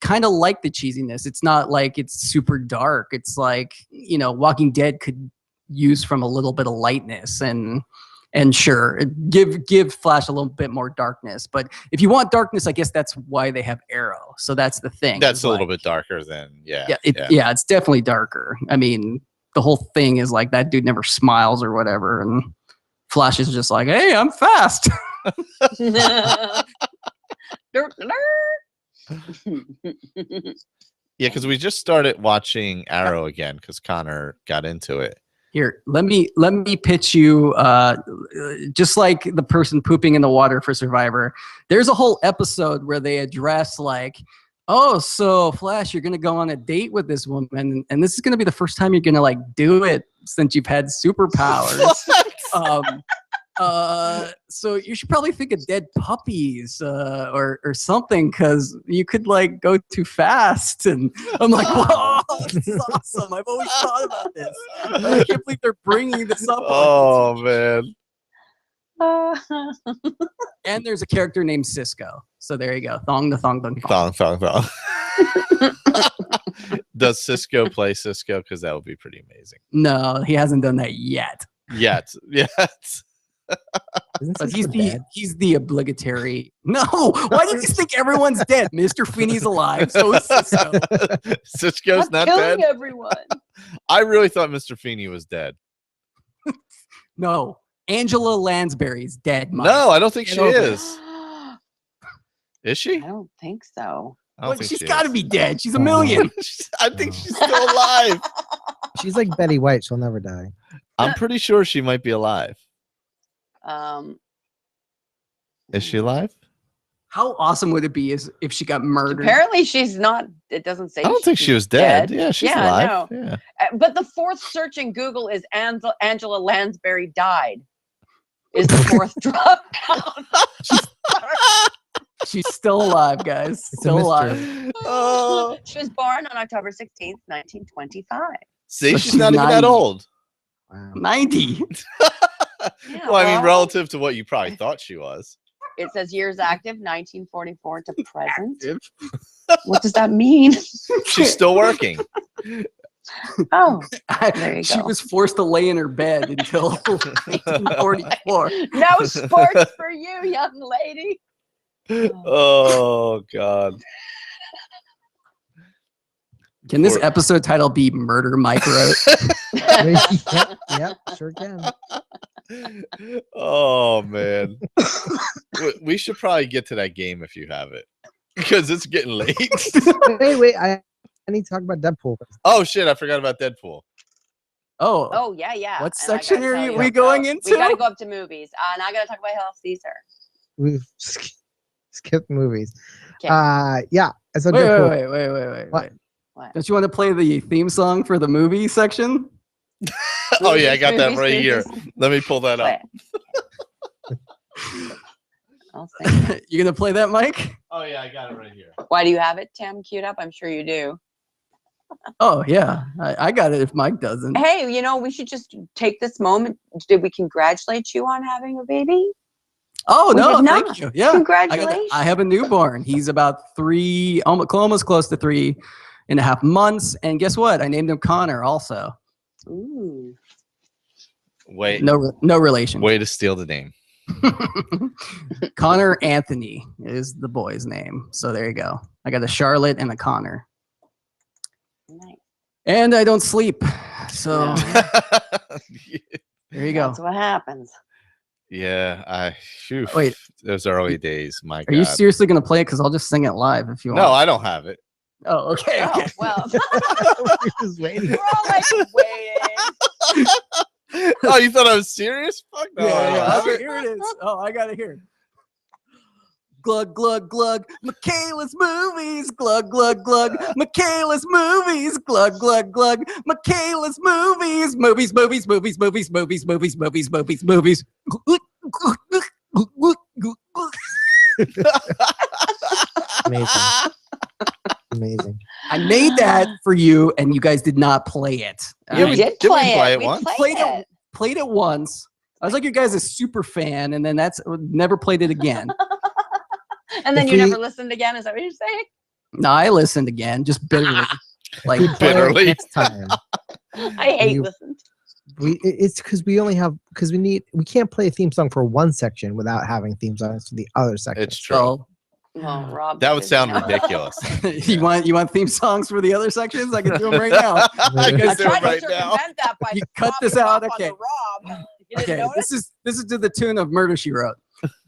S4: kind of like the cheesiness. It's not like it's super dark. It's like Walking Dead could use from a little bit of lightness and sure, give Flash a little bit more darkness. But if you want darkness, I guess that's why they have Arrow. So that's the thing.
S2: That's a little bit darker than
S4: it's definitely darker. I mean, the whole thing is like that dude never smiles or whatever, and Flash is just like, hey, I'm fast.
S2: Yeah, because we just started watching Arrow again because Connor got into it.
S4: Here, let me pitch you, just like the person pooping in the water for Survivor. There's a whole episode where they address like, oh, so Flash, you're gonna go on a date with this woman, and this is gonna be the first time you're gonna like do it since you've had superpowers. So you should probably think of dead puppies or something, because you could like go too fast. And I'm like, whoa, this is awesome. I've always thought about this. I can't believe they're bringing this up.
S2: Oh man.
S4: And there's a character named Cisco. So there you go. Thong.
S2: Does Cisco play Cisco? Because that would be pretty amazing.
S4: No, he hasn't done that yet.
S2: Yet.
S1: Is Isn't
S4: But
S1: Cisco dead?
S4: he's the obligatory. No, why do you think everyone's dead? Mr. Feeney's alive, so is Cisco.
S2: Cisco's
S3: I'm
S2: not
S3: killing
S2: dead.
S3: everyone.
S2: I really thought Mr. Feeney was dead.
S4: No, Angela Lansbury's dead. Mike.
S2: No, I don't think
S4: Get
S2: she
S4: over
S2: is. Is she?
S3: I don't think so.
S2: I don't
S4: Well,
S2: think
S4: she's
S2: she
S4: got to
S2: is.
S4: be dead. She's a million.
S2: I think she's still alive.
S1: She's like Betty White. She'll never die.
S2: I'm pretty sure she might be alive. Is she alive?
S4: How awesome would it be if she got murdered?
S3: Apparently, she's not. It doesn't say.
S2: I don't think she was dead. Yeah, she's alive.
S3: No.
S2: Yeah.
S3: But the fourth search in Google is Angela Lansbury died. Is the fourth drop down?
S4: She's still alive, guys.
S1: It's a
S4: Still alive.
S1: mystery.
S2: Oh.
S3: She was born on October 16th, 1925.
S2: See,
S4: So
S2: she's
S4: she's
S2: not even that
S4: 90.
S2: old.
S1: Wow.
S4: 90.
S3: Yeah,
S2: Well, I mean, relative to what you probably thought she was.
S3: it says years active, 1944 to present. What does that mean?
S2: She's still working.
S3: Oh, there you
S4: She
S3: go.
S4: was forced to lay in her bed until 1944.
S3: No sports for you, young lady.
S2: Oh God.
S4: Can this
S2: Poor-
S4: episode title be Murder Mike Wrote?
S1: Yep, sure can.
S2: Oh man. We should probably get to that game if you have it. Because it's getting late.
S1: Wait, I need to talk about Deadpool.
S2: Oh shit, I forgot about Deadpool.
S4: Oh,
S3: Oh, yeah.
S4: What
S3: And I
S4: section
S3: gotta
S4: are
S3: tell
S4: we
S3: you,
S4: going
S3: so
S4: into?
S3: We got to go up to movies. And I got to talk about Hail Caesar.
S1: We've skipped movies.
S3: Okay.
S1: Yeah. So
S4: wait,
S1: Deadpool.
S4: wait.
S1: What?
S3: What?
S4: Don't you want to play the theme song for the movie section?
S2: Oh yeah, I got that
S3: Movies,
S2: right here.
S3: movies.
S2: Let me pull that up.
S3: Wait. I'll sing.
S4: You gonna play that, Mike?
S2: Oh yeah, I got it right here.
S3: Why do you have it, Tim, queued up? I'm sure you do.
S4: Oh yeah, I got it. If Mike doesn't,
S3: Hey, we should just take this moment. Did we congratulate you on having a baby?
S4: oh
S3: We
S4: no,
S3: did
S4: thank
S3: not.
S4: you. Yeah,
S3: Congratulations.
S4: I have a newborn. He's about almost close to 3.5 months. And guess what? I named him Connor. Also,
S3: Ooh.
S2: Wait.
S4: no relation.
S2: Way to steal the name.
S4: Connor Anthony is the boy's name. So there you go. I got a Charlotte and a Connor.
S3: Nice.
S4: And I don't sleep. So there you go.
S3: That's what happens.
S2: Yeah,
S4: Wait.
S2: those early days. My
S4: Are
S2: God.
S4: you seriously going to play it? Because I'll just sing it live if you want.
S2: No, I don't have it.
S4: Oh, okay.
S3: Oh,
S4: okay.
S3: well.
S1: We're just waiting.
S3: We're all like waiting.
S2: Oh, you thought I was serious? Fuck no. I don't
S4: Yeah,
S2: have it.
S4: here it is. Oh, I got it here. Glug, glug, glug. Michaela's movies. Glug, glug, glug. Michaela's movies. Glug, glug, glug. Michaela's movies. Movies, movies, movies, movies, movies, movies, movies, movies, movies.
S1: Amazing. Amazing.
S4: I made that for you, and you guys did not play it.
S2: Yeah,
S3: We
S2: we-
S3: did
S2: did we
S3: play
S2: play
S3: it.
S2: it
S3: We
S2: once?
S3: played
S4: Played
S3: it.
S4: Played it once. I was like, you guys a super fan, and then never played it again.
S3: And then
S1: If
S3: you
S1: we-
S3: never listened again. Is that what you're saying?
S4: No, I listened again, just bitterly. Like
S2: Bitterly.
S1: Next time.
S3: I hate
S1: You-
S3: listening.
S1: It's because we can't play a theme song for one section without having theme songs for the other section.
S2: It's true.
S4: So
S3: Well, Rob.
S2: That would
S3: is
S2: sound
S3: now.
S2: ridiculous.
S4: you want theme songs for the other sections? I can do them right now.
S2: I can
S3: I
S2: do
S3: tried
S2: it
S3: to
S2: right now.
S3: circumvent that by
S4: You cut
S3: popping
S4: this out,
S3: off on
S4: okay.
S3: the Rob. You didn't
S4: Okay,
S3: notice?
S4: this is to the tune of Murder She Wrote.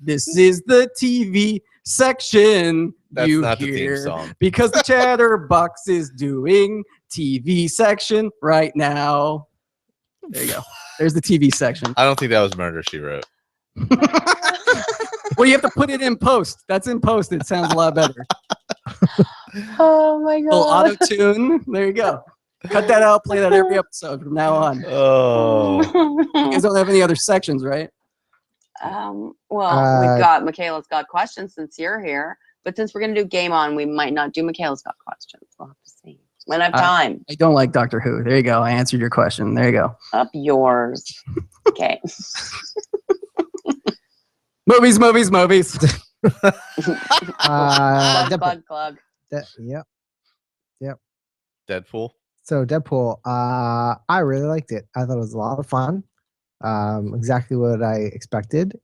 S4: This is the TV section
S2: That's
S4: you
S2: not the theme
S4: hear
S2: song.
S4: because the Chatterbox is doing TV section right now. There you go. There's the TV section.
S2: I don't think that was Murder, She Wrote.
S4: Well, you have to put it in post. That's in post. It sounds a lot better.
S3: Oh my
S4: Little
S3: god.
S4: auto tune. There you go. Cut that out. Play that every episode from now on.
S2: Oh.
S4: You guys don't have any other sections, right?
S3: Well, we've got Michaela's Got Questions since you're here. But since we're going to do Game On, we might not do Michaela's Got Questions. We'll have to see. When I have time.
S4: I don't like Doctor Who. There you go. I answered your question. There you go.
S3: Up yours. Okay.
S4: Movies, movies, movies.
S3: Plug,
S1: Deadpool.
S3: plug, plug.
S1: Yep.
S2: Deadpool.
S1: So Deadpool, I really liked it. I thought it was a lot of fun. Exactly what I expected.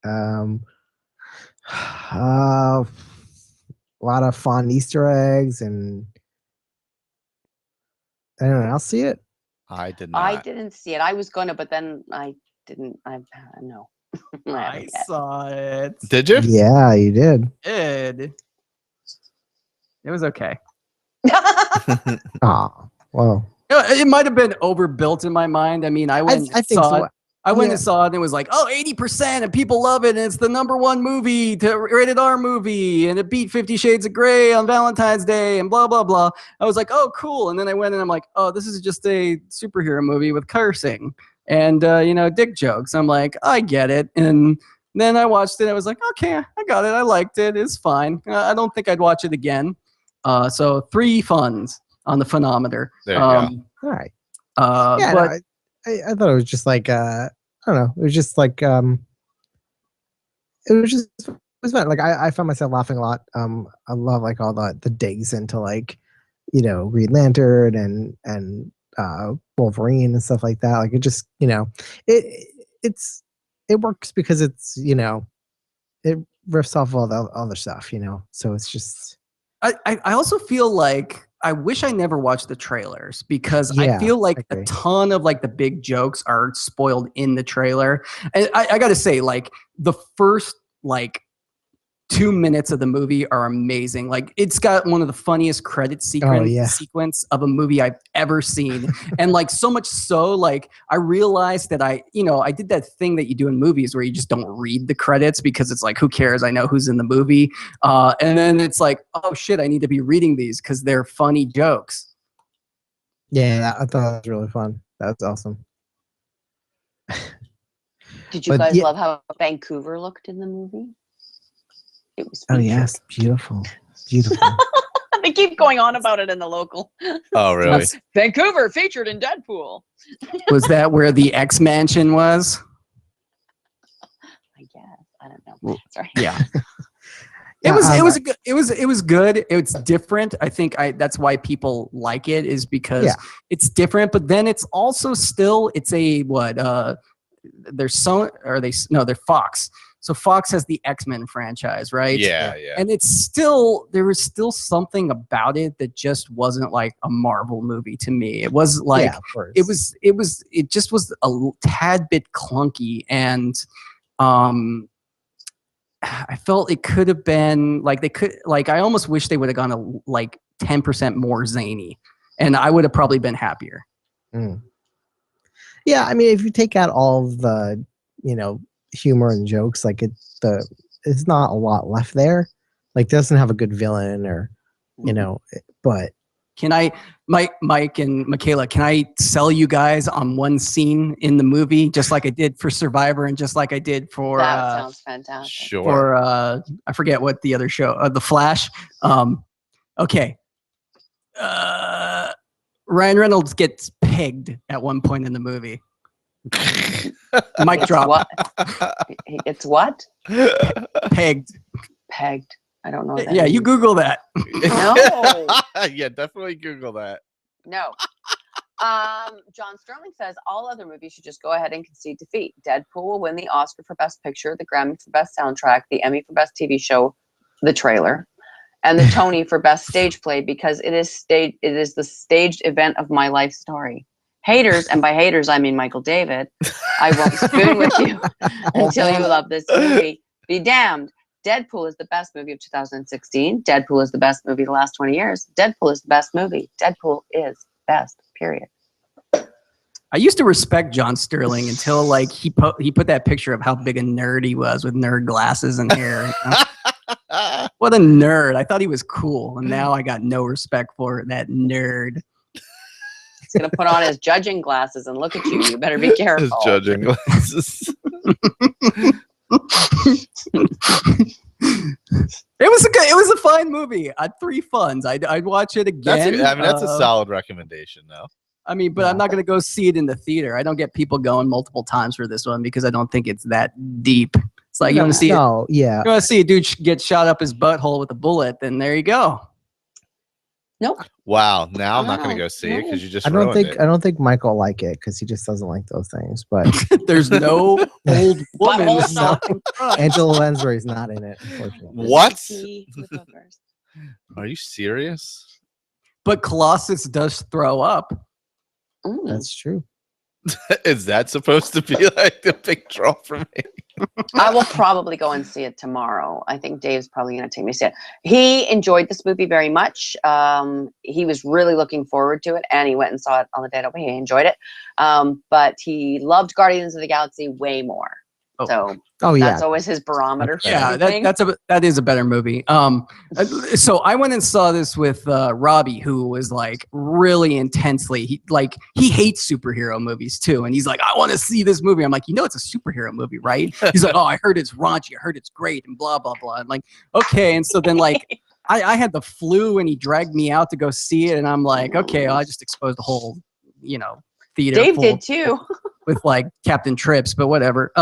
S1: A lot of fun Easter eggs, and anyone else see it?
S2: I did not.
S3: I didn't see it. I was gonna, but then I didn't. I no.
S4: I saw it.
S2: Did you?
S1: Yeah, you did.
S4: It was okay.
S1: Oh, well.
S4: It might have been overbuilt in my mind. I mean, I went
S1: I think so.
S4: I went and saw it and it was like, 80% and people love it and it's the #1 movie rated R movie and it beat 50 Shades of Grey on Valentine's Day and blah, blah, blah. I was like, oh, cool. And then I went and I'm like, oh, this is just a superhero movie with cursing and, dick jokes. I'm like, I get it. And then I watched it. I was like, okay, I got it. I liked it. It's fine. I don't think I'd watch it again. So 3 funds on the Phenometer.
S2: There you go.
S1: All right.
S4: But
S1: no, I thought it was just like I don't know. It was just like it was fun. Like I found myself laughing a lot. I love like all the digs into like Green Lantern and Wolverine and stuff like that. Like it just it works because it's it riffs off all the other stuff. So it's just.
S4: I also feel like I wish I never watched the trailers because I feel like a ton of like the big jokes are spoiled in the trailer. And I got to say, like the first like 2 minutes of the movie are amazing. Like it's got one of the funniest credit sequence of a movie I've ever seen. And like so much so, like I realized that I did that thing that you do in movies where you just don't read the credits because it's like, who cares? I know who's in the movie. And then it's like, oh shit, I need to be reading these because they're funny jokes.
S1: Yeah, I thought it was really fun. That was awesome.
S3: Did you guys love how Vancouver looked in the movie? It was featured.
S1: Oh yes, beautiful.
S3: They keep going on about it in the local.
S2: Oh really?
S3: Vancouver featured in Deadpool.
S4: Was that where the X Mansion was?
S3: I guess I don't know. Sorry.
S4: Yeah. It was good. It's different. I think that's why people like it is because it's different. But then it's also still they're Fox. So Fox has the X-Men franchise, right?
S2: Yeah.
S4: And there was still something about it that just wasn't like a Marvel movie to me. It was like it just was a tad bit clunky, and I felt it could have been I almost wish they would have gone like 10% more zany, and I would have probably been happier.
S1: Yeah, I mean, if you take out all of the humor and jokes, like it's not a lot left there. Like it doesn't have a good villain or but
S4: can I Mike and Michaela, can I sell you guys on one scene in the movie just like I did for Survivor and just like I did for
S3: that sounds fantastic.
S2: Sure.
S4: For I forget what the other show, The Flash. Okay. Ryan Reynolds gets pegged at one point in the movie. Mic drop.
S3: What? It's what?
S4: Pegged.
S3: I don't know what that
S4: means. You Google that.
S3: No.
S2: Yeah, definitely Google that.
S3: No. John Sterling says all other movies should just go ahead and concede defeat. Deadpool will win the Oscar for Best Picture, the Grammy for Best Soundtrack, the Emmy for Best TV Show, the trailer, and the Tony for Best Stage Play because it is the staged event of my life story. Haters, and by haters I mean Michael David, I won't spoon with you until you love this movie. Be damned. Deadpool is the best movie of 2016. Deadpool is the best movie of the last 20 years. Deadpool is the best movie. Deadpool is best, period.
S4: I used to respect John Sterling until like he put that picture of how big a nerd he was with nerd glasses and hair. What a nerd. I thought he was cool. And now I got no respect for that nerd.
S3: He's going to put on his judging glasses and look at you. You better be careful.
S2: His judging glasses.
S4: It was a fine movie. 3 funds. I'd watch it again.
S2: That's a solid recommendation, though.
S4: I mean, but I'm not going to go see it in the theater. I don't get people going multiple times for this one because I don't think it's that deep. It's like you want to see you want to see a dude get shot up his butthole with a bullet, then there you go.
S3: Nope.
S2: Wow. Now I'm not going to
S3: No,
S2: go see it because you just
S1: I don't
S2: ruined
S1: think
S2: it.
S1: I don't think Michael will like it because he just doesn't like those things. But
S4: There's no old woman.
S3: Butthole's not.
S1: Angela Lansbury's not in it, unfortunately.
S2: What?
S3: Pee with hookers.
S2: Are you serious?
S4: But Colossus does throw up.
S3: Mm.
S1: That's true.
S2: Is that supposed to be like the big draw for me?
S3: I will probably go and see it tomorrow. I think Dave's probably going to take me to see it. He enjoyed this movie very much. He was really looking forward to it, and he went and saw it on the day he enjoyed it. But he loved Guardians of the Galaxy way more.
S4: Oh.
S3: So
S1: yeah,
S3: that's always his barometer. For
S4: Yeah,
S3: everything.
S4: that is a better movie. So I went and saw this with Robbie, who was like really intensely. He hates superhero movies too, and he's like, I want to see this movie. I'm like, it's a superhero movie, right? He's like, oh, I heard it's raunchy. I heard it's great, and blah blah blah. I'm like, okay. And so then like I had the flu, and he dragged me out to go see it, and I'm like, okay, I just exposed the whole theater.
S3: Dave
S4: full
S3: did too.
S4: with like Captain Trips, but whatever.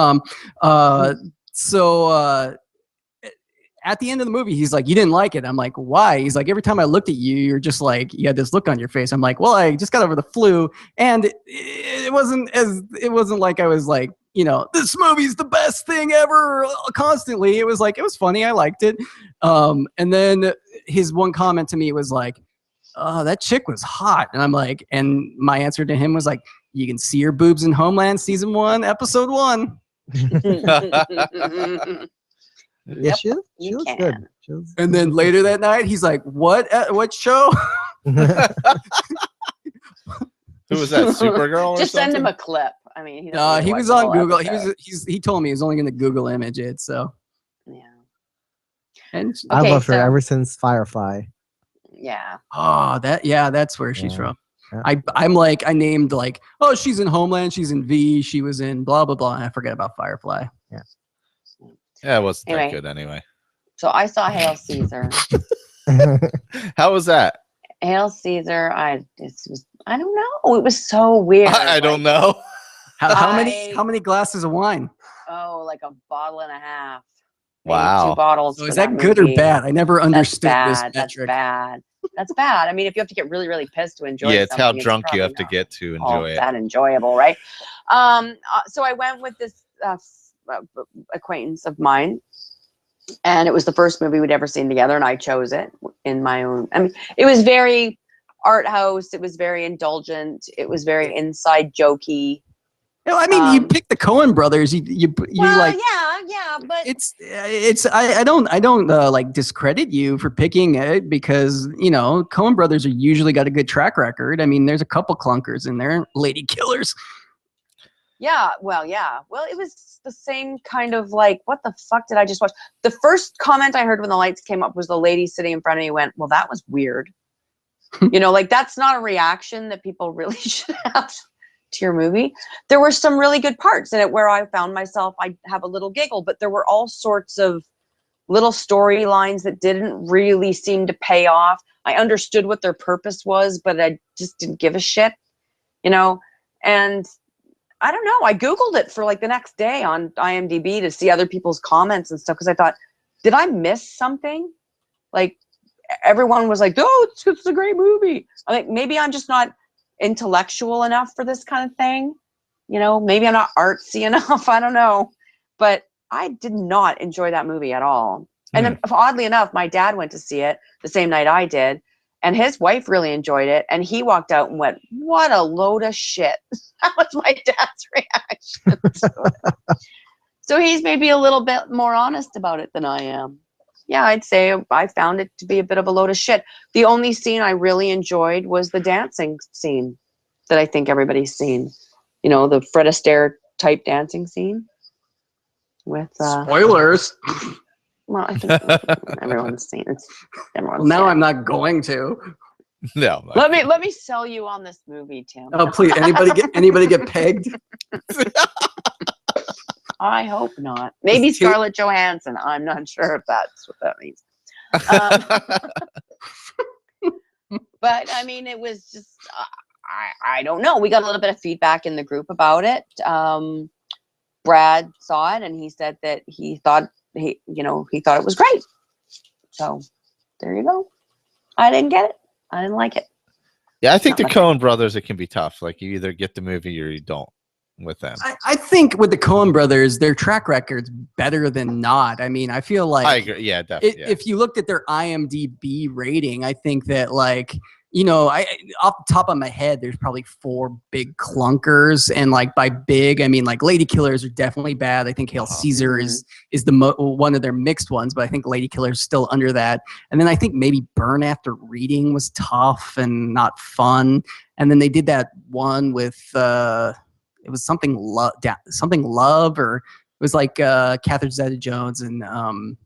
S4: So at the end of the movie, he's like, you didn't like it. I'm like, why? He's like, every time I looked at you, you're just like, you had this look on your face. I'm like, well, I just got over the flu, and it wasn't like I was like, this movie's the best thing ever constantly. It was like, it was funny. I liked it. And then his one comment to me was like, oh, that chick was hot. And I'm like, and my answer to him was like, you can see her boobs in Homeland season 1, episode 1.
S1: Yeah, she
S3: you
S1: looks
S3: can.
S1: good. She looks-
S4: And then later that night, he's like, what show?
S2: Who was that? Supergirl? Or
S3: Just send him
S2: something?
S3: a clip. I mean, he doesn't need
S4: He
S3: to
S4: was
S3: watch the
S4: on
S3: whole
S4: Google.
S3: episode.
S4: He told me he was only going to Google image it. So,
S3: Yeah.
S4: and
S1: I've
S3: Okay,
S1: loved her
S3: so-
S1: ever since Firefly.
S3: Yeah.
S4: that's where she's
S1: Yeah.
S4: from.
S1: Yeah.
S4: I'm like, I named like, oh, she's in Homeland, she's in V, she was in blah blah blah, and I forget about Firefly.
S2: Yeah, it wasn't
S3: Anyway.
S2: that good anyway.
S3: So I saw Hail Caesar.
S2: How was that?
S3: Hail Caesar. I don't know. It was so weird.
S2: I don't know.
S4: How many glasses of wine?
S3: Oh, like a bottle and a half. Maybe
S2: Wow.
S3: 2 bottles.
S4: So
S3: for
S4: is that good or
S3: movie.
S4: bad? I never understood
S3: That's
S4: this
S3: bad. That's
S4: metric.
S3: bad. That's bad. I mean, if you have to get really, really pissed to enjoy
S2: Yeah, it's how
S3: something,
S2: drunk you
S3: probably
S2: have to
S3: not
S2: get to
S3: all
S2: enjoy it.
S3: that enjoyable, right? So I went with this acquaintance of mine, and it was the first movie we'd ever seen together, and I chose it in my own. I mean, it was very art house. It was very indulgent. It was very inside jokey.
S4: I mean, you picked the Coen brothers. You
S3: Well,
S4: like.
S3: yeah, but
S4: It's I don't like discredit you for picking it because Coen brothers are usually got a good track record. I mean, there's a couple clunkers in there, lady killers.
S3: yeah, well, it was the same kind of like, what the fuck did I just watch? The first comment I heard when the lights came up was the lady sitting in front of me went, well, that was weird. Like that's not a reaction that people really should have to your movie. There were some really good parts in it where I found myself, I have a little giggle, but there were all sorts of little storylines that didn't really seem to pay off. I understood what their purpose was, but I just didn't give a shit, and I don't know. I Googled it for like the next day on IMDb to see other people's comments and stuff because I thought, did I miss something? Like everyone was like, oh, it's a great movie. I'm like, maybe I'm just not intellectual enough for this kind of thing. Maybe I'm not artsy enough. I don't know. But I did not enjoy that movie at all. And then, oddly enough, my dad went to see it the same night I did. And his wife really enjoyed it. And he walked out and went, what a load of shit. That was my dad's reaction to it. So he's maybe a little bit more honest about it than I am. Yeah, I'd say I found it to be a bit of a load of shit. The only scene I really enjoyed was the dancing scene that I think everybody's seen. The Fred Astaire type dancing scene with
S4: Spoilers.
S3: well, I think everyone's seen it.
S4: Now I'm not going to.
S2: No.
S3: Let me sell you on this movie, Tim.
S4: Oh please! Anybody get pegged?
S3: I hope not. Maybe Scarlett Johansson. I'm not sure if that's what that means. But I mean, it was just I don't know. We got a little bit of feedback in the group about it. Brad saw it and he said that he thought it was great. So there you go. I didn't get it. I didn't like it.
S2: Yeah, I think
S3: Not
S2: the
S3: my
S2: Coen brothers, it can be tough. Like you either get the movie or you don't with them.
S4: I think with the Coen brothers, their track record's better than not. I mean, I feel like
S2: I agree. Yeah, definitely. Yeah.
S4: if you looked at their IMDb rating, I think that like, you know, I off the top of my head, there's probably 4 big clunkers, and like by big, I mean like Lady Killers are definitely bad. I think Hail Caesar is the one of their mixed ones, but I think Lady Killer is still under that. And then I think maybe Burn After Reading was tough and not fun. And then they did that one with it was something love, or it was like Catherine Zeta-Jones and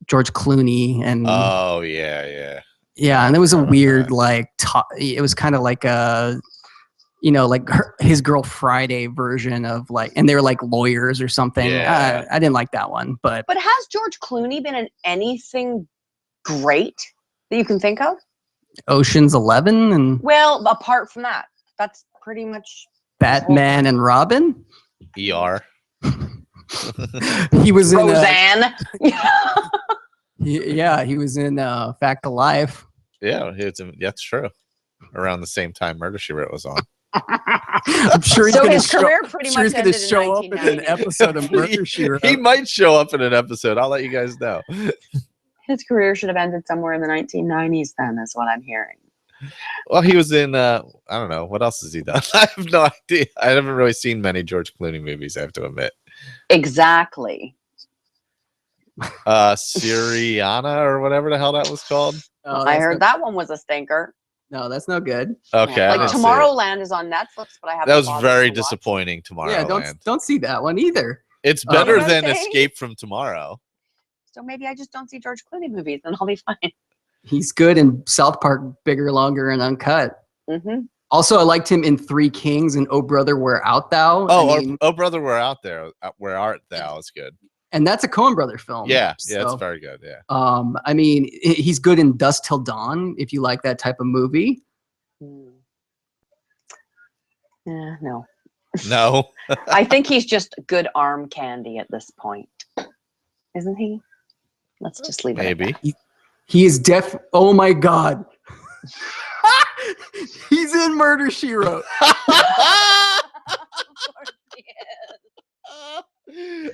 S4: George Clooney and
S2: Oh yeah.
S4: yeah, and it was a weird like it was kind of like a like his Girl Friday version of like, and they were like lawyers or something.
S2: Yeah.
S4: I didn't like that one, but
S3: has George Clooney been in anything great that you can think of?
S4: Ocean's 11 and
S3: Well, apart from that, that's pretty much
S4: Batman and Robin.
S2: ER.
S4: He was in
S3: Roseanne.
S4: he was in Fact of Life.
S2: Yeah, that's true. Around the same time Murder, She Wrote was on.
S4: I'm sure he's
S3: So
S4: gonna
S3: his career pretty
S4: sure
S3: much
S4: he's gonna
S3: ended in
S4: show up in an
S3: 1990.
S4: episode of Murder, She Wrote.
S2: He might show up in an episode. I'll let you guys know.
S3: His career should have ended somewhere in the 1990s then, is what I'm hearing.
S2: Well, he was in I don't know. What else has he done? I have no idea. I haven't really seen many George Clooney movies, I have to admit.
S3: Exactly.
S2: Syriana or whatever the hell that was called.
S4: Oh,
S3: I heard that one was a stinker.
S4: No, that's no good.
S2: Okay.
S3: Like
S2: I didn't see it.
S3: Tomorrowland is on Netflix, but I haven't.
S2: That was
S3: bothered
S2: very
S3: to watch.
S2: disappointing. Tomorrowland.
S4: Yeah, don't see that one either.
S2: It's better
S3: What
S2: than
S3: am I saying?
S2: Escape from Tomorrow.
S3: So maybe I just don't see George Clooney movies, and I'll be fine.
S4: He's good in South Park, Bigger, Longer, and Uncut.
S3: Mm-hmm.
S4: Also, I liked him in Three Kings and Oh Brother, Where Art Thou?
S2: Oh,
S4: I mean,
S2: oh, brother, we're out there. Where art thou is good.
S4: and that's a Coen Brother film.
S2: Yeah,
S4: so,
S2: it's very good. Yeah.
S4: I mean, he's good in Dusk Till Dawn if you like that type of movie.
S3: Yeah, no.
S2: No.
S3: I think he's just good arm candy at this point, isn't he? Let's just leave it.
S2: Maybe.
S3: At that.
S4: He is deaf. Oh my God. He's in Murder, She Wrote.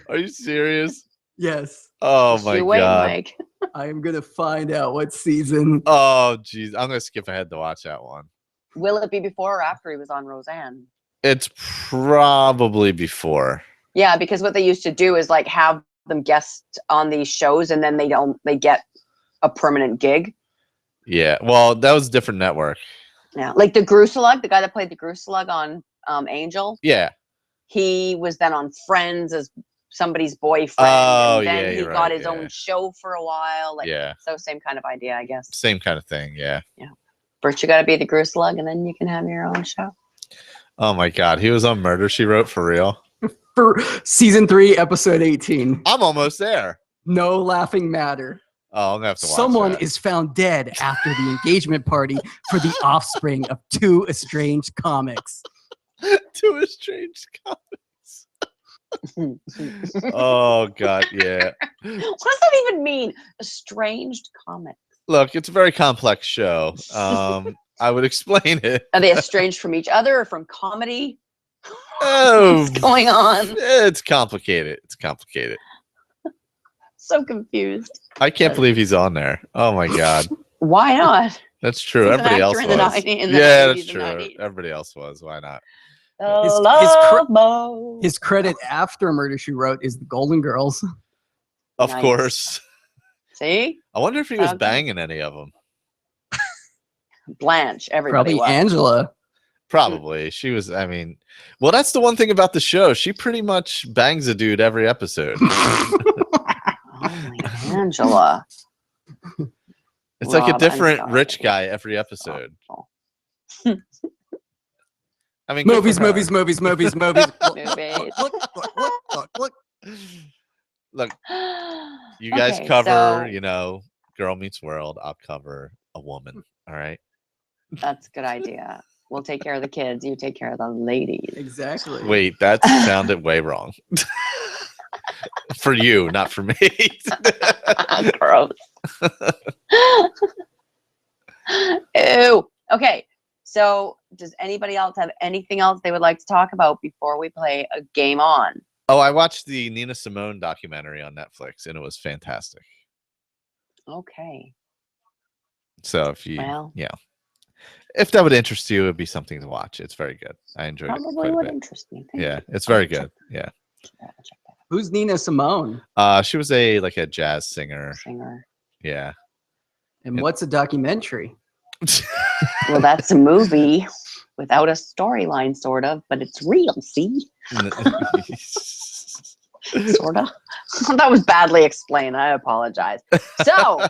S2: Are you serious?
S4: Yes.
S2: Oh
S3: Just
S2: my
S3: you wait,
S2: god.
S3: Mike.
S4: I am going to find out what season.
S2: Oh jeez. I'm gonna skip ahead to watch that one.
S3: Will it be before or after he was on Roseanne?
S2: It's probably before.
S3: Yeah, because what they used to do is like have them guest on these shows, and then they get a permanent gig.
S2: Yeah. Well, that was a different network.
S3: Yeah, like the Gruselug, the guy that played the Gruselug on Angel.
S2: Yeah.
S3: He was then on Friends as somebody's boyfriend.
S2: Oh,
S3: and then
S2: yeah,
S3: he
S2: you're
S3: got
S2: right,
S3: his
S2: yeah.
S3: own show for a while. Like,
S2: Yeah.
S3: so same kind of idea, I guess.
S2: Same kind of thing. Yeah.
S3: First, you got to be the Gruselug, and then you can have your own show.
S2: Oh my god. He was on Murder, She Wrote for real.
S4: For season 3, episode 18.
S2: I'm almost there.
S4: No laughing matter.
S2: Oh, I'm gonna have to watch
S4: Someone
S2: that.
S4: is found dead after the engagement party for the offspring of 2 estranged comics.
S2: Two estranged comics. Oh god, yeah.
S3: What does that even mean? Estranged comic.
S2: Look, it's a very complex show. I would explain it.
S3: Are they estranged from each other or from comedy?
S2: Oh,
S3: What's going on?
S2: it's complicated. It's complicated.
S3: So confused.
S2: I can't believe he's on there. Oh my god.
S3: Why not?
S2: That's true.
S3: He's an
S2: Everybody else
S3: actor in the
S2: was.
S3: 90 in the
S2: Yeah,
S3: 90s
S2: that's
S3: and
S2: true.
S3: 90s.
S2: Everybody else was. Why not?
S4: His credit after Murder, She Wrote is the Golden Girls.
S2: Of
S3: Nice.
S2: course.
S3: See?
S2: I wonder if he was
S3: Okay.
S2: banging any of them.
S3: Blanche, everybody
S4: Probably
S3: was.
S4: Angela.
S2: Probably. She was, I mean, well, that's the one thing about the show. She pretty much bangs a dude every episode.
S3: Holy Angela.
S2: It's like a
S3: Rob, I'm
S2: different
S3: sorry.
S2: rich guy every episode. I mean,
S4: Movies.
S2: Look,
S3: Movies.
S2: look, you guys
S3: Okay,
S2: cover,
S3: so
S2: you know, Girl Meets World. I'll cover a woman. All right.
S3: that's a good idea. We'll take care of the kids. You take care of the ladies.
S4: Exactly.
S2: Wait, that sounded way wrong. For you, not for me.
S3: Gross. Ew. Okay. So, does anybody else have anything else they would like to talk about before we play a game on?
S2: Oh, I watched the Nina Simone documentary on Netflix, and it was fantastic.
S3: Okay.
S2: So if you,
S3: Well,
S2: if that would interest you, it'd be something to watch. It's very good. I enjoyed it
S3: probably
S2: quite a
S3: would
S2: bit.
S3: interest me. Thank
S2: Yeah,
S3: you.
S2: it's very
S3: I'll check
S2: good. Yeah.
S3: I'll check that
S4: Who's Nina Simone?
S2: She was a jazz singer.
S3: singer.
S2: Yeah.
S4: And what's a documentary?
S3: Well, that's a movie without a storyline, sort of, but it's real. See, sort of. That was badly explained. I apologize. So,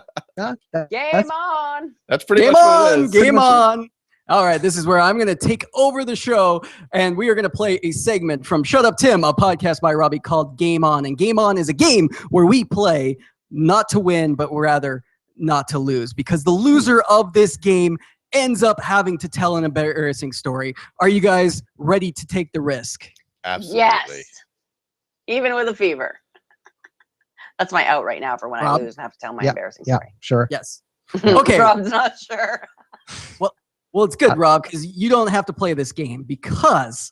S3: game on.
S2: That's pretty
S4: Game
S2: much what it
S4: on,
S2: is.
S4: game on. All right, this is where I'm going to take over the show, and we are going to play a segment from Shut Up Tim, a podcast by Robbie called Game On. And Game On is a game where we play not to win, but rather not to lose, because the loser of this game ends up having to tell an embarrassing story. Are you guys ready to take the risk?
S2: Absolutely.
S3: Yes. Even with a fever. That's my out right now for when
S4: Rob?
S3: I lose and have to tell my embarrassing
S1: Yeah,
S3: story.
S1: sure.
S4: Yes. Okay.
S3: Rob's not sure.
S4: Well, it's good, Rob, because you don't have to play this game, because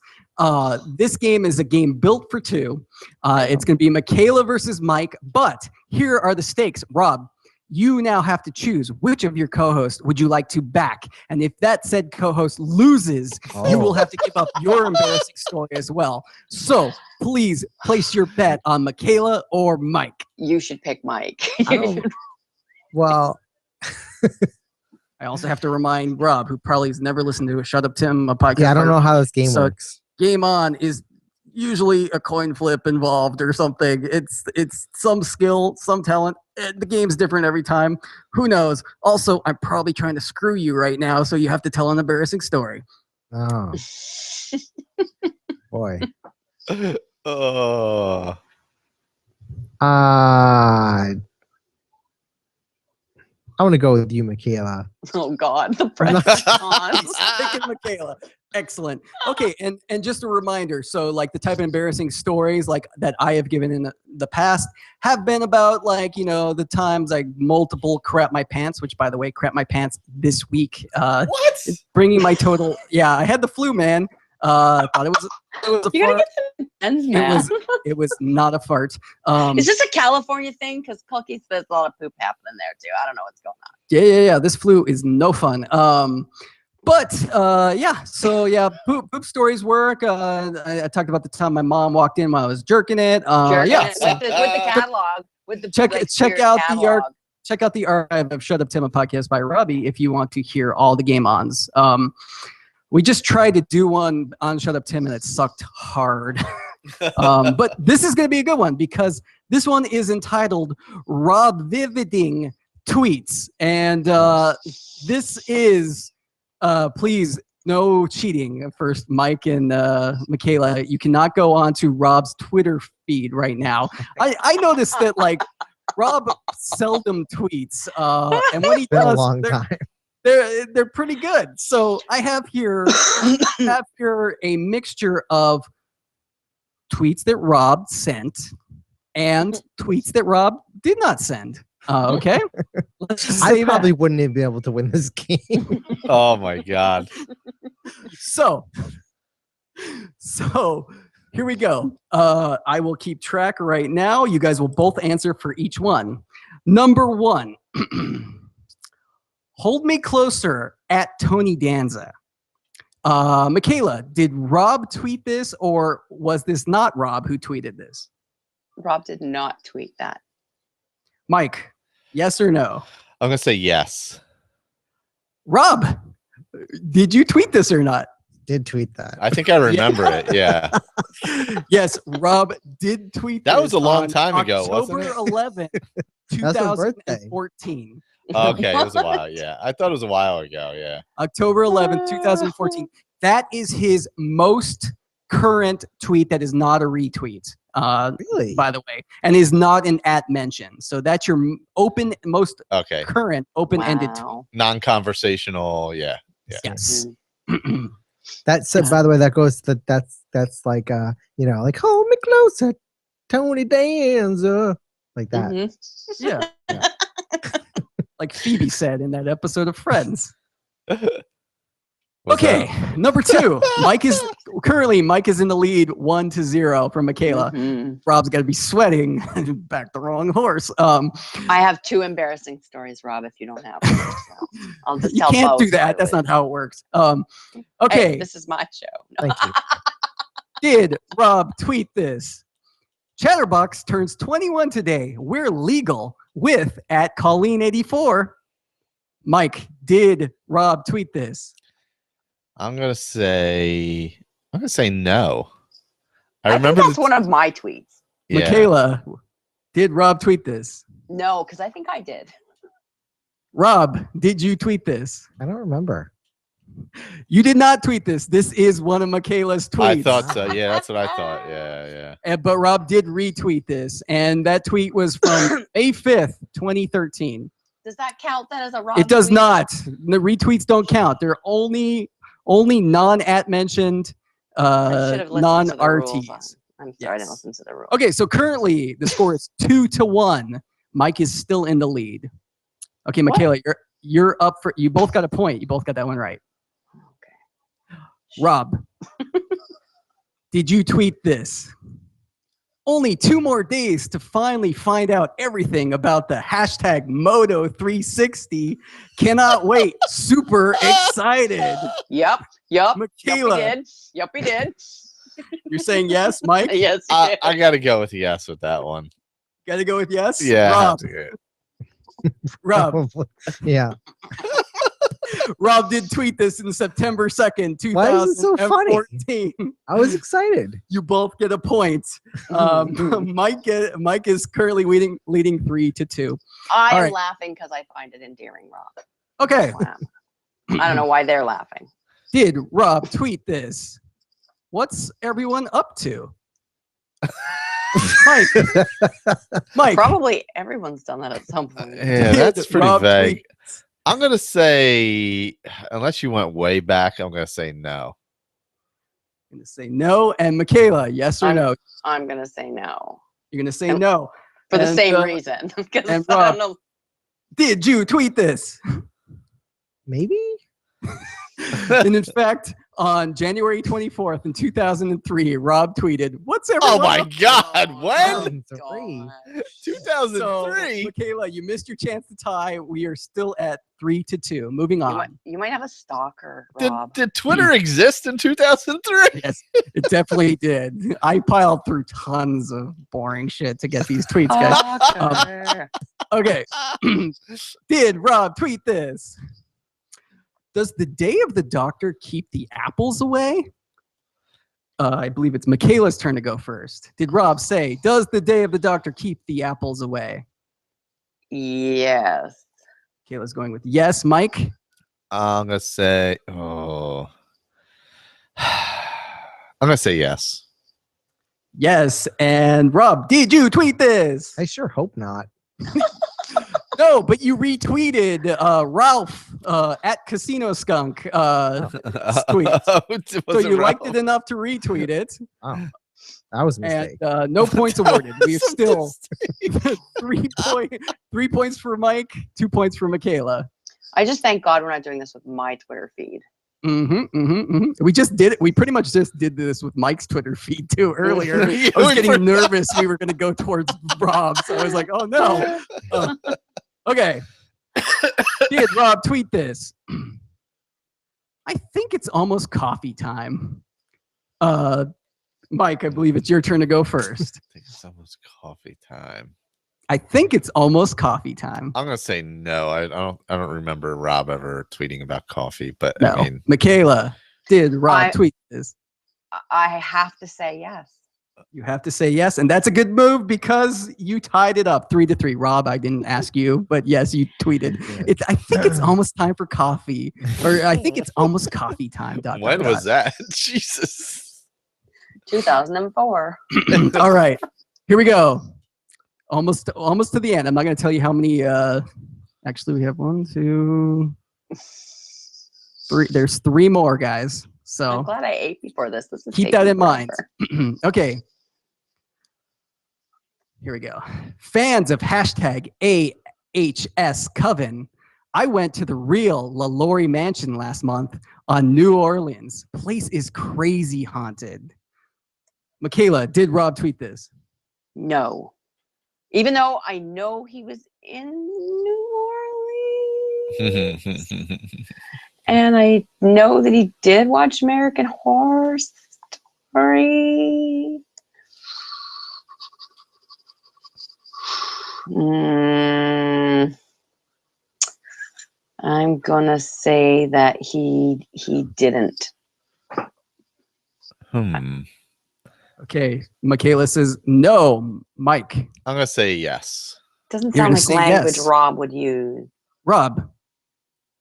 S4: this game is a game built for two. It's going to be Michaela versus Mike, but here are the stakes. Rob, you now have to choose which of your co-hosts would you like to back. And if that said co-host loses, you will have to give up your embarrassing story as well. So please place your bet on Michaela or Mike.
S3: You should pick Mike.
S1: Well,
S4: I also have to remind Rob, who probably has never listened to a Shut Up Tim, a podcast.
S1: yeah, I don't know how this game
S4: So-
S1: works.
S4: Game On is usually a coin flip involved or something. It's some skill, some talent. The game's different every time. Who knows? Also, I'm probably trying to screw you right now, so you have to tell an embarrassing story.
S1: Oh, boy.
S2: Oh.
S1: I want to go with you, Michaela.
S3: Oh God, the pressure's on.
S4: Picking Michaela. Excellent. Okay, and just a reminder, so like the type of embarrassing stories like that I have given in the past have been about the times I multiple crap my pants, which by the way, crap my pants this week.
S2: What?
S4: Bringing my total. Yeah, I had the flu, man. Thought it was a
S3: You gotta
S4: fart.
S3: get some ends, man.
S4: It was not a fart.
S3: Is this a California thing? Because Cookies, there's a lot of poop happening there too. I don't know what's going on.
S4: Yeah. This flu is no fun. Poop stories work. I talked about the time my mom walked in while I was jerking it.
S3: Jerking
S4: Yeah.
S3: it with the catalog. With the
S4: Check out
S3: catalog.
S4: Check out the archive of Shut Up Tim, a podcast by Robbie, if you want to hear all the game ons. We just tried to do one on Shut Up Tim, and it sucked hard. But this is going to be a good one, because this one is entitled Rob Vividing Tweets. And this is, please, no cheating. First, Mike and Michaela, you cannot go on to Rob's Twitter feed right now. I noticed that, Rob seldom tweets. And when he
S1: Been
S4: does,
S1: a long time.
S4: they're pretty good. So I have here a mixture of tweets that Rob sent and tweets that Rob did not send. Okay, let's just say
S1: I probably wouldn't even be able to win this game.
S2: Oh my God.
S4: So here we go. I will keep track right now. You guys will both answer for each one. Number one. Hold Me Closer at Tony Danza. Michaela, did Rob tweet this, or was this not Rob who tweeted this?
S3: Rob did not tweet that.
S4: Mike, yes or no?
S2: I'm going to say yes.
S4: Rob, did you tweet this or not?
S1: Did tweet that.
S2: I think I remember it. Yeah.
S4: Yes, Rob did tweet
S2: That
S4: this
S2: was a long
S4: on
S2: time ago, wasn't
S4: October
S2: it?
S4: 11th,
S1: That's her birthday.
S4: 2014.
S2: Okay. It was a while. Yeah. I thought it was a while ago. Yeah.
S4: October 11th, 2014. That is his most current tweet that is not a retweet.
S1: Really?
S4: By the way, and is not an @ mention. So that's your most
S2: Okay.
S4: current open-ended tweet.
S3: Wow.
S2: Non-conversational. Yeah. Yeah.
S4: Yes.
S1: That said, by the way, that goes to that's like hold me closer, Tony Danza, like that.
S3: Mhm.
S4: Yeah. Like Phoebe said in that episode of Friends.
S2: What's
S4: Okay,
S2: that?
S4: number 2. Mike is in the lead 1-0 from Michaela.
S3: Mhm.
S4: Rob's got to be sweating. Back the wrong horse.
S3: I have 2 embarrassing stories, Rob. If you don't have them, so I'll just
S4: You
S3: tell
S4: can't
S3: both.
S4: do that. That's not how it works. Okay.
S3: Hey, this is my show.
S1: Thank you.
S4: Did Rob tweet this? Chatterbox turns 21 today. We're legal with @Colleen84. Mike, did Rob tweet this?
S2: I'm gonna say no.
S3: I
S2: remember
S3: think that's one of my tweets.
S2: Yeah.
S4: Michaela, did Rob tweet this?
S3: No, because I think I did.
S4: Rob, did you tweet this?
S1: I don't remember.
S4: You did not tweet this. This is one of Michaela's tweets.
S2: I thought so. Yeah, that's what I thought. Yeah.
S4: But Rob did retweet this, and that tweet was from May 5th, 2013.
S3: Does that count then as a Rob
S4: It does
S3: tweet?
S4: not. The retweets don't count. They're only non-at mentioned,
S3: I should have listened to the rules.
S4: non-RTs.
S3: I'm sorry, I didn't
S4: Yes.
S3: listen to the rules.
S4: Okay, so currently the score is 2-1. Mike is still in the lead. Okay, Michaela, you're up for. You both got a point. You both got that one right.
S3: Okay.
S4: Rob, did you tweet this? Only 2 more days to finally find out everything about the hashtag Moto360. Cannot wait. Super excited.
S3: Yep.
S4: Michaela.
S3: Yep, he did.
S4: You're saying yes, Mike?
S3: Yes, he
S2: I
S3: did.
S2: got to go with yes with that one.
S4: Got to go with yes?
S2: Yeah. I have
S4: Rob,
S2: to go.
S4: Rob,
S1: Probably. Yeah.
S4: Rob did tweet this in September 2nd, 2014.
S1: Why is it so funny? I was excited.
S4: You both get a point. Mike is currently leading 3-2.
S3: I
S4: All
S3: am
S4: right.
S3: laughing because I find it endearing, Rob.
S4: Okay.
S3: I don't know why they're laughing.
S4: Did Rob tweet this? What's everyone up to? Mike.
S3: Probably everyone's done that at some point.
S2: Yeah, that's pretty
S4: Rob
S2: vague.
S4: tweet-
S2: I'm gonna say, unless you went way back, I'm gonna say no.
S4: I'm gonna say no. And Michaela, yes or no?
S3: I'm going to say no.
S4: You're gonna say
S3: And-
S4: no.
S3: For the
S4: And,
S3: same reason. Because
S4: and
S3: I
S4: Rob.
S3: don't know.
S4: Did you tweet this?
S1: Maybe?
S4: And in fact, on January 24th in 2003, Rob tweeted, "What's everyone?"
S2: Oh my
S4: up to?"
S2: God!
S3: Oh,
S2: When?
S1: Three.
S3: God.
S2: 2003.
S4: So, Michaela, you missed your chance to tie. We are still at 3-2. Moving on.
S3: You might have a stalker,
S2: Did,
S3: Rob.
S2: did Twitter exist in 2003?
S4: Yes, it definitely did. I piled through tons of boring shit to get these tweets, guys.
S3: Stalker.
S4: Okay. Did Rob tweet this? Does the day of the doctor keep the apples away? I believe it's Michaela's turn to go first. Did Rob say, does the day of the doctor keep the apples away?
S3: Yes.
S4: Michaela's going with yes. Mike?
S2: I'm gonna say, oh, I'm gonna say yes.
S4: Yes. And Rob, did you tweet this?
S1: I sure hope not.
S4: No, but you retweeted Ralph at Casino Skunk tweet. So you liked it enough to retweet it.
S1: Oh, that was a mistake.
S4: And no points awarded. We are still 3 points for Mike, 2 points for Michaela.
S3: I just thank God we're not doing this with my Twitter feed.
S4: We just did it. We pretty much just did this with Mike's Twitter feed too earlier.
S2: Yeah,
S4: I was
S2: we
S4: getting
S2: forgot.
S4: nervous we were going to go towards Rob. So I was like, oh no. Okay. Did Rob tweet this? I think it's almost coffee time. Mike, I believe it's your turn to go first.
S2: I think it's almost coffee time.
S4: I think it's almost coffee time.
S2: I'm gonna say no. I don't remember Rob ever tweeting about coffee, but
S4: No.
S2: I mean,
S4: Michaela, did Rob tweet this?
S3: I have to say yes.
S4: You have to say yes, and that's a good move because you tied it up 3-3. Rob, I didn't ask you, but yes, you tweeted. I think it's almost time for coffee, or I think it's almost coffee time.
S2: when was that? Jesus.
S3: 2004.
S4: All right, here we go. Almost to the end. I'm not going to tell you how many. Actually, we have 1, 2, 3. There's 3 more, guys.
S3: I'm
S4: So
S3: glad I ate before this. This is
S4: keep that
S3: taking
S4: in mind.
S3: forever.
S4: Okay. Here we go. Fans of hashtag AHS Coven, I went to the real LaLaurie Mansion last month on New Orleans. Place is crazy haunted. Michaela, did Rob tweet this?
S3: No. Even though I know he was in New Orleans. And I know that he did watch American Horror Story. I'm gonna say that he didn't.
S4: Okay, Michaela says no. Mike,
S2: I'm gonna say yes.
S3: Doesn't
S4: You're
S3: sound
S4: gonna
S3: like
S4: say
S3: language
S4: yes.
S3: Rob would use.
S4: Rob,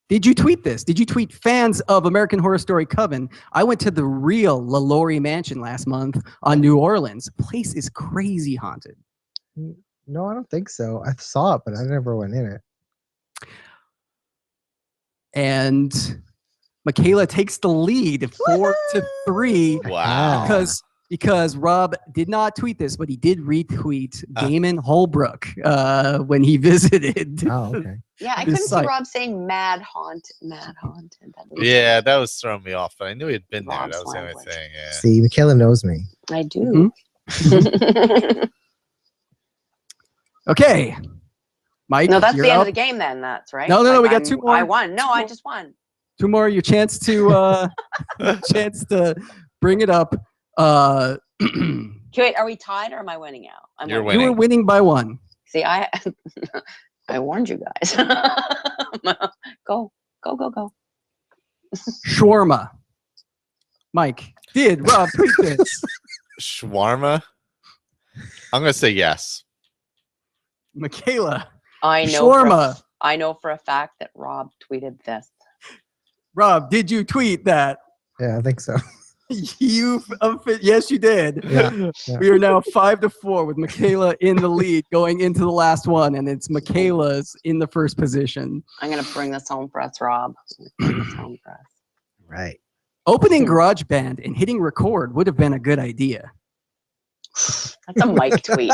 S4: did you tweet this? Did you tweet fans of American Horror Story Coven? I went to the real LaLaurie Mansion last month on New Orleans. Place is crazy haunted.
S1: No, I don't think so. I saw it, but I never went in it.
S4: And Michaela takes the lead 4-3
S2: Wow.
S4: because Rob did not tweet this, but he did retweet Damon Holbrook when he visited.
S1: Oh, okay.
S3: Yeah, I
S4: This
S3: couldn't see
S4: site.
S3: Rob saying mad haunted.
S2: Yeah, that was throwing me off, but I knew he'd been there.
S3: Rob's
S2: That was the only
S3: language.
S2: thing. Yeah.
S1: See, Michaela knows me.
S3: I do.
S4: Okay, Mike.
S3: No, that's
S4: you're
S3: the end
S4: up.
S3: of the game then. That's right.
S4: No, we got two more.
S3: I won. No, I just won.
S4: Two more. Your chance to chance to bring it up.
S3: Wait, are we tied or am I winning now?
S2: You're
S3: winning.
S4: You were winning by one.
S3: See, I warned you guys. Go.
S4: Shawarma. Mike, did Rob tweet this?
S2: Shawarma. I'm gonna say yes.
S4: Michaela.
S3: I know.
S4: Shawarma.
S3: I know for a fact that Rob tweeted this.
S4: Rob, did you tweet that?
S1: Yeah, I think so.
S4: Yes, you did.
S1: Yeah.
S4: We are now 5-4 with Michaela in the lead going into the last one, and it's Michaela's in the first position.
S3: I'm gonna bring this home for us, Rob. Bring this home for us.
S1: Right.
S4: Opening GarageBand and hitting record would have been a good idea.
S3: That's a Mike tweet.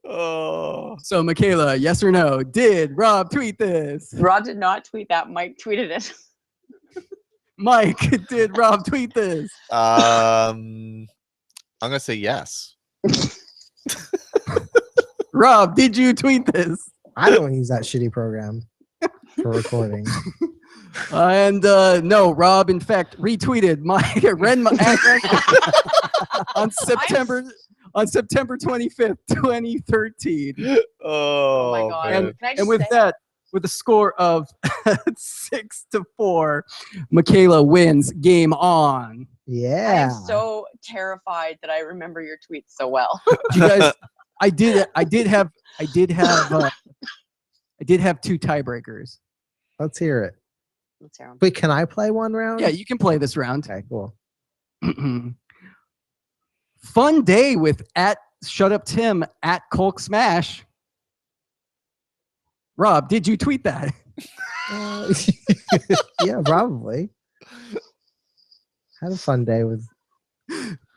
S2: Oh.
S4: So, Michaela, yes or no? Did Rob tweet this?
S3: Rob did not tweet that. Mike tweeted it.
S4: Mike, did Rob tweet this?
S2: I'm gonna say yes.
S4: Rob, did you tweet this?
S1: I don't use that shitty program for recording.
S4: And no, Rob, in fact, retweeted on September 25th, 2013.
S3: Oh my God.
S2: man.
S3: Can I just
S4: And with
S3: say-
S4: that, with a score of 6-4, Michaela wins. Game on.
S3: I
S1: Yeah.
S3: am so terrified that I remember your tweets so well.
S4: You guys, I did have two tiebreakers.
S1: Let's hear it.
S3: Let's hear 'em.
S1: Wait, can I play one round?
S4: Yeah, you can play this round.
S1: Okay, cool.
S4: Fun day with @ShutUpTim @ColkSmash. Rob, did you tweet that?
S1: Yeah, probably. Had a fun day with.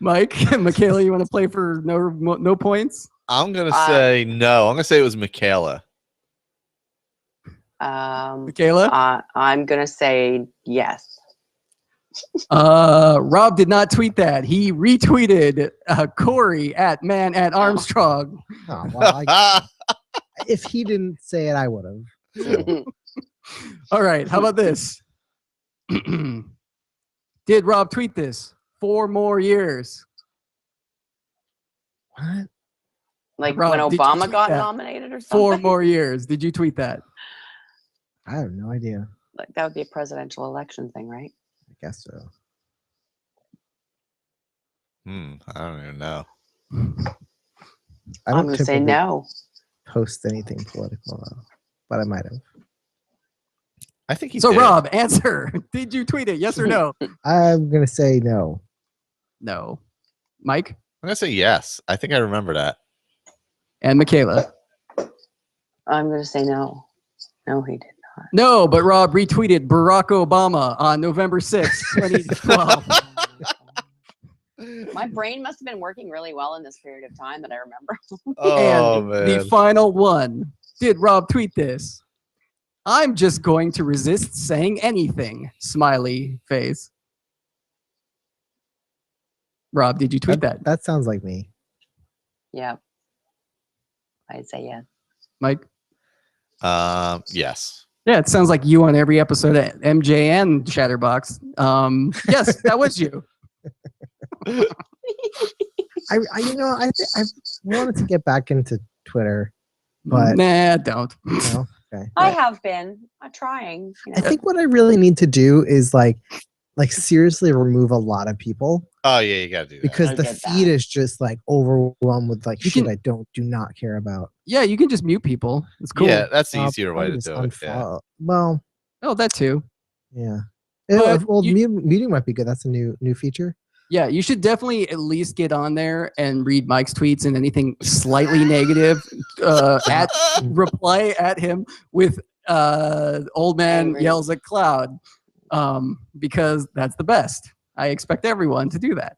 S4: Mike, Michaela, you want to play for no points?
S2: I'm gonna say no. I'm gonna say it was Michaela.
S4: Michaela?
S3: I'm gonna say yes.
S4: Rob did not tweet that. He retweeted Corey @Man@Armstrong.
S1: Oh, well, if he didn't say it, I would have. So.
S4: All right, how about this? Did Rob tweet this? 4 more years.
S1: What?
S3: Like
S4: Rob,
S3: when
S4: did you
S3: Obama
S4: tweet
S3: got
S4: that?
S3: nominated or something.
S4: 4 more years. Did you tweet that?
S1: I have no idea.
S3: Like that would be a presidential election thing, right?
S1: I guess so.
S2: I don't even know.
S1: I
S3: I'm
S1: don't
S3: gonna say
S1: typically
S3: no.
S1: post anything political, though, but I might have.
S2: I think he
S4: So,
S2: did.
S4: Rob, answer. Did you tweet it? Yes or no?
S1: I'm gonna say no.
S4: No. Mike
S2: I'm gonna say yes. I think I remember that.
S4: and Michaela.
S3: I'm gonna say no. No, he did not.
S4: No, but Rob retweeted Barack Obama on November 6th, 2012.
S3: My brain must have been working really well in this period of time that I remember.
S2: Oh
S4: And
S2: man.
S4: the final one. Did Rob tweet this? I'm just going to resist saying anything. Smiley face. Rob, did you tweet that?
S1: That sounds like me.
S3: Yeah. I'd say yeah.
S4: Mike?
S2: Yes.
S4: Yeah, it sounds like you on every episode of MJ and Chatterbox. Yes, that was you.
S1: I wanted to get back into Twitter, but
S4: Nah, don't.
S1: no. Okay.
S3: I have been. I'm trying. You know.
S1: I think what I really need to do is like seriously remove a lot of people
S2: Oh yeah, you gotta do that.
S1: because
S3: I
S1: the
S3: get
S1: feed
S3: that.
S1: is just like overwhelmed with like
S4: You
S1: shit
S4: can-
S1: I do not care about.
S4: Yeah, you can just mute people. It's cool.
S2: Yeah, that's the
S1: I'll
S2: easier way
S1: probably
S2: to
S1: just
S2: do it. Yeah.
S1: unfollow. Well,
S4: Oh, that too.
S1: yeah.
S4: But
S1: Well,
S4: you-
S1: muting might be good. That's a new feature.
S4: Yeah, you should definitely at least get on there and read Mike's tweets and anything slightly negative. Reply at him with old man
S3: Angry.
S4: yells at cloud, because that's the best. I expect everyone to do that.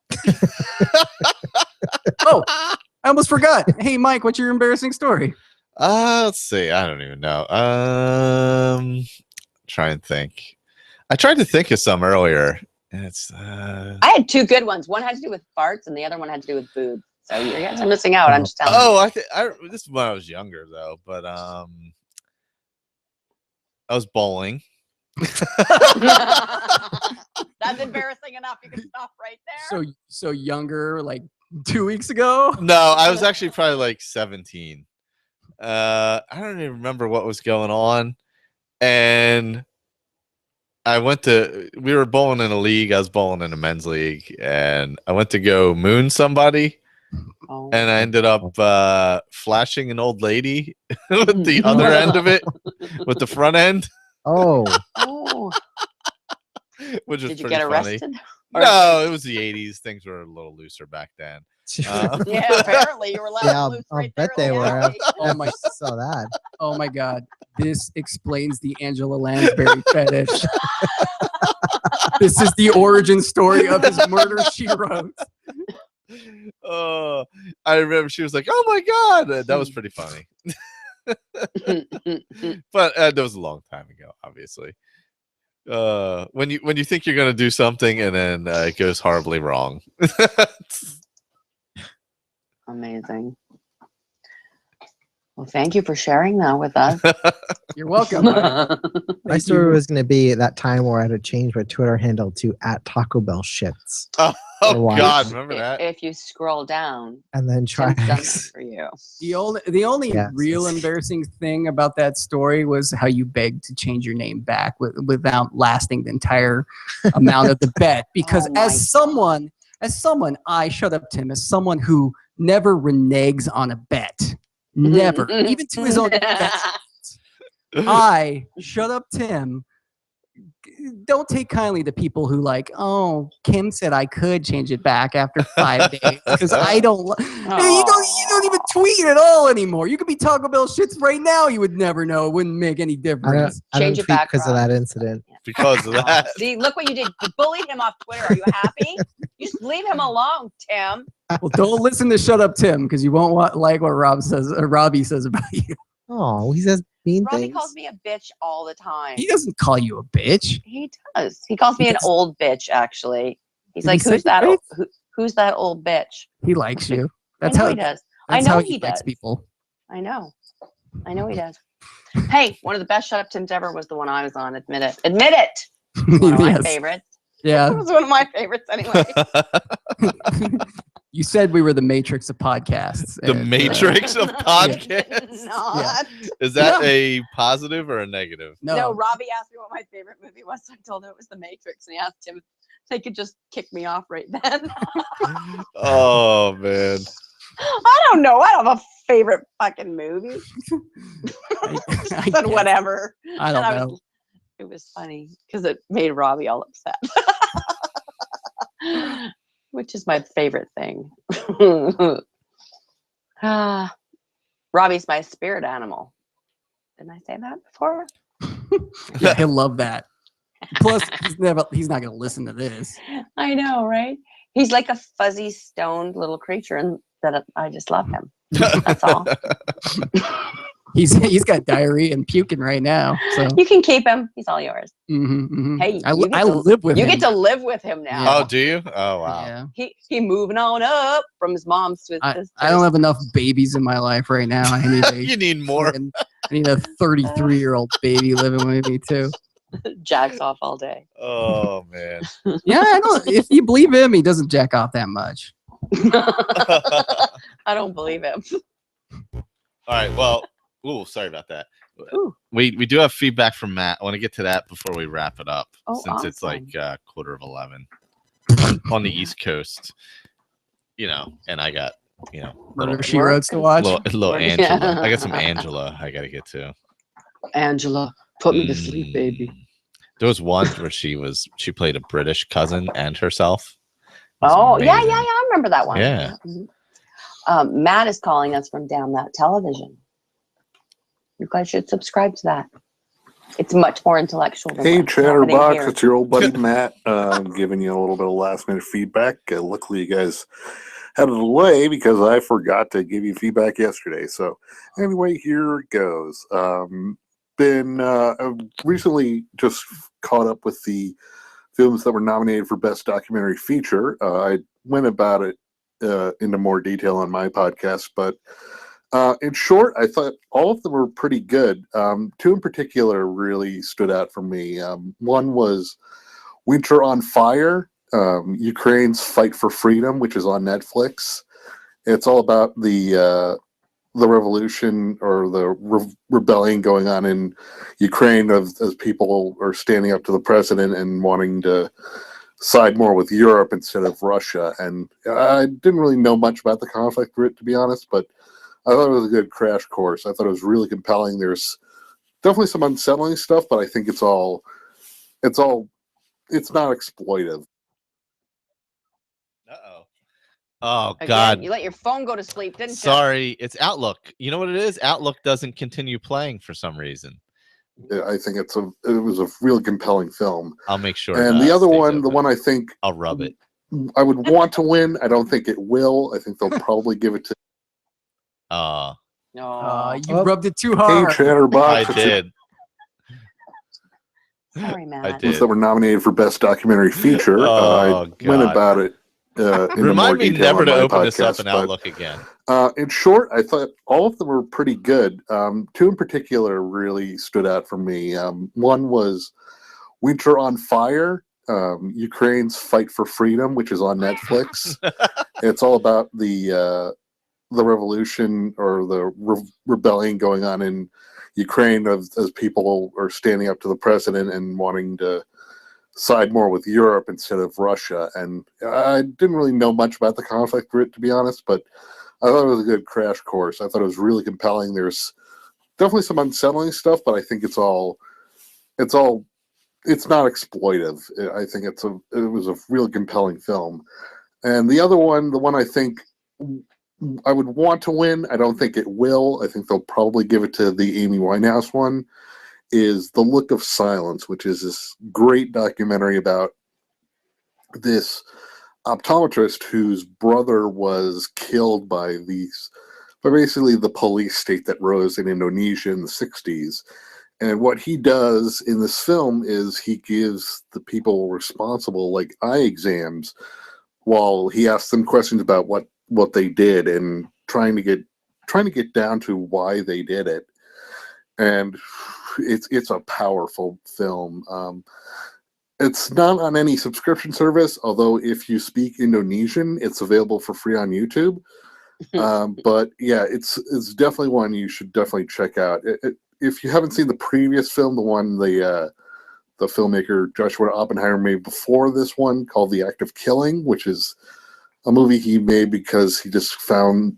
S4: Oh, I almost forgot. Hey, Mike, what's your embarrassing story?
S2: Let's see. I don't even know. Try and think. I tried to think of some earlier, and it's.
S3: I had two good ones. One had to do with farts, and the other one had to do with boobs. So you guys are missing out. I'm just telling you.
S2: This is when I was younger though, but I was bowling.
S3: That's embarrassing enough. You can stop right there.
S4: So younger, like 2 weeks ago.
S2: No, I was actually probably like 17. I don't even remember what was going on, and we were bowling in a league. I was bowling in a men's league, and I went to go moon somebody, and I ended up flashing an old lady with the other end of it, with the front end,
S1: Oh,
S3: Oh.
S2: which was
S3: Did you
S2: pretty
S3: get
S2: funny.
S3: arrested?
S2: No, it was the 80s. Things were a little looser back then.
S3: Yeah, apparently you were left
S1: yeah,
S3: loose
S1: I'll
S3: right
S1: bet
S3: there
S1: they
S3: in the
S1: were.
S3: alley.
S4: Oh my-
S1: I saw that.
S4: Oh my God, this explains the Angela Lansbury fetish. This is the origin story of his murder she wrote.
S2: Oh, I remember she was like, "Oh my god," that was pretty funny. But that was a long time ago, obviously. When you think you're gonna do something and then it goes horribly wrong.
S3: Amazing. Well, thank you for sharing that with us.
S4: You're welcome. Mike.
S1: My story was going to be that time where I had to change my Twitter handle to @TacoBellShits
S2: Oh
S1: Why?
S2: god, remember that?
S3: If you scroll down,
S1: and then try.
S3: Tim's done this for you.
S4: The only
S1: Yes,
S4: real
S1: it's-
S4: embarrassing thing about that story was how you begged to change your name back without lasting the entire amount of the bet. Because
S3: Oh my
S4: as someone, I shut up, Tim, as someone who never reneges on a bet, never, even to his own detriment, I shut up, Tim. Don't take kindly to people who like, oh, Kim said I could change it back after 5 days because I don't. Hey, you don't even tweet at all anymore. You could be Taco Bell shits right now. You would never know. It wouldn't make any difference.
S1: I don't
S3: Change it
S1: tweet
S3: back,
S1: because of
S3: Rob.
S1: that incident.
S2: Because of that.
S3: See, look what you did. You bullied him off Twitter. Are you happy? You just leave him alone, Tim.
S4: Well, don't listen to Shut Up Tim because you won't like what Robbie says about you.
S1: Oh, he says mean
S3: Robbie
S1: things.
S3: calls me a bitch all the time.
S4: He doesn't call you a bitch.
S3: He does. He calls me
S4: He
S3: an
S4: does.
S3: old bitch. Actually, he's
S4: Did he
S3: like,
S4: say
S3: "Who's that?
S4: bitch?
S3: Who's that old bitch?"
S4: He likes you. That's
S3: I know
S4: how
S3: he does.
S4: That's
S3: I know
S4: how
S3: he
S4: likes
S3: does.
S4: people.
S3: I know he does. Hey, one of the best Shut Up Tims ever was the one I was on. Admit it. Admit it. One of my
S4: Yes.
S3: favorites. It
S4: Yeah.
S3: was one of my favorites anyway.
S4: You said we were the Matrix of podcasts.
S2: The
S4: and,
S2: Matrix of podcasts.
S3: Not.
S2: Is that
S4: Yeah.
S2: a positive or a negative?
S3: No, Robbie asked me what my favorite movie was. So I told him it was The Matrix, and he asked him if they could just kick me off right then.
S2: Oh man.
S3: I don't know. I don't have a favorite fucking movie.
S4: I
S3: But
S4: guess.
S3: whatever.
S4: I don't
S3: And
S4: know.
S3: It was funny because it made Robbie all upset. Which is my favorite thing. Robbie's my spirit animal. Didn't I say that before?
S4: Yeah, he'll love that. Plus, he's not going to listen to this.
S3: I know, right? He's like a fuzzy, stoned little creature, and that I just love him. That's all.
S4: He's got diarrhea and puking right now. So
S3: You can keep him. He's all yours. Hey,
S4: I live with him.
S3: You get to live with him now.
S2: Oh, do you? Oh, wow.
S4: Yeah.
S3: He moving on up from his mom's to his sister's.
S4: I don't have enough babies in my life right now. I need
S2: You need more.
S4: I need a 33-year-old baby living with me too.
S3: Jacks off all day.
S2: Oh, man.
S4: Yeah, I don't. If you believe him, he doesn't jack off that much.
S3: I don't believe him.
S2: All right. Well, sorry about that.
S3: Ooh.
S2: We do have feedback from Matt. I want to get to that before we wrap it up, since it's
S3: awesome.
S2: like 11:15 on the East Coast. And I got
S4: Murder She Wrote to watch.
S2: little Angela. I got some Angela I got to get to.
S3: Angela, put me to sleep, baby.
S2: There was one where she played a British cousin and herself.
S3: Oh, yeah, I remember that one.
S2: Yeah.
S3: Matt is calling us from Down That Television. You guys should subscribe to that. It's much more intellectual than
S5: Hey,
S3: what's happening
S5: Chatterbox,
S3: here.
S5: it's your old buddy Matt. Giving you a little bit of last-minute feedback. Luckily, you guys had a delay because I forgot to give you feedback yesterday. So anyway, here it goes. Recently just caught up with the films that were nominated for Best Documentary Feature. I went about it into more detail on my podcast, but in short, I thought all of them were pretty good. Two in particular really stood out for me. One was Winter on Fire, Ukraine's Fight for Freedom, which is on Netflix. It's all about the revolution or the rebellion going on in Ukraine as people are standing up to the president and wanting to side more with Europe instead of Russia. And I didn't really know much about the conflict, to be honest, but I thought it was a good crash course. I thought it was really compelling. There's definitely some unsettling stuff, but I think it's not exploitive.
S2: Uh-oh. Oh,
S3: Again,
S2: God.
S3: you let your phone go to sleep, didn't you?
S2: Sorry. It's Outlook. You know what it is? Outlook doesn't continue playing for some reason.
S5: I think it was a really compelling film.
S2: I'll make sure.
S5: And the other one, the one I think
S2: I'll rub it.
S5: I would want to win. I don't think it will. I think they'll probably give it to.
S4: You rubbed it too hard.
S5: Hey, Chatterbox.
S2: I did.
S3: Sorry, Matt.
S2: I did.
S5: That were nominated for Best Documentary Feature. I went about it.
S2: Remind me never to open this up
S5: podcast,
S2: in Outlook again.
S5: In short, I thought all of them were pretty good. Two in particular really stood out for me. One was Winter on Fire, Ukraine's Fight for Freedom, which is on Netflix. It's all about the revolution or the rebellion going on in Ukraine as people are standing up to the president and wanting to side more with Europe instead of Russia. And I didn't really know much about the conflict, to be honest, but I thought it was a good crash course. I thought it was really compelling. There's definitely some unsettling stuff, but I think it's not exploitive. I think it was a really compelling film. And the other one, the one I think I would want to win, I don't think it will. I think they'll probably give it to the Amy Winehouse one, is The Look of Silence, which is this great documentary about this optometrist whose brother was killed by basically the police state that rose in Indonesia in the 60s. And what he does in this film is he gives the people responsible like eye exams while he asks them questions about what they did and trying to get down to why they did it. And it's a powerful film. It's not on any subscription service, although if you speak Indonesian, it's available for free on YouTube. But yeah, it's definitely one you should definitely check out. If you haven't seen the previous film, the one the filmmaker Joshua Oppenheimer made before this one, called The Act of Killing, which is a movie he made because he just found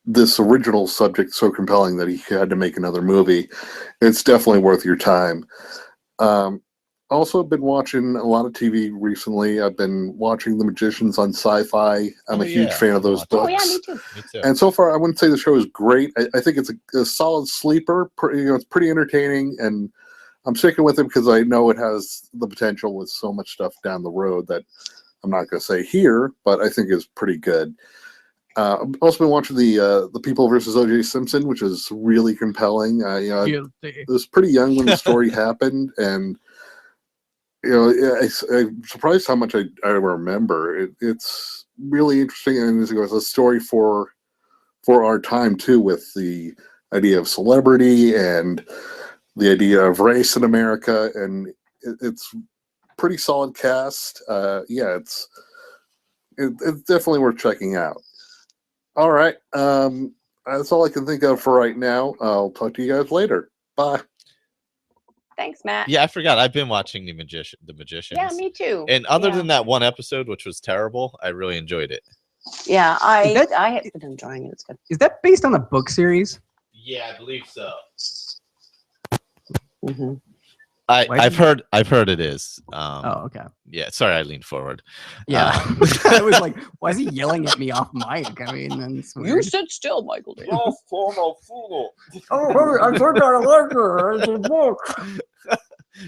S5: this original subject so compelling that he had to make another movie. It's definitely worth your time. Also been watching a lot of TV recently. I've been watching The Magicians on Sci-Fi. I'm a huge fan of those books.
S3: Oh yeah, me too.
S2: Me too.
S5: And so far, I wouldn't say the show is great. I think it's a solid sleeper. It's pretty entertaining, and I'm sticking with it because I know it has the potential with so much stuff down the road that I'm not going to say here, but I think is pretty good. I've also been watching the People versus O.J. Simpson, which is really compelling. I was pretty young when the story happened, and I'm surprised how much I remember. It's really interesting, and it was a story for our time too, with the idea of celebrity and the idea of race in America, and it's pretty solid cast. It's definitely worth checking out. All right, that's all I can think of for right now. I'll talk to you guys later. Bye.
S3: Thanks, Matt.
S2: Yeah, I forgot. I've been watching The Magicians.
S3: Yeah, me too.
S2: And other than that one episode, which was terrible, I really enjoyed it.
S3: Yeah, I have been enjoying it. It's good.
S4: Is that based on a book series?
S2: Yeah, I believe so.
S3: Mm-hmm.
S2: I've heard it is.
S4: Okay.
S2: Yeah, sorry, I leaned forward.
S4: Yeah, I was like, why is he yelling at me off mic? I mean, that's
S3: You sit still, Michael.
S4: Oh, I forgot a letter. It's a book.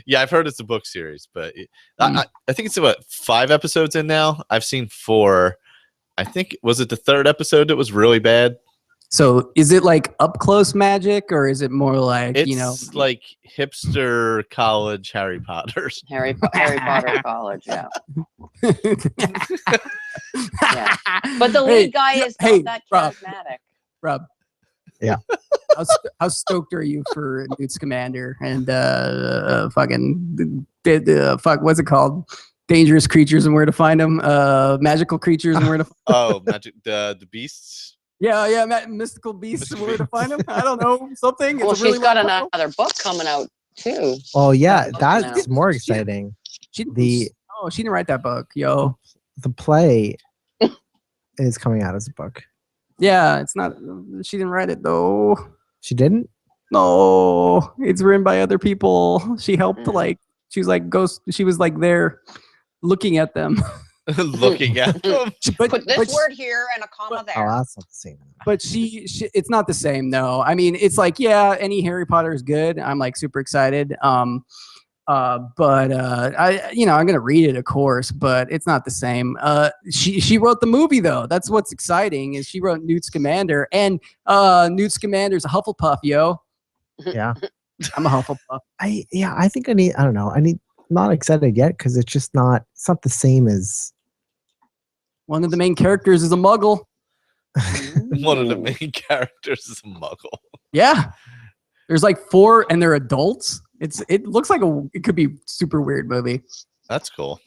S2: Yeah, I've heard it's a book series, but I think it's about 5 episodes in now. I've seen 4. I think, was it the 3rd episode that was really bad?
S4: So is it like up close magic, or is it more like,
S2: it's like hipster college Harry Potter?
S3: Harry Potter college, yeah. Yeah. But the lead guy is not that charismatic.
S4: Rob.
S1: Yeah.
S4: How stoked are you for Newt Scamander and what's it called? Dangerous creatures and where to find them. Magical creatures and where to find them.
S2: Magic the beasts.
S4: Yeah, mystical beasts and where to find them. I don't know, something.
S3: Well, she's got another book coming out too.
S1: Oh yeah, that's more exciting.
S4: She didn't write that book, yo.
S1: The play is coming out as a book.
S4: Yeah, it's not. She didn't write it though.
S1: She didn't?
S4: No, it's written by other people. She helped she was like ghost. She was like there looking at them.
S2: Looking at them.
S3: Put this word here and a comma there.
S1: Oh, that's not the same.
S4: But she it's not the same though. I mean, it's like, yeah, any Harry Potter is good. I'm like super excited. I'm gonna read it, of course, but it's not the same. She wrote the movie though. That's what's exciting, is she wrote Newt Scamander, and Newt Scamander's a Hufflepuff, yo.
S1: Yeah.
S4: I'm a Hufflepuff.
S1: I think I'm not excited yet because it's not the same as
S4: one of the main characters is a muggle.
S2: One of the main characters is a muggle.
S4: Yeah. There's like 4 and they're adults. It looks like it could be super weird movie.
S2: That's cool.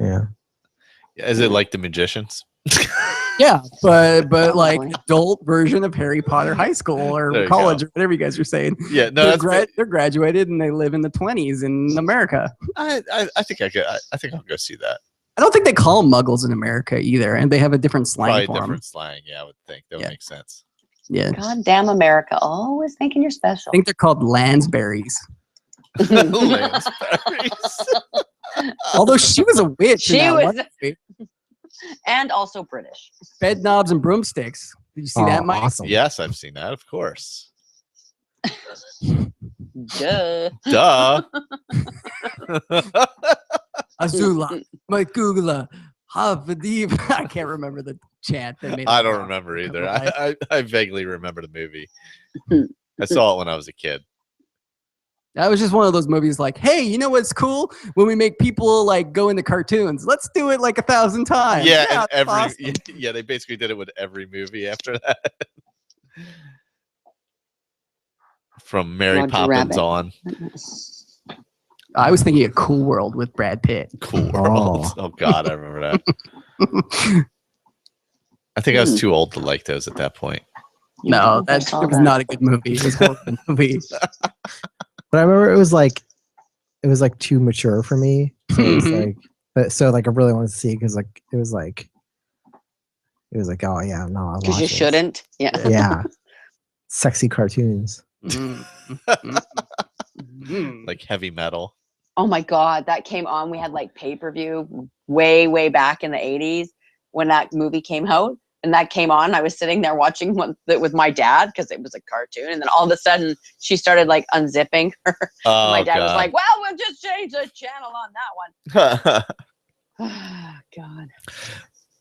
S1: Yeah.
S2: Is it like The Magicians?
S4: Yeah, but like adult version of Harry Potter high school or college or whatever you guys are saying.
S2: Yeah, no,
S4: they're graduated and they live in the 20s in America.
S2: I think I'll go see that.
S4: I don't think they call them muggles in America either, and they have a different slang
S2: Probably
S4: for
S2: different
S4: them.
S2: slang, yeah, I would think. That would make sense.
S4: Yeah.
S3: God damn America. Always thinking you're special.
S4: I think they're called Lansberries.
S2: Lansberries.
S4: Although she was a witch.
S3: She was. And also British.
S4: Bed knobs and broomsticks. Did you see that, Mike?
S1: Awesome.
S2: Yes, I've seen that, of course.
S3: Duh.
S4: Azula, Magugla, Havadiv. I can't remember the chant.
S2: I don't remember either. I vaguely remember the movie. I saw it when I was a kid.
S4: That was just one of those movies like, hey, you know what's cool? When we make people like go into cartoons, let's do it like 1,000 times.
S2: Yeah, and
S4: awesome.
S2: they basically did it with every movie after that. From Mary
S3: Roger
S2: Poppins
S3: Rabbit.
S2: on.
S4: I was thinking of Cool World with Brad Pitt.
S2: Cool World. Oh God, I remember that. I think I was too old to like those at that point.
S4: No, it was not a good movie. It was a horrible movie.
S1: But I remember it was like too mature for me. So it was like, I really wanted to see it because it was like, oh yeah, no, I'll
S3: because
S1: watch
S3: you
S1: this.
S3: shouldn't. Yeah.
S1: Yeah. Sexy cartoons.
S2: Like heavy metal.
S3: Oh my God, that came on. We had like pay-per-view way back in the 80s when that movie came out. And that came on. I was sitting there watching with my dad because it was a cartoon. And then all of a sudden she started like unzipping her.
S2: Oh,
S3: my dad was
S2: God.
S3: like, well, we'll just change the channel on that one. God.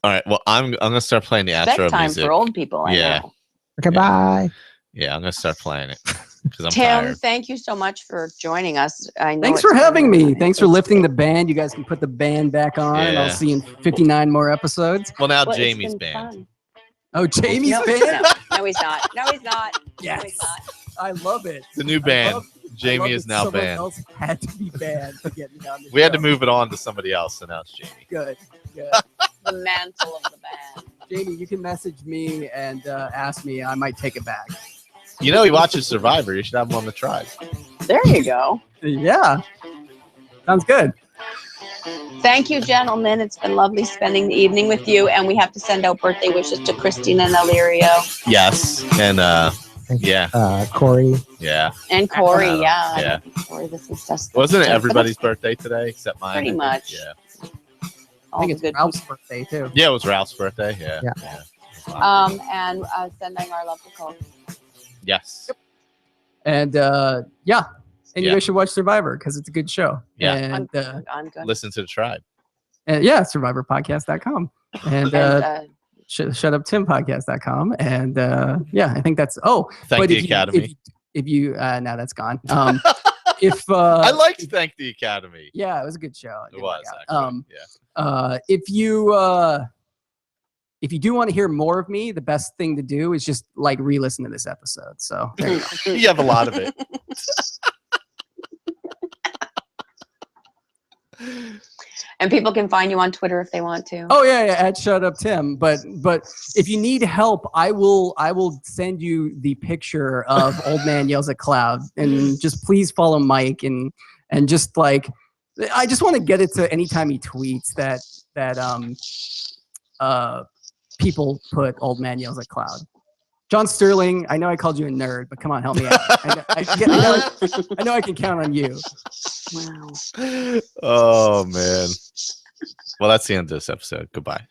S2: All right. Well, I'm gonna start playing the outro
S3: Bedtime
S2: music.
S3: for old people. I
S2: Yeah.
S3: know.
S1: Okay, bye.
S2: Yeah, I'm gonna start playing it because I'm
S3: Tim,
S2: tired.
S3: thank you so much for joining us. I know.
S4: Thanks
S3: it's
S4: for having
S3: been,
S4: me. Thanks for
S3: it's-
S4: lifting the band. You guys can put the band back on, and I'll
S2: Yeah.
S4: see you in 59 more episodes.
S2: Well, now
S3: Well, it's
S2: Jamie's
S3: been
S2: band.
S3: fun.
S4: Oh, Jamie's
S3: No,
S4: band?
S3: no, he's not. No, he's not.
S4: Yes.
S3: No, he's not.
S4: I love it.
S2: The new
S4: I
S2: band.
S4: love
S2: Jamie is
S4: that
S2: now
S4: someone
S2: banned.
S4: else had to be banned to get me on the
S2: We had to
S4: show.
S2: move it on to somebody else, so now it's Jamie.
S4: Good. Good.
S3: The mantle of the band.
S4: Jamie, you can message me and ask me. I might take it back.
S2: You know he watches Survivor. You should have him on the tribe.
S3: There you go.
S4: Yeah. Sounds good.
S3: Thank you, gentlemen. It's been lovely spending the evening with you. And we have to send out birthday wishes to Christina and Illyrio.
S2: Yes, and yeah,
S1: Corey.
S2: yeah,
S3: And Corey,
S2: Adam,
S3: yeah.
S2: yeah.
S3: Corey, this is just
S2: Wasn't it everybody's birthday today except mine?
S3: Pretty
S2: I think?
S3: much.
S2: Yeah.
S4: I
S3: all
S4: think
S3: the
S4: it's
S3: good
S4: Ralph's birthday, too.
S2: Yeah, it was Ralph's birthday. Yeah.
S1: Yeah.
S3: and sending our love to Cole.
S2: Yes.
S4: And yeah. And you
S2: Yeah.
S4: guys should watch Survivor because it's a good show.
S2: Yeah.
S4: And,
S3: I'm good.
S2: Listen to the tribe.
S4: and yeah, survivorpodcast.com. And
S3: And,
S4: shutuptimpodcast.com. And yeah, I think that's
S2: Thank the
S4: if
S2: Academy.
S4: if you now that's gone. If
S2: I like to thank the Academy.
S4: yeah, it was a good show.
S2: It
S4: did
S2: was
S4: work out.
S2: actually. Yeah.
S4: If you do want to hear more of me, the best thing to do is just like re-listen to this episode. So there you go.
S2: You have a lot of it.
S3: and people can find you on Twitter if they want to.
S4: Oh yeah, at Shut Up Tim. But if you need help, I will send you the picture of Old Man Yells at Cloud, and just please follow Mike and just like I just want to get it to anytime he tweets that people put Old Man Yells at Cloud. John Sterling, I know I called you a nerd, but come on, help me out. I know I can count on you.
S3: Wow.
S2: Oh man. Well, that's the end of this episode. Goodbye.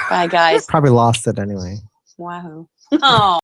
S3: Bye, guys.
S1: Probably lost it anyway.
S3: Wow. Oh.